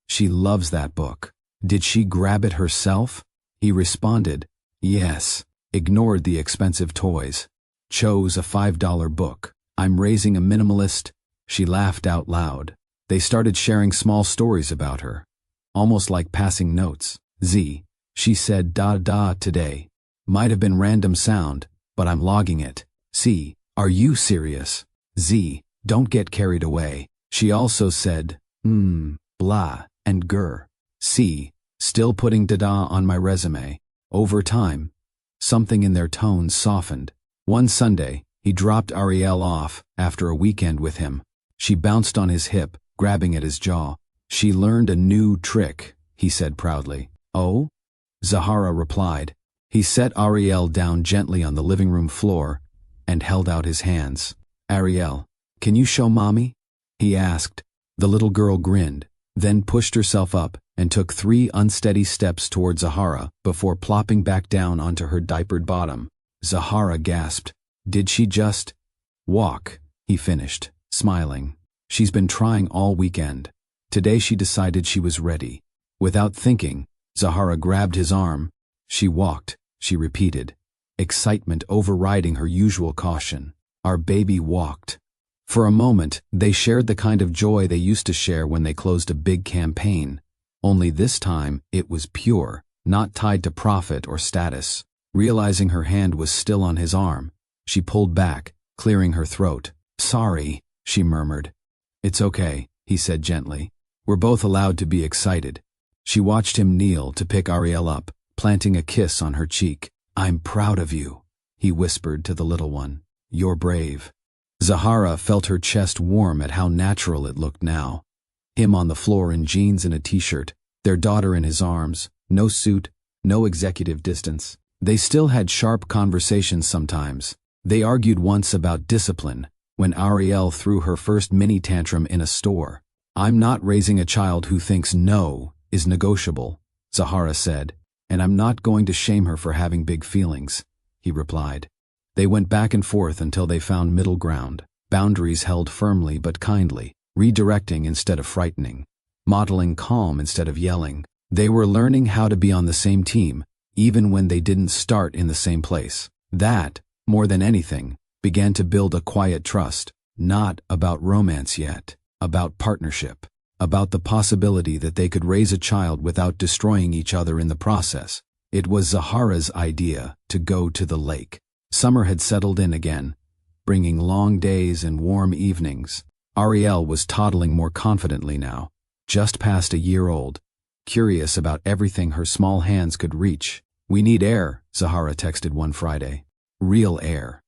"She loves that book. Did she grab it herself?" He responded, "Yes." Ignored the expensive toys. Chose a $5 book. "I'm raising a minimalist." She laughed out loud. They started sharing small stories about her, almost like passing notes. "Z, she said da today. Might have been random sound, but I'm logging it. C, are you serious? Z, don't get carried away. She also said, blah, and grr. C, still putting dada on my resume." Over time, something in their tones softened. One Sunday, he dropped Ariel off after a weekend with him. She bounced on his hip, grabbing at his jaw. "She learned a new trick," he said proudly. "Oh?" Zahara replied. He set Ariel down gently on the living room floor and held out his hands. "Ariel, can you show mommy?" he asked. The little girl grinned, then pushed herself up and took 3 unsteady steps toward Zahara before plopping back down onto her diapered bottom. Zahara gasped. "Did she just walk?" he finished, smiling. "She's been trying all weekend. Today she decided she was ready." Without thinking, Zahara grabbed his arm. "She walked," she repeated, excitement overriding her usual caution. "Our baby walked." For a moment, they shared the kind of joy they used to share when they closed a big campaign. Only this time, it was pure, not tied to profit or status. Realizing her hand was still on his arm, she pulled back, clearing her throat. "Sorry," she murmured. "It's okay," he said gently. "We're both allowed to be excited." She watched him kneel to pick Ariel up, planting a kiss on her cheek. "I'm proud of you," he whispered to the little one. "You're brave." Zahara felt her chest warm at how natural it looked now. Him on the floor in jeans and a t-shirt, their daughter in his arms, no suit, no executive distance. They still had sharp conversations sometimes, They argued once about discipline, when Ariel threw her first mini tantrum in a store. "I'm not raising a child who thinks no is negotiable," Zahara said, "and I'm not going to shame her for having big feelings," he replied. They went back and forth until they found middle ground, boundaries held firmly but kindly, redirecting instead of frightening, modeling calm instead of yelling. They were learning how to be on the same team, even when they didn't start in the same place. That, more than anything, began to build a quiet trust, not about romance yet, about partnership, about the possibility that they could raise a child without destroying each other in the process. It was Zahara's idea to go to the lake. Summer had settled in again, bringing long days and warm evenings. Ariel was toddling more confidently now, just past a year old, curious about everything her small hands could reach. "We need air," Zahara texted one Friday. "Real air.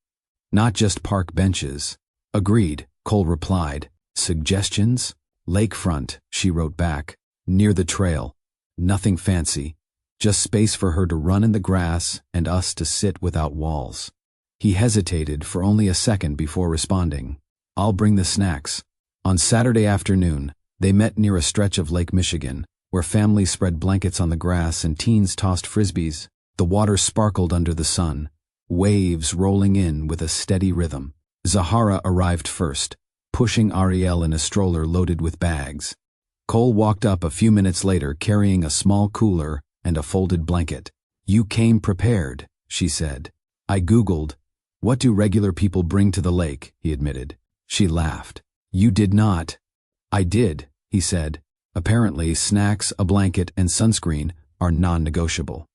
Not just park benches." "Agreed," Cole replied. "Suggestions?" "Lakefront," she wrote back. "Near the trail. Nothing fancy. Just space for her to run in the grass and us to sit without walls." He hesitated for only a second before responding. "I'll bring the snacks." On Saturday afternoon, they met near a stretch of Lake Michigan, where families spread blankets on the grass and teens tossed frisbees. The water sparkled under the sun, waves rolling in with a steady rhythm. Zahara arrived first, pushing Ariel in a stroller loaded with bags. Cole walked up a few minutes later carrying a small cooler and a folded blanket. "You came prepared," she said. "I Googled. What do regular people bring to the lake?" he admitted. She laughed. "You did not." "I did," he said. "Apparently, snacks, a blanket, and sunscreen are non-negotiable."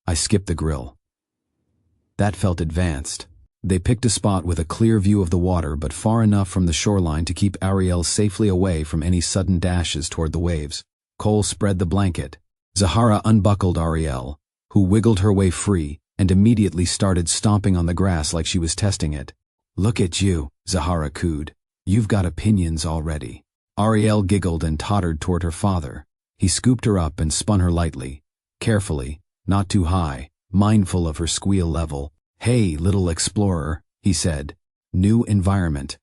"I skipped the grill." That felt advanced. They picked a spot with a clear view of the water but far enough from the shoreline to keep Ariel safely away from any sudden dashes toward the waves. Cole spread the blanket. Zahara unbuckled Ariel, who wiggled her way free and immediately started stomping on the grass like she was testing it. "Look at you," Zahara cooed. "You've got opinions already." Ariel giggled and tottered toward her father. He scooped her up and spun her lightly, carefully, not too high, mindful of her squeal level. "Hey, little explorer," he said. "New environment.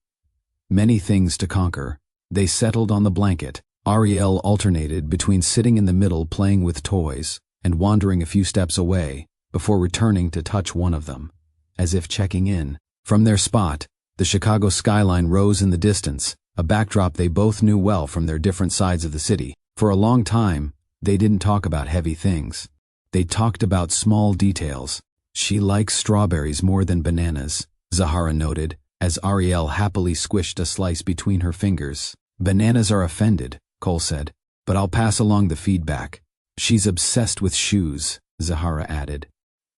Many things to conquer." They settled on the blanket. Ariel alternated between sitting in the middle playing with toys and wandering a few steps away before returning to touch one of them, as if checking in. From their spot, the Chicago skyline rose in the distance, a backdrop they both knew well from their different sides of the city. For a long time, they didn't talk about heavy things. They talked about small details. "She likes strawberries more than bananas," Zahara noted, as Ariel happily squished a slice between her fingers. "Bananas are offended," Cole said, "but I'll pass along the feedback." "She's obsessed with shoes," Zahara added.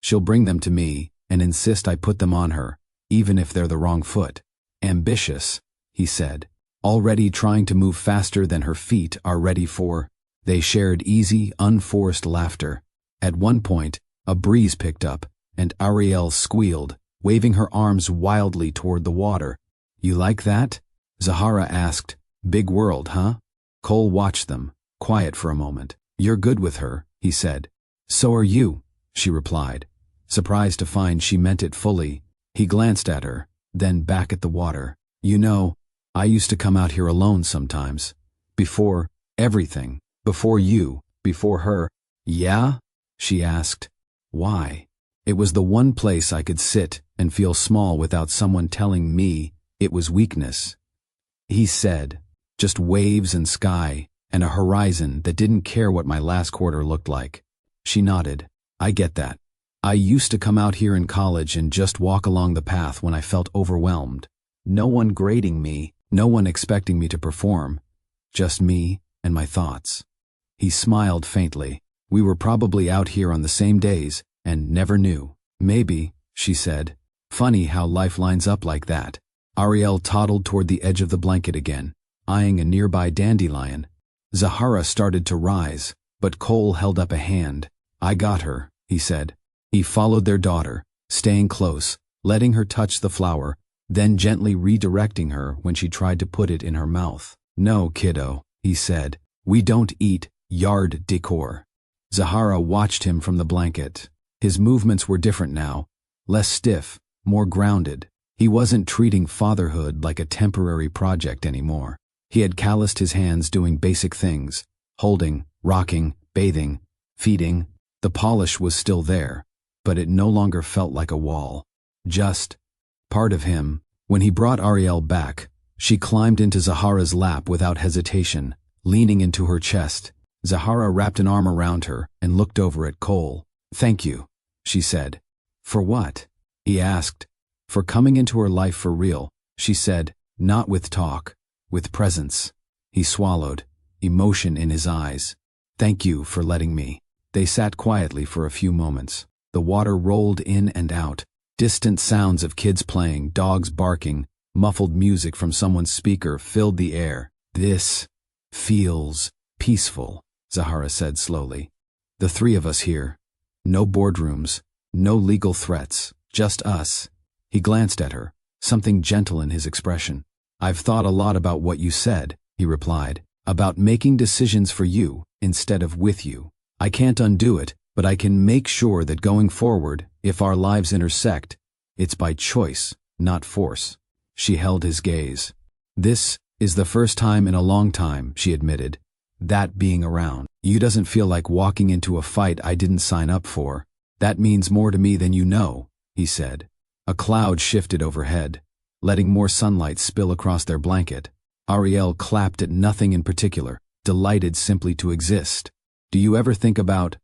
"She'll bring them to me and insist I put them on her, even if they're the wrong foot." "Ambitious," he said, already trying to move faster than her feet are ready for. They shared easy, unforced laughter. At one point, a breeze picked up, and Ariel squealed, waving her arms wildly toward the water. "You like that?" Zahara asked. "Big world, huh?" Cole watched them, quiet for a moment. "You're good with her," he said. "So are you," she replied, surprised to find she meant it fully. He glanced at her, then back at the water. "You know, I used to come out here alone sometimes. Before everything. Before you. Before her." "Yeah?" she asked. "Why?" "It was the one place I could sit and feel small without someone telling me it was weakness," he said. "Just waves and sky, and a horizon that didn't care what my last quarter looked like." She nodded. "I get that. I used to come out here in college and just walk along the path when I felt overwhelmed. No one grading me, no one expecting me to perform. Just me and my thoughts." He smiled faintly. "We were probably out here on the same days and never knew." "Maybe," she said. "Funny how life lines up like that." Ariel toddled toward the edge of the blanket again, eyeing a nearby dandelion. Zahara started to rise, but Cole held up a hand. "I got her," he said. He followed their daughter, staying close, letting her touch the flower, then gently redirecting her when she tried to put it in her mouth. "No, kiddo," he said. "We don't eat yard decor." Zahara watched him from the blanket. His movements were different now, less stiff, more grounded. He wasn't treating fatherhood like a temporary project anymore. He had calloused his hands doing basic things: holding, rocking, bathing, feeding. The polish was still there, but it no longer felt like a wall. Just part of him. When he brought Ariel back, she climbed into Zahara's lap without hesitation, leaning into her chest. Zahara wrapped an arm around her and looked over at Cole. "Thank you," she said. "For what?" he asked. "For coming into her life for real," she said, "not with talk, with presence." He swallowed, emotion in his eyes. "Thank you for letting me." They sat quietly for a few moments. The water rolled in and out. Distant sounds of kids playing, dogs barking, muffled music from someone's speaker filled the air. "This feels peaceful," Zahara said slowly. "The three of us here. No boardrooms, no legal threats, just us." He glanced at her, something gentle in his expression. "I've thought a lot about what you said," he replied, "about making decisions for you instead of with you. I can't undo it, but I can make sure that going forward, if our lives intersect, it's by choice, not force." She held his gaze. "This is the first time in a long time," she admitted, "that being around you doesn't feel like walking into a fight I didn't sign up for. That means more to me than you know," he said. A cloud shifted overhead, letting more sunlight spill across their blanket. Ariel clapped at nothing in particular, delighted simply to exist. "Do you ever think about—"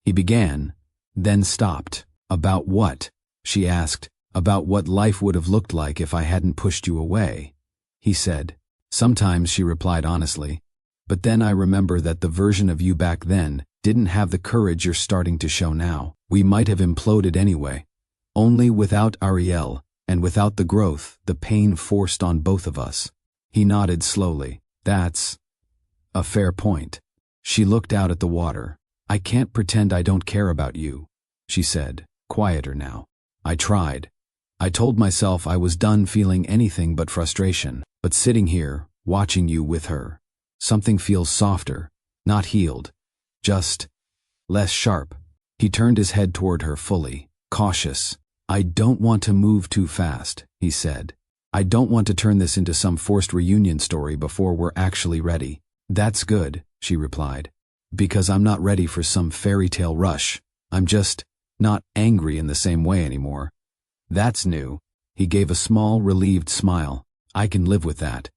he began, then stopped. "About what?" she asked. "About what life would have looked like if I hadn't pushed you away," he said. "Sometimes," she replied honestly. "But then I remember that the version of you back then didn't have the courage you're starting to show now. We might have imploded anyway. Only without Ariel, and without the growth, the pain forced on both of us." He nodded slowly. "That's a fair point." She looked out at the water. "I can't pretend I don't care about you," she said, quieter now. "I tried. I told myself I was done feeling anything but frustration, but sitting here, watching you with her, something feels softer, not healed, just less sharp." He turned his head toward her fully, cautious. "I don't want to move too fast," he said. "I don't want to turn this into some forced reunion story before we're actually ready." "That's good," she replied, "because I'm not ready for some fairy tale rush. I'm just not angry in the same way anymore." "That's new." He gave a small, relieved smile. "I can live with that."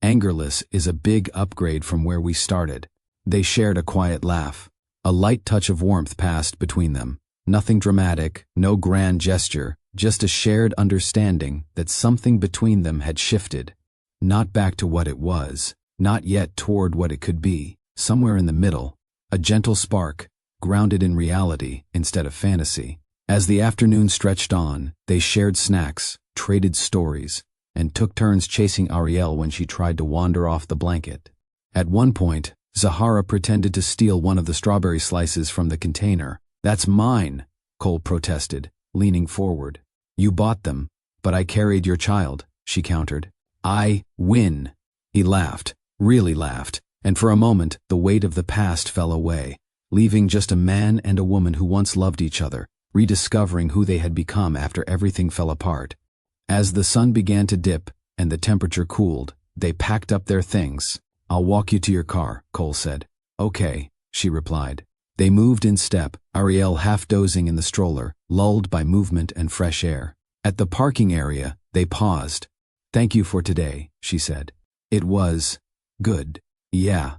"Angerless is a big upgrade from where we started." They shared a quiet laugh. A light touch of warmth passed between them. Nothing dramatic, no grand gesture, just a shared understanding that something between them had shifted. Not back to what it was, not yet toward what it could be. Somewhere in the middle, a gentle spark, grounded in reality instead of fantasy. As the afternoon stretched on, they shared snacks, traded stories, and took turns chasing Ariel when she tried to wander off the blanket. At one point, Zahara pretended to steal one of the strawberry slices from the container. "That's mine," Cole protested, leaning forward. "You bought them, but I carried your child," she countered. "I win." He laughed, really laughed, and for a moment the weight of the past fell away, leaving just a man and a woman who once loved each other, rediscovering who they had become after everything fell apart. As the sun began to dip and the temperature cooled, they packed up their things. "I'll walk you to your car," Cole said. "Okay," she replied. They moved in step, Ariel half dozing in the stroller, lulled by movement and fresh air. At the parking area, they paused. "Thank you for today," she said. "It was good." "Yeah,"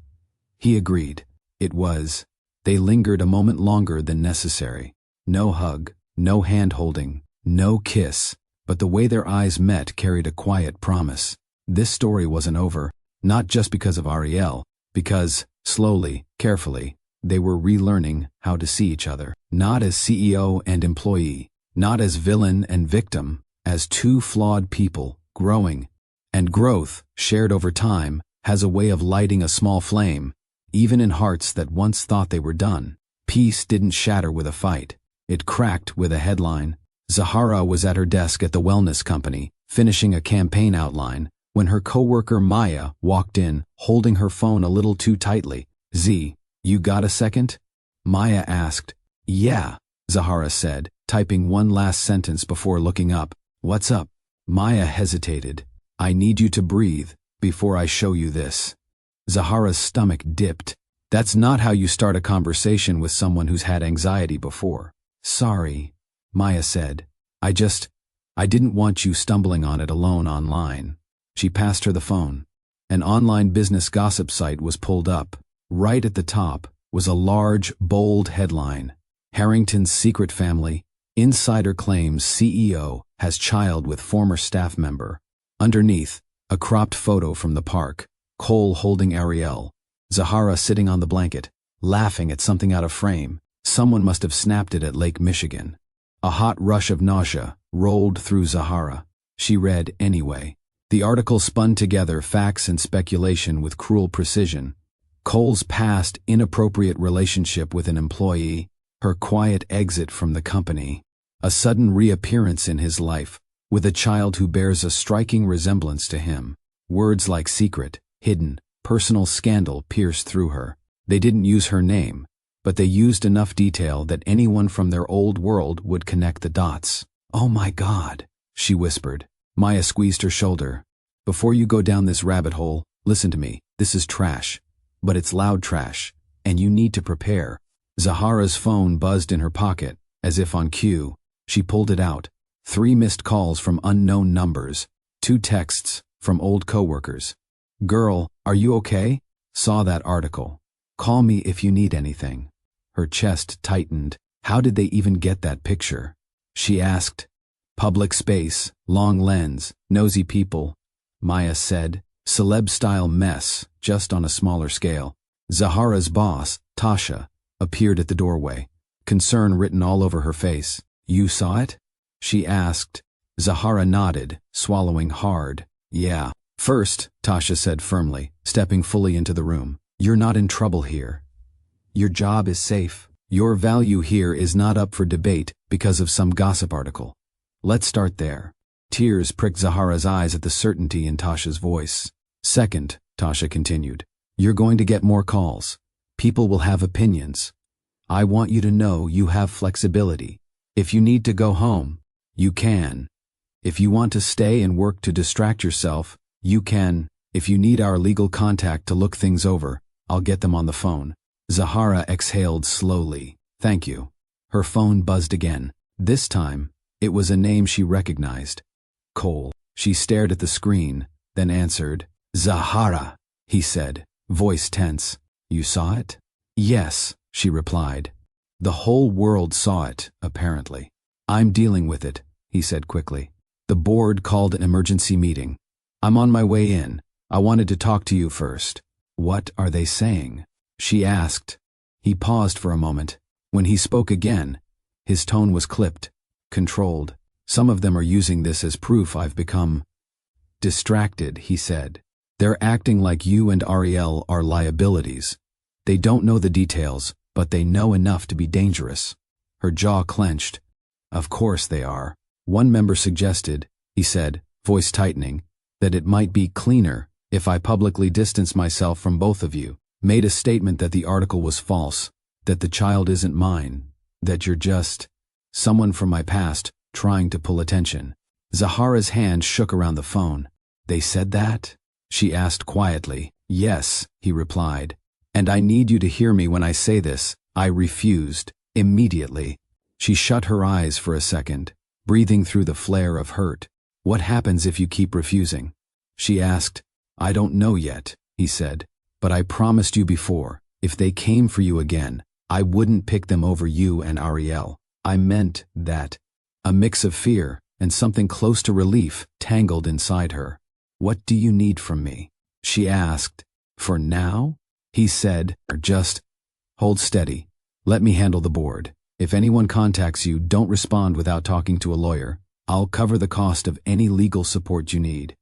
he agreed. "It was." They lingered a moment longer than necessary. No hug, no hand-holding, no kiss, but the way their eyes met carried a quiet promise. This story wasn't over, not just because of Ariel, because, slowly, carefully, they were relearning how to see each other, not as CEO and employee, not as villain and victim, as two flawed people, growing. And growth, shared over time, has a way of lighting a small flame, even in hearts that once thought they were done. Peace didn't shatter with a fight. It cracked with a headline. Zahara was at her desk at the wellness company, finishing a campaign outline, when her coworker Maya walked in, holding her phone a little too tightly. "Z, you got a second?" Maya asked. "Yeah," Zahara said, typing one last sentence before looking up. What's up? Maya hesitated. I need you to breathe before I show you this. Zahara's stomach dipped. That's not how you start a conversation with someone who's had anxiety before. Sorry, Maya said. I didn't want you stumbling on it alone online. She passed her the phone. An online business gossip site was pulled up. Right at the top was a large, bold headline. Harrington's secret family. Insider claims CEO has child with former staff member. Underneath, a cropped photo from the park. Cole holding Ariel. Zahara sitting on the blanket, laughing at something out of frame. Someone must have snapped it at Lake Michigan. A hot rush of nausea rolled through Zahara. She read anyway. The article spun together facts and speculation with cruel precision. Cole's past inappropriate relationship with an employee, her quiet exit from the company, a sudden reappearance in his life, with a child who bears a striking resemblance to him. Words like secret, hidden, personal scandal pierced through her. They didn't use her name, but they used enough detail that anyone from their old world would connect the dots. Oh my God, she whispered. Maya squeezed her shoulder. Before you go down this rabbit hole, listen to me. This is trash. But it's loud trash, and you need to prepare. Zahara's phone buzzed in her pocket, as if on cue. She pulled it out. 3 missed calls from unknown numbers. 2 texts from old coworkers. Girl, are you okay? Saw that article. Call me if you need anything. Her chest tightened. How did they even get that picture? She asked. Public space, long lens, nosy people. Maya said. Celeb-style mess, just on a smaller scale. Zahara's boss, Tasha, appeared at the doorway. Concern written all over her face. You saw it? She asked. Zahara nodded, swallowing hard. Yeah. First, Tasha said firmly, stepping fully into the room. You're not in trouble here. Your job is safe. Your value here is not up for debate because of some gossip article. Let's start there. Tears pricked Zahara's eyes at the certainty in Tasha's voice. Second, Tasha continued, you're going to get more calls. People will have opinions. I want you to know you have flexibility. If you need to go home, you can. If you want to stay and work to distract yourself, you can. If you need our legal contact to look things over, I'll get them on the phone. Zahara exhaled slowly. Thank you. Her phone buzzed again. This time, it was a name she recognized. Cole. She stared at the screen, then answered. Zahara, he said, voice tense. You saw it? Yes, she replied. The whole world saw it, apparently. I'm dealing with it, he said quickly. The board called an emergency meeting. I'm on my way in. I wanted to talk to you first. What are they saying? She asked. He paused for a moment. When he spoke again, his tone was clipped, controlled. Some of them are using this as proof I've become distracted, he said. They're acting like you and Ariel are liabilities. They don't know the details, but they know enough to be dangerous. Her jaw clenched. Of course they are. One member suggested, he said, voice tightening, that it might be cleaner if I publicly distance myself from both of you. Made a statement that the article was false, that the child isn't mine, that you're just someone from my past trying to pull attention. Zahara's hand shook around the phone. They said that? She asked quietly. Yes, he replied. And I need you to hear me when I say this. I refused. Immediately. She shut her eyes for a second, breathing through the flare of hurt. What happens if you keep refusing? She asked. I don't know yet, he said. But I promised you before, if they came for you again, I wouldn't pick them over you and Ariel. I meant that. A mix of fear and something close to relief tangled inside her. What do you need from me? She asked. For now? He said, just hold steady. Let me handle the board. If anyone contacts you, don't respond without talking to a lawyer. I'll cover the cost of any legal support you need.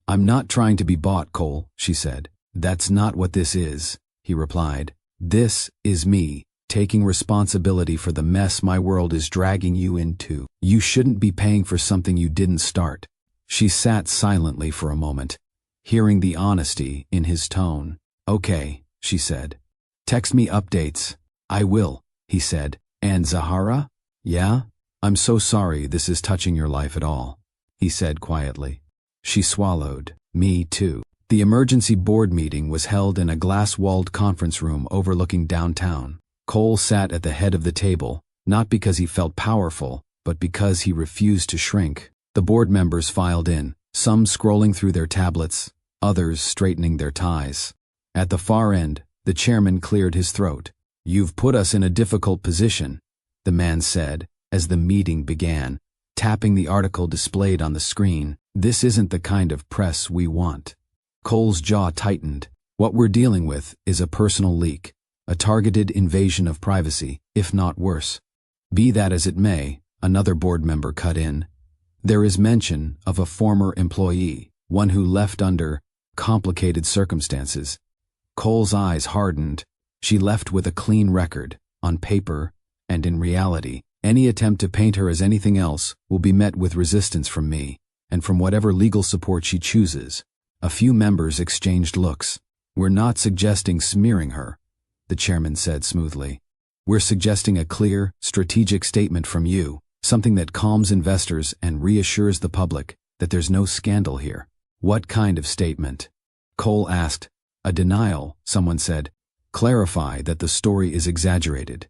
I'm not trying to be bought, Cole, she said. That's not what this is, he replied. This is me, taking responsibility for the mess my world is dragging you into. You shouldn't be paying for something you didn't start. She sat silently for a moment, hearing the honesty in his tone. Okay, she said. Text me updates. I will, he said. And Zahara? Yeah? I'm so sorry this is touching your life at all, he said quietly. She swallowed. Me too. The emergency board meeting was held in a glass-walled conference room overlooking downtown. Cole sat at the head of the table, not because he felt powerful, but because he refused to shrink. The board members filed in, some scrolling through their tablets, others straightening their ties. At the far end, the chairman cleared his throat. "You've put us in a difficult position," the man said, as the meeting began, tapping the article displayed on the screen. "This isn't the kind of press we want." Cole's jaw tightened. "What we're dealing with is a personal leak, a targeted invasion of privacy, if not worse." "Be that as it may," another board member cut in, "there is mention of a former employee, one who left under complicated circumstances." Cole's eyes hardened. She left with a clean record, on paper and in reality. Any attempt to paint her as anything else will be met with resistance from me, and from whatever legal support she chooses. A few members exchanged looks. "We're not suggesting smearing her," the chairman said smoothly. "We're suggesting a clear, strategic statement from you, something that calms investors and reassures the public that there's no scandal here." "What kind of statement?" Cole asked. "A denial," someone said. "Clarify that the story is exaggerated.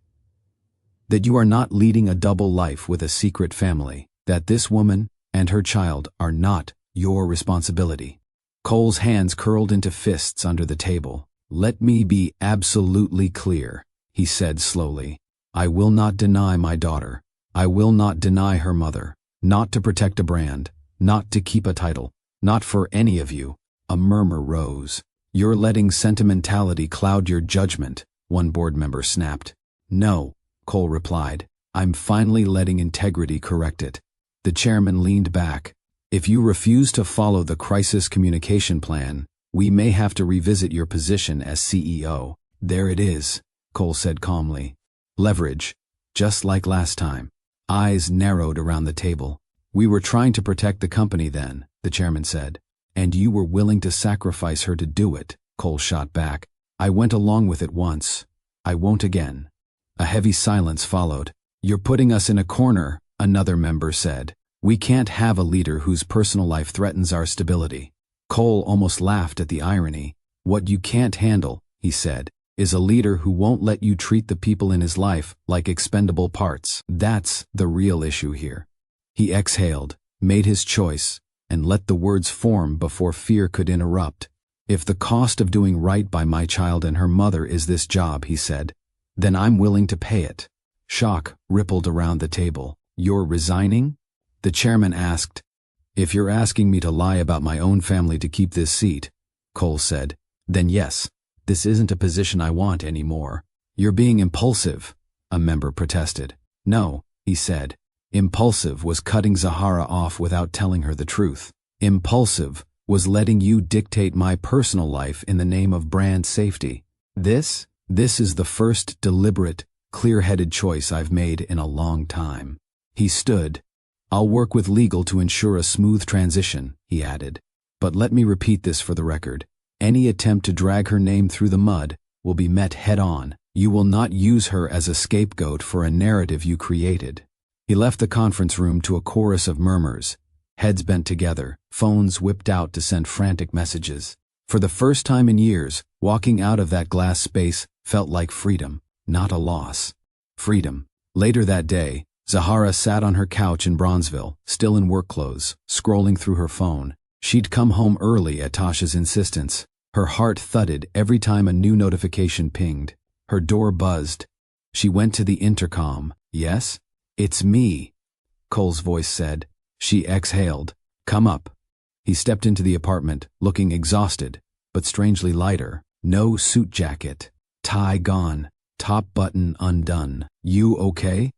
That you are not leading a double life with a secret family. That this woman and her child are not your responsibility." Cole's hands curled into fists under the table. "Let me be absolutely clear," he said slowly. "I will not deny my daughter. I will not deny her mother. Not to protect a brand, not to keep a title, not for any of you." A murmur rose. "You're letting sentimentality cloud your judgment," one board member snapped. "No," Cole replied. "I'm finally letting integrity correct it." The chairman leaned back. "If you refuse to follow the crisis communication plan, we may have to revisit your position as CEO. "There it is," Cole said calmly. "Leverage, just like last time." Eyes narrowed around the table. "We were trying to protect the company then," the chairman said. "And you were willing to sacrifice her to do it," Cole shot back. "I went along with it once. I won't again." A heavy silence followed. "You're putting us in a corner," another member said. "We can't have a leader whose personal life threatens our stability." Cole almost laughed at the irony. "What you can't handle," he said, "is a leader who won't let you treat the people in his life like expendable parts. That's the real issue here." He exhaled, made his choice, and let the words form before fear could interrupt. "If the cost of doing right by my child and her mother is this job," he said, "then I'm willing to pay it." Shock rippled around the table. "You're resigning?" the chairman asked. "If you're asking me to lie about my own family to keep this seat," Cole said, "then yes, this isn't a position I want anymore." "You're being impulsive," a member protested. "No," he said. "Impulsive was cutting Zahara off without telling her the truth. Impulsive was letting you dictate my personal life in the name of brand safety. This is the first deliberate, clear-headed choice I've made in a long time." He stood. "I'll work with legal to ensure a smooth transition," he added. "But let me repeat this for the record. Any attempt to drag her name through the mud will be met head-on. You will not use her as a scapegoat for a narrative you created." He left the conference room to a chorus of murmurs. Heads bent together, phones whipped out to send frantic messages. For the first time in years, walking out of that glass space felt like freedom, not a loss. Freedom. Later that day, Zahara sat on her couch in Bronzeville, still in work clothes, scrolling through her phone. She'd come home early at Tasha's insistence. Her heart thudded every time a new notification pinged. Her door buzzed. She went to the intercom. "Yes? It's me," Cole's voice said. She exhaled. "Come up." He stepped into the apartment, looking exhausted, but strangely lighter. No suit jacket. Tie gone. Top button undone. "You okay?"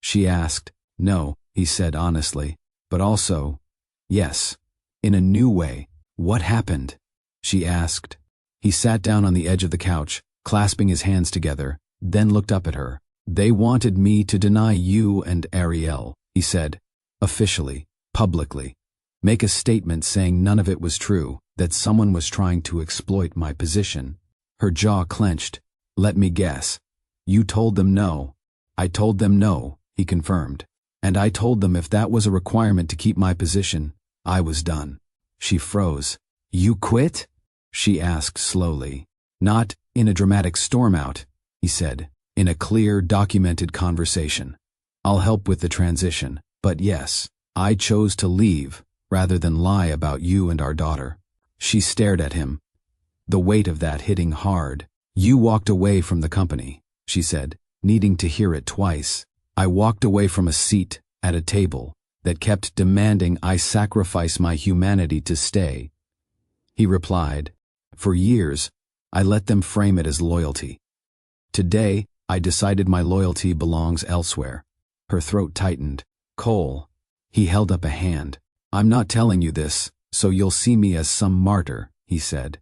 she asked. "No," he said honestly. "But also, yes. In a new way." "What happened?" she asked. He sat down on the edge of the couch, clasping his hands together, then looked up at her. "They wanted me to deny you and Ariel," he said. "Officially, publicly. Make a statement saying none of it was true, that someone was trying to exploit my position." Her jaw clenched. "Let me guess. You told them no." "I told them no," he confirmed. And I told them if that was a requirement to keep my position, I was done. She froze. You quit? She asked slowly. Not in a dramatic storm out, he said, in a clear, documented conversation. I'll help with the transition, but yes, I chose to leave rather than lie about you and our daughter. She stared at him, the weight of that hitting hard. You walked away from the company, she said, needing to hear it twice. I walked away from a seat at a table that kept demanding I sacrifice my humanity to stay. He replied, for years, I let them frame it as loyalty. Today, I decided my loyalty belongs elsewhere. Her throat tightened. Cole. He held up a hand. I'm not telling you this, so you'll see me as some martyr, he said.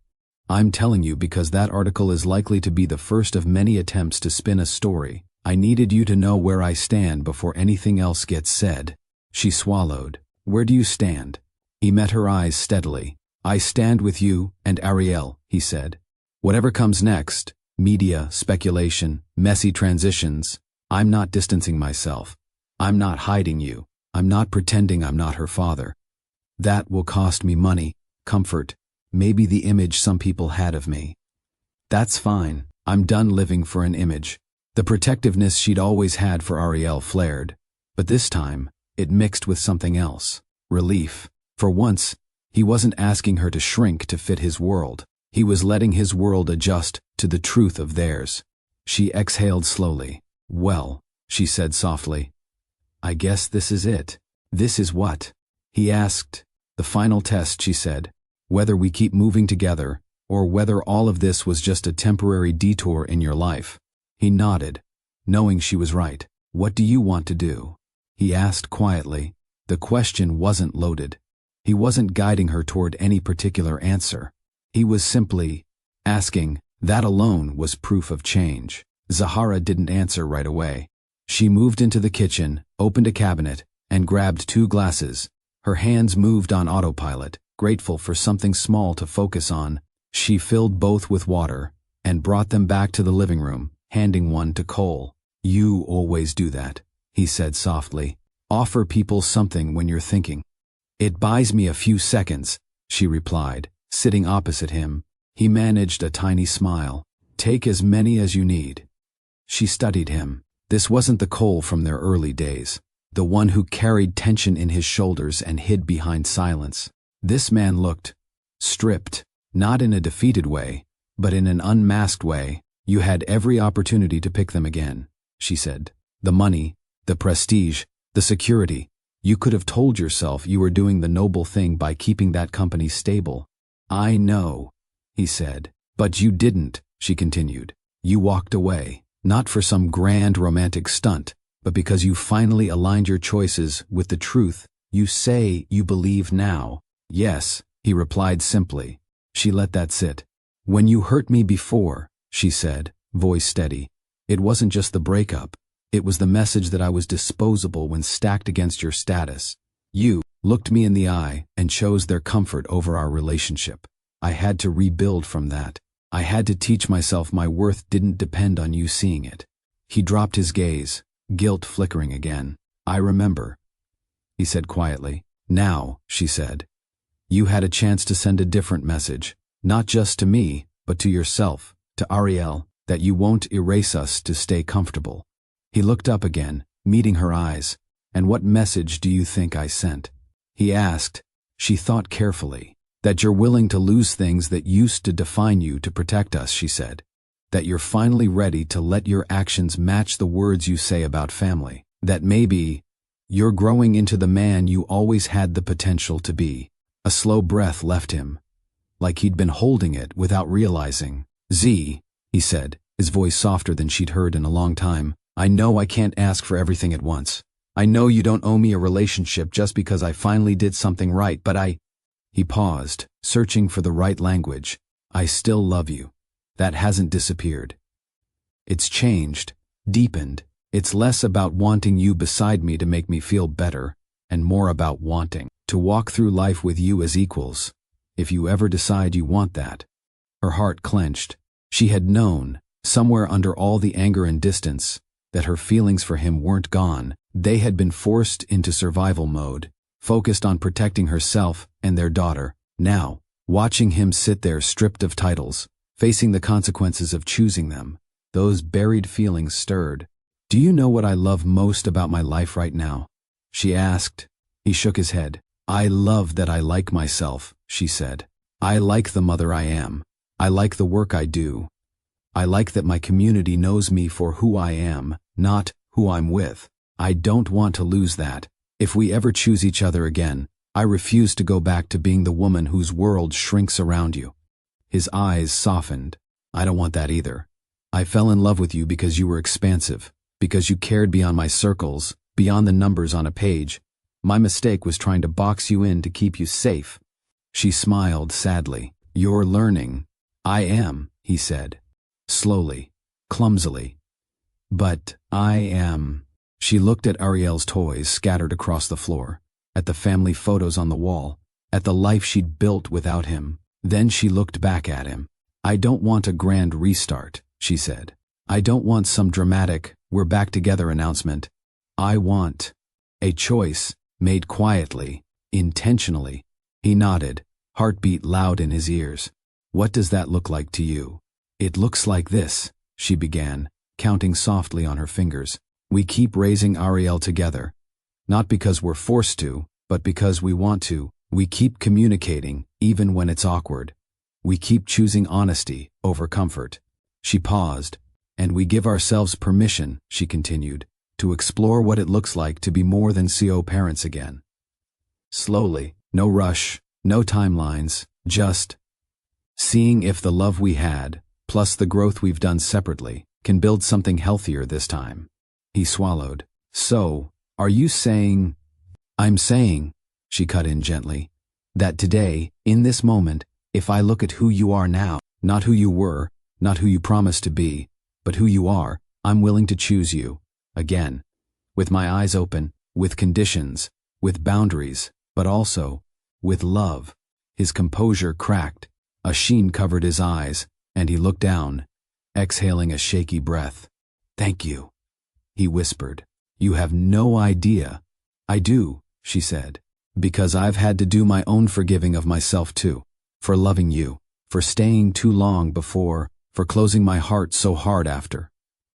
I'm telling you because that article is likely to be the first of many attempts to spin a story. I needed you to know where I stand before anything else gets said. She swallowed. Where do you stand? He met her eyes steadily. I stand with you and Ariel, he said. Whatever comes next, media, speculation, messy transitions, I'm not distancing myself. I'm not hiding you. I'm not pretending I'm not her father. That will cost me money, comfort, maybe the image some people had of me. That's fine. I'm done living for an image. The protectiveness she'd always had for Ariel flared, but this time, it mixed with something else. Relief. For once, he wasn't asking her to shrink to fit his world. He was letting his world adjust to the truth of theirs. She exhaled slowly. Well, she said softly, I guess this is it. This is what? He asked. The final test, she said. Whether we keep moving together, or whether all of this was just a temporary detour in your life. He nodded, knowing she was right. What do you want to do? He asked quietly. The question wasn't loaded. He wasn't guiding her toward any particular answer. He was simply asking. That alone was proof of change. Zahara didn't answer right away. She moved into the kitchen, opened a cabinet, and grabbed 2 glasses. Her hands moved on autopilot, grateful for something small to focus on. She filled both with water and brought them back to the living room, handing one to Cole. You always do that, he said softly. Offer people something when you're thinking. It buys me a few seconds, she replied, sitting opposite him. He managed a tiny smile. Take as many as you need. She studied him. This wasn't the Cole from their early days, the one who carried tension in his shoulders and hid behind silence. This man looked stripped, not in a defeated way, but in an unmasked way. You had every opportunity to pick them again, she said. The money, the prestige, the security. You could have told yourself you were doing the noble thing by keeping that company stable. I know, he said. But you didn't, she continued. You walked away. Not for some grand romantic stunt, but because you finally aligned your choices with the truth you say you believe now. Yes, he replied simply. She let that sit. When you hurt me before, she said, voice steady, it wasn't just the breakup. It was the message that I was disposable when stacked against your status. You looked me in the eye and chose their comfort over our relationship. I had to rebuild from that. I had to teach myself my worth didn't depend on you seeing it. He dropped his gaze, guilt flickering again. I remember, he said quietly. Now, she said, you had a chance to send a different message, not just to me, but to yourself, to Ariel, that you won't erase us to stay comfortable. He looked up again, meeting her eyes. And what message do you think I sent? He asked. She thought carefully. That you're willing to lose things that used to define you to protect us, she said. That you're finally ready to let your actions match the words you say about family. That maybe you're growing into the man you always had the potential to be. A slow breath left him, like he'd been holding it without realizing. Z, he said, his voice softer than she'd heard in a long time. I know I can't ask for everything at once. I know you don't owe me a relationship just because I finally did something right, but He paused, searching for the right language. I still love you. That hasn't disappeared. It's changed, deepened. It's less about wanting you beside me to make me feel better, and more about wanting to walk through life with you as equals, if you ever decide you want that. Her heart clenched. She had known, somewhere under all the anger and distance, that her feelings for him weren't gone. They had been forced into survival mode, focused on protecting herself and their daughter. Now, watching him sit there stripped of titles, facing the consequences of choosing them, those buried feelings stirred. "Do you know what I love most about my life right now?" she asked. He shook his head. "I love that I like myself," she said. "I like the mother I am. I like the work I do. I like that my community knows me for who I am, not who I'm with. I don't want to lose that. If we ever choose each other again, I refuse to go back to being the woman whose world shrinks around you." His eyes softened. "I don't want that either. I fell in love with you because you were expansive, because you cared beyond my circles, beyond the numbers on a page. My mistake was trying to box you in to keep you safe." She smiled sadly. "You're learning." "I am," he said, slowly, clumsily. "But I am." She looked at Ariel's toys scattered across the floor, at the family photos on the wall, at the life she'd built without him. Then she looked back at him. "I don't want a grand restart," she said. "I don't want some dramatic, 'we're back together' announcement. I want a choice made quietly, intentionally." He nodded, heartbeat loud in his ears. "What does that look like to you?" "It looks like this," she began, counting softly on her fingers. "We keep raising Ariel together. Not because we're forced to, but because we want to. We keep communicating, even when it's awkward. We keep choosing honesty over comfort." She paused. "And we give ourselves permission," she continued, "to explore what it looks like to be more than CO parents again. Slowly, no rush, no timelines, just seeing if the love we had, plus the growth we've done separately, can build something healthier this time." He swallowed. "So, are you saying—" "I'm saying," she cut in gently, "that today, in this moment, if I look at who you are now, not who you were, not who you promised to be, but who you are, I'm willing to choose you, again. With my eyes open, with conditions, with boundaries, but also with love." His composure cracked. A sheen covered his eyes, and he looked down, exhaling a shaky breath. "Thank you," he whispered. "You have no idea." "I do," she said, "because I've had to do my own forgiving of myself too, for loving you, for staying too long before, for closing my heart so hard after.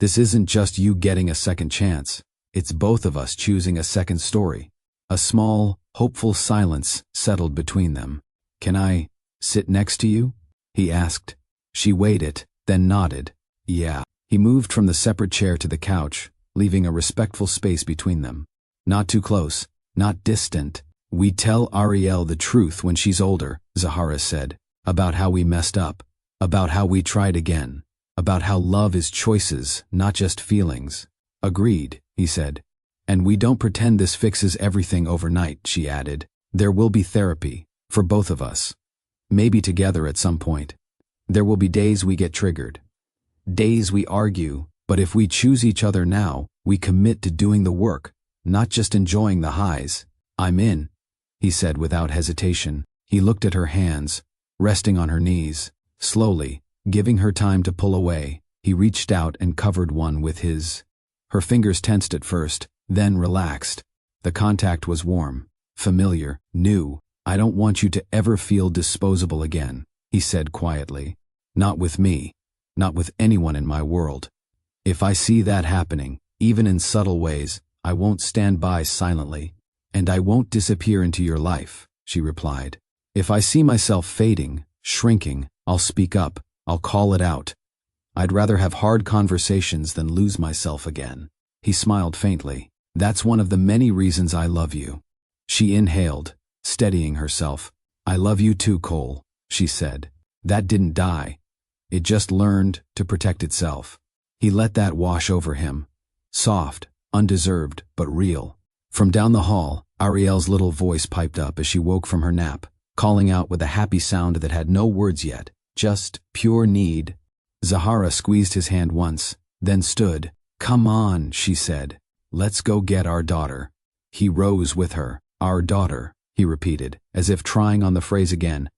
This isn't just you getting a second chance. It's both of us choosing a second story." A small, hopeful silence settled between them. "Can I sit next to you?" he asked. She waited, then nodded. "Yeah." He moved from the separate chair to the couch, leaving a respectful space between them. "Not too close, not distant. We tell Ariel the truth when she's older," Zahara said, "about how we messed up, about how we tried again, about how love is choices, not just feelings." "Agreed," he said. "And we don't pretend this fixes everything overnight," she added. "There will be therapy, for both of us. Maybe together at some point. There will be days we get triggered. Days we argue, but if we choose each other now, we commit to doing the work, not just enjoying the highs." "I'm in," he said without hesitation. He looked at her hands, resting on her knees. Slowly, giving her time to pull away, he reached out and covered one with his. Her fingers tensed at first, then relaxed. The contact was warm, familiar, new. "I don't want you to ever feel disposable again," he said quietly. "Not with me, not with anyone in my world. If I see that happening, even in subtle ways, I won't stand by silently. And I won't disappear into your life," she replied. "If I see myself fading, shrinking, I'll speak up, I'll call it out. I'd rather have hard conversations than lose myself again." He smiled faintly. "That's one of the many reasons I love you." She inhaled, steadying herself. "I love you too, Cole," she said. "That didn't die. It just learned to protect itself." He let that wash over him. Soft, undeserved, but real. From down the hall, Ariel's little voice piped up as she woke from her nap, calling out with a happy sound that had no words yet, just pure need. Zahara squeezed his hand once, then stood. "Come on," she said. "Let's go get our daughter." He rose with her. "Our daughter," he repeated, as if trying on the phrase again.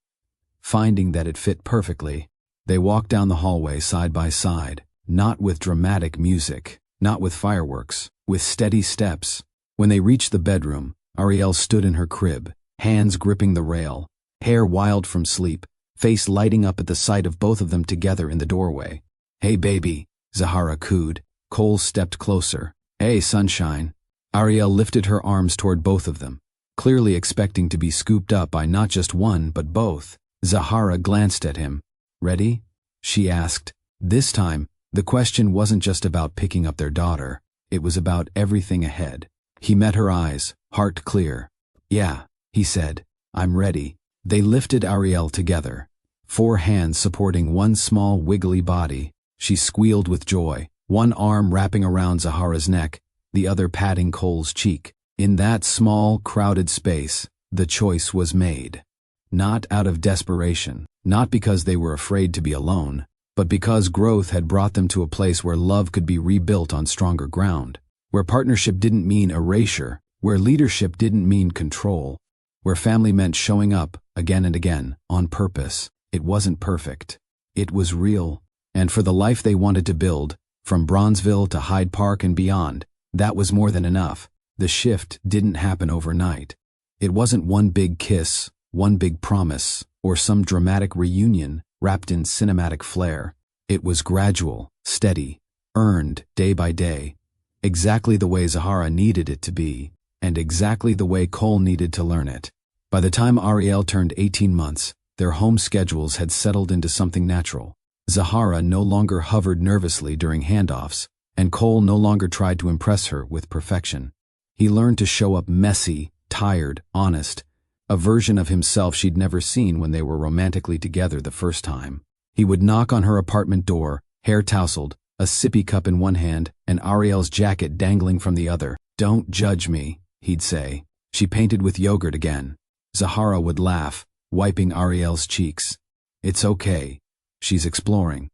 Finding that it fit perfectly, they walked down the hallway side by side, not with dramatic music, not with fireworks, with steady steps. When they reached the bedroom, Ariel stood in her crib, hands gripping the rail, hair wild from sleep, face lighting up at the sight of both of them together in the doorway. "Hey baby," Zahara cooed. Cole stepped closer. "Hey sunshine." Ariel lifted her arms toward both of them, clearly expecting to be scooped up by not just one but both. Zahara glanced at him. "Ready?" she asked. This time, the question wasn't just about picking up their daughter. It was about everything ahead. He met her eyes, heart clear. "Yeah," he said. "I'm ready." They lifted Ariel together, 4 hands supporting one small wiggly body. She squealed with joy, one arm wrapping around Zahara's neck, the other patting Cole's cheek. In that small, crowded space, the choice was made. Not out of desperation, not because they were afraid to be alone, but because growth had brought them to a place where love could be rebuilt on stronger ground, where partnership didn't mean erasure, where leadership didn't mean control, where family meant showing up, again and again, on purpose. It wasn't perfect. It was real. And for the life they wanted to build, from Bronzeville to Hyde Park and beyond, that was more than enough. The shift didn't happen overnight. It wasn't one big kiss, one big promise, or some dramatic reunion wrapped in cinematic flair. It was gradual, steady, earned day by day, exactly the way Zahara needed it to be, and exactly the way Cole needed to learn it. By the time Ariel turned 18 months, their home schedules had settled into something natural. Zahara no longer hovered nervously during handoffs, and Cole no longer tried to impress her with perfection. He learned to show up messy, tired, honest, a version of himself she'd never seen when they were romantically together the first time. He would knock on her apartment door, hair tousled, a sippy cup in one hand, and Ariel's jacket dangling from the other. "Don't judge me," he'd say. "She painted with yogurt again." Zahara would laugh, wiping Ariel's cheeks. "It's okay. She's exploring."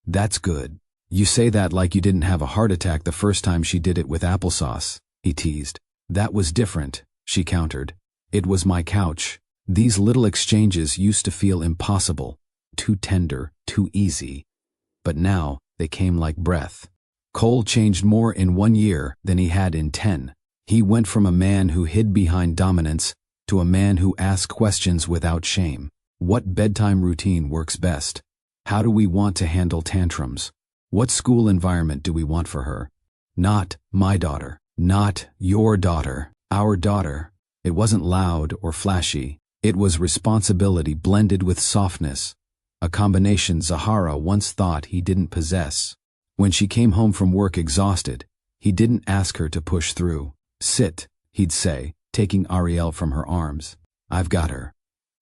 "That's good. You say that like you didn't have a heart attack the first time she did it with applesauce," he teased. "That was different," she countered. "It was my couch." These little exchanges used to feel impossible, too tender, too easy. But now, they came like breath. Cole changed more in 1 year than he had in 10. He went from a man who hid behind dominance to a man who asked questions without shame. What bedtime routine works best? How do we want to handle tantrums? What school environment do we want for her? Not my daughter. Not your daughter. Our daughter. It wasn't loud or flashy. It was responsibility blended with softness, a combination Zahara once thought he didn't possess. When she came home from work exhausted, he didn't ask her to push through. "Sit," he'd say, taking Ariel from her arms. "I've got her."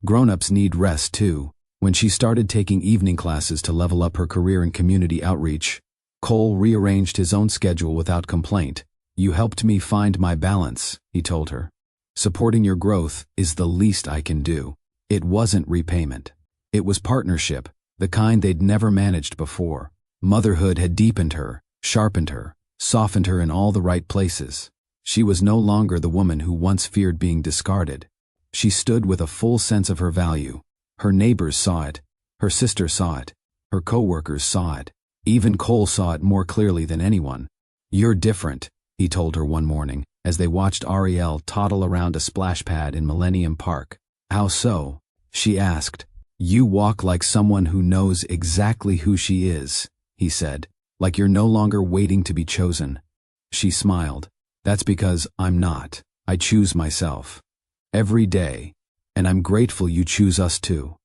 Grown-ups need rest too. When she started taking evening classes to level up her career in community outreach, Cole rearranged his own schedule without complaint. "You helped me find my balance," he told her. "Supporting your growth is the least I can do." It wasn't repayment. It was partnership, the kind they'd never managed before. Motherhood had deepened her, sharpened her, softened her in all the right places. She was no longer the woman who once feared being discarded. She stood with a full sense of her value. Her neighbors saw it. Her sister saw it. Her co-workers saw it. Even Cole saw it more clearly than anyone. "You're different," he told her one morning, as they watched Ariel toddle around a splash pad in Millennium Park. "How so?" she asked. "You walk like someone who knows exactly who she is," he said, "like you're no longer waiting to be chosen." She smiled. "That's because I'm not. I choose myself. Every day. And I'm grateful you choose us too,"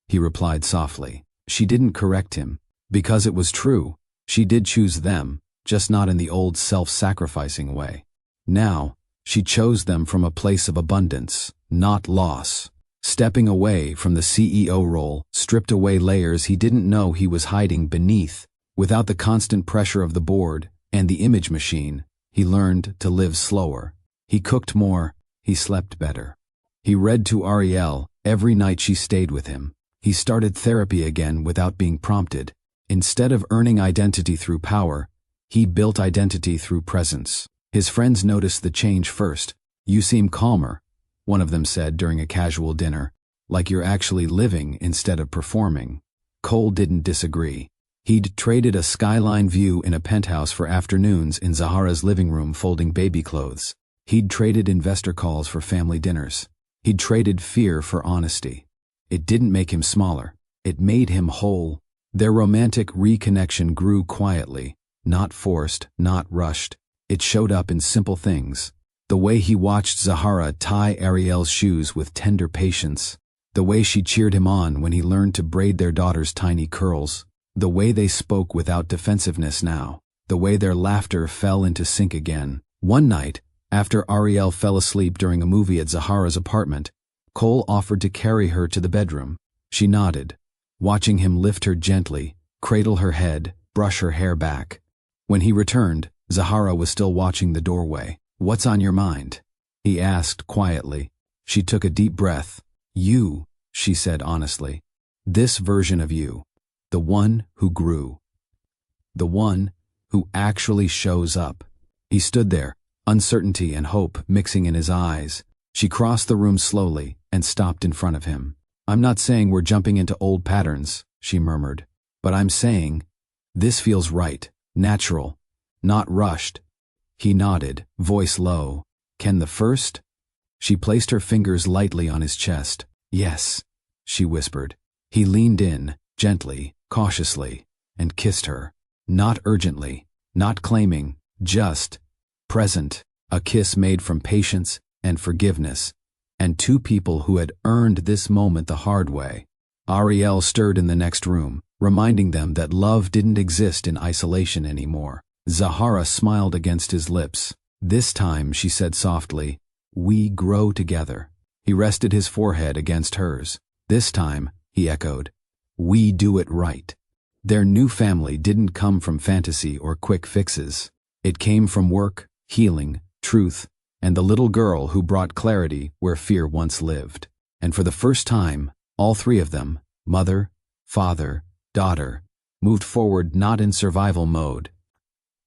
he replied softly. She didn't correct him. Because it was true. She did choose them, just not in the old self-sacrificing way. Now, she chose them from a place of abundance, not loss. Stepping away from the CEO role stripped away layers he didn't know he was hiding beneath. Without the constant pressure of the board and the image machine, he learned to live slower. He cooked more. He slept better. He read to Ariel every night she stayed with him. He started therapy again without being prompted. Instead of earning identity through power, he built identity through presence. His friends noticed the change first. "You seem calmer," one of them said during a casual dinner, "like you're actually living instead of performing." Cole didn't disagree. He'd traded a skyline view in a penthouse for afternoons in Zahara's living room folding baby clothes. He'd traded investor calls for family dinners. He'd traded fear for honesty. It didn't make him smaller. It made him whole. Their romantic reconnection grew quietly, not forced, not rushed. It showed up in simple things. The way he watched Zahara tie Ariel's shoes with tender patience. The way she cheered him on when he learned to braid their daughter's tiny curls. The way they spoke without defensiveness now. The way their laughter fell into sync again. One night, after Ariel fell asleep during a movie at Zahara's apartment, Cole offered to carry her to the bedroom. She nodded, watching him lift her gently, cradle her head, brush her hair back. When he returned, Zahara was still watching the doorway. "What's on your mind?" he asked quietly. She took a deep breath. "You," she said honestly. "This version of you. The one who grew. The one who actually shows up." He stood there, uncertainty and hope mixing in his eyes. She crossed the room slowly and stopped in front of him. "I'm not saying we're jumping into old patterns," she murmured, "but I'm saying this feels right, natural, not rushed." He nodded, voice low. "Can the first?" She placed her fingers lightly on his chest. "Yes," she whispered. He leaned in, gently, cautiously, and kissed her. Not urgently, not claiming, just present. A kiss made from patience and forgiveness, and two people who had earned this moment the hard way. Ariel stirred in the next room, reminding them that love didn't exist in isolation anymore. Zahara smiled against his lips. This time, she said softly, "We grow together." He rested his forehead against hers. "This time," he echoed, "we do it right." Their new family didn't come from fantasy or quick fixes. It came from work, healing, truth, and the little girl who brought clarity where fear once lived. And for the first time, all three of them, mother, father, daughter, moved forward not in survival mode,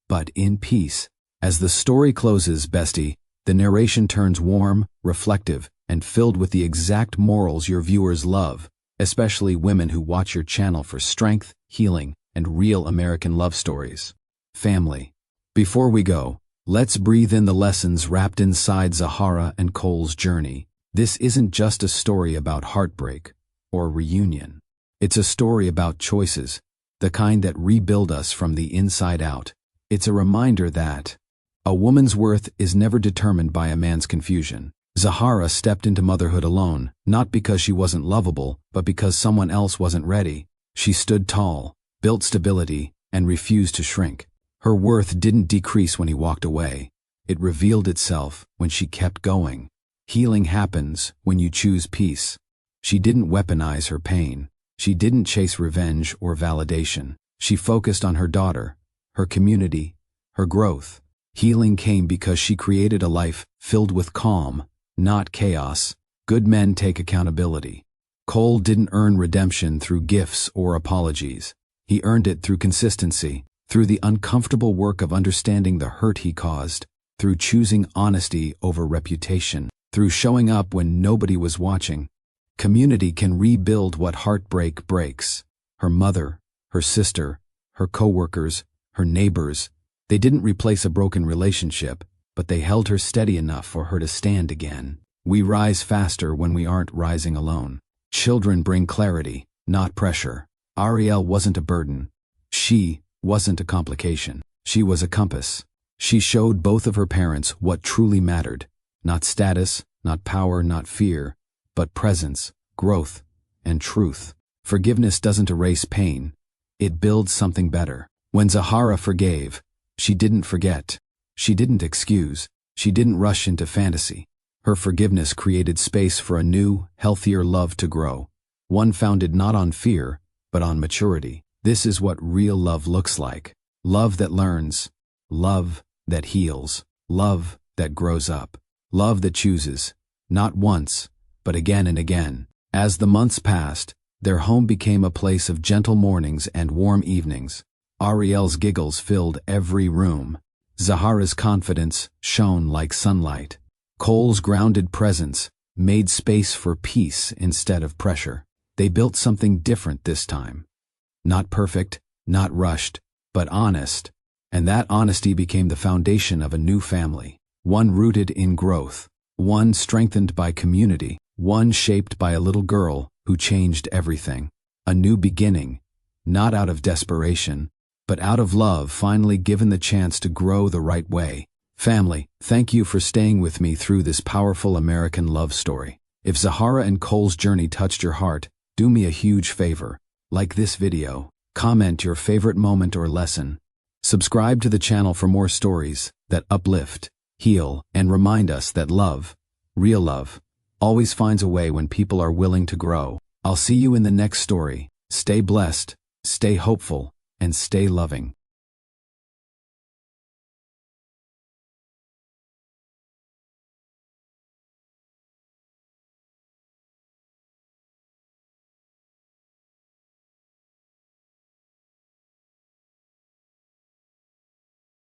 but in peace. As the story closes, bestie, the narration turns warm, reflective, and filled with the exact morals your viewers love, especially women who watch your channel for strength, healing, and real American love stories. Family. Before we go, let's breathe in the lessons wrapped inside Zahara and Cole's journey. This isn't just a story about heartbreak or reunion. It's a story about choices, the kind that rebuild us from the inside out. It's a reminder that a woman's worth is never determined by a man's confusion. Zahara stepped into motherhood alone, not because she wasn't lovable, but because someone else wasn't ready. She stood tall, built stability, and refused to shrink. Her worth didn't decrease when he walked away. It revealed itself when she kept going. Healing happens when you choose peace. She didn't weaponize her pain. She didn't chase revenge or validation. She focused on her daughter, her community, her growth. Healing came because she created a life filled with calm, not chaos. Good men take accountability. Cole didn't earn redemption through gifts or apologies. He earned it through consistency, through the uncomfortable work of understanding the hurt he caused, through choosing honesty over reputation, through showing up when nobody was watching. Community can rebuild what heartbreak breaks. Her mother, her sister, her coworkers, her neighbors, they didn't replace a broken relationship, but they held her steady enough for her to stand again. We rise faster when we aren't rising alone. Children bring clarity, not pressure. Ariel wasn't a burden. She wasn't a complication. She was a compass. She showed both of her parents what truly mattered. Not status, not power, not fear, but presence, growth, and truth. Forgiveness doesn't erase pain. It builds something better. When Zahara forgave, she didn't forget. She didn't excuse. She didn't rush into fantasy. Her forgiveness created space for a new, healthier love to grow. One founded not on fear, but on maturity. This is what real love looks like. Love that learns. Love that heals. Love that grows up. Love that chooses. Not once, but again and again. As the months passed, their home became a place of gentle mornings and warm evenings. Ariel's giggles filled every room. Zahara's confidence shone like sunlight. Cole's grounded presence made space for peace instead of pressure. They built something different this time. Not perfect, not rushed, but honest. And that honesty became the foundation of a new family. One rooted in growth, one strengthened by community, one shaped by a little girl who changed everything. A new beginning, not out of desperation, but out of love, finally given the chance to grow the right way. Family, thank you for staying with me through this powerful American love story. If Zahara and Cole's journey touched your heart, do me a huge favor. Like this video, comment your favorite moment or lesson. Subscribe to the channel for more stories that uplift, heal, and remind us that love, real love, always finds a way when people are willing to grow. I'll see you in the next story. Stay blessed, stay hopeful, and stay loving.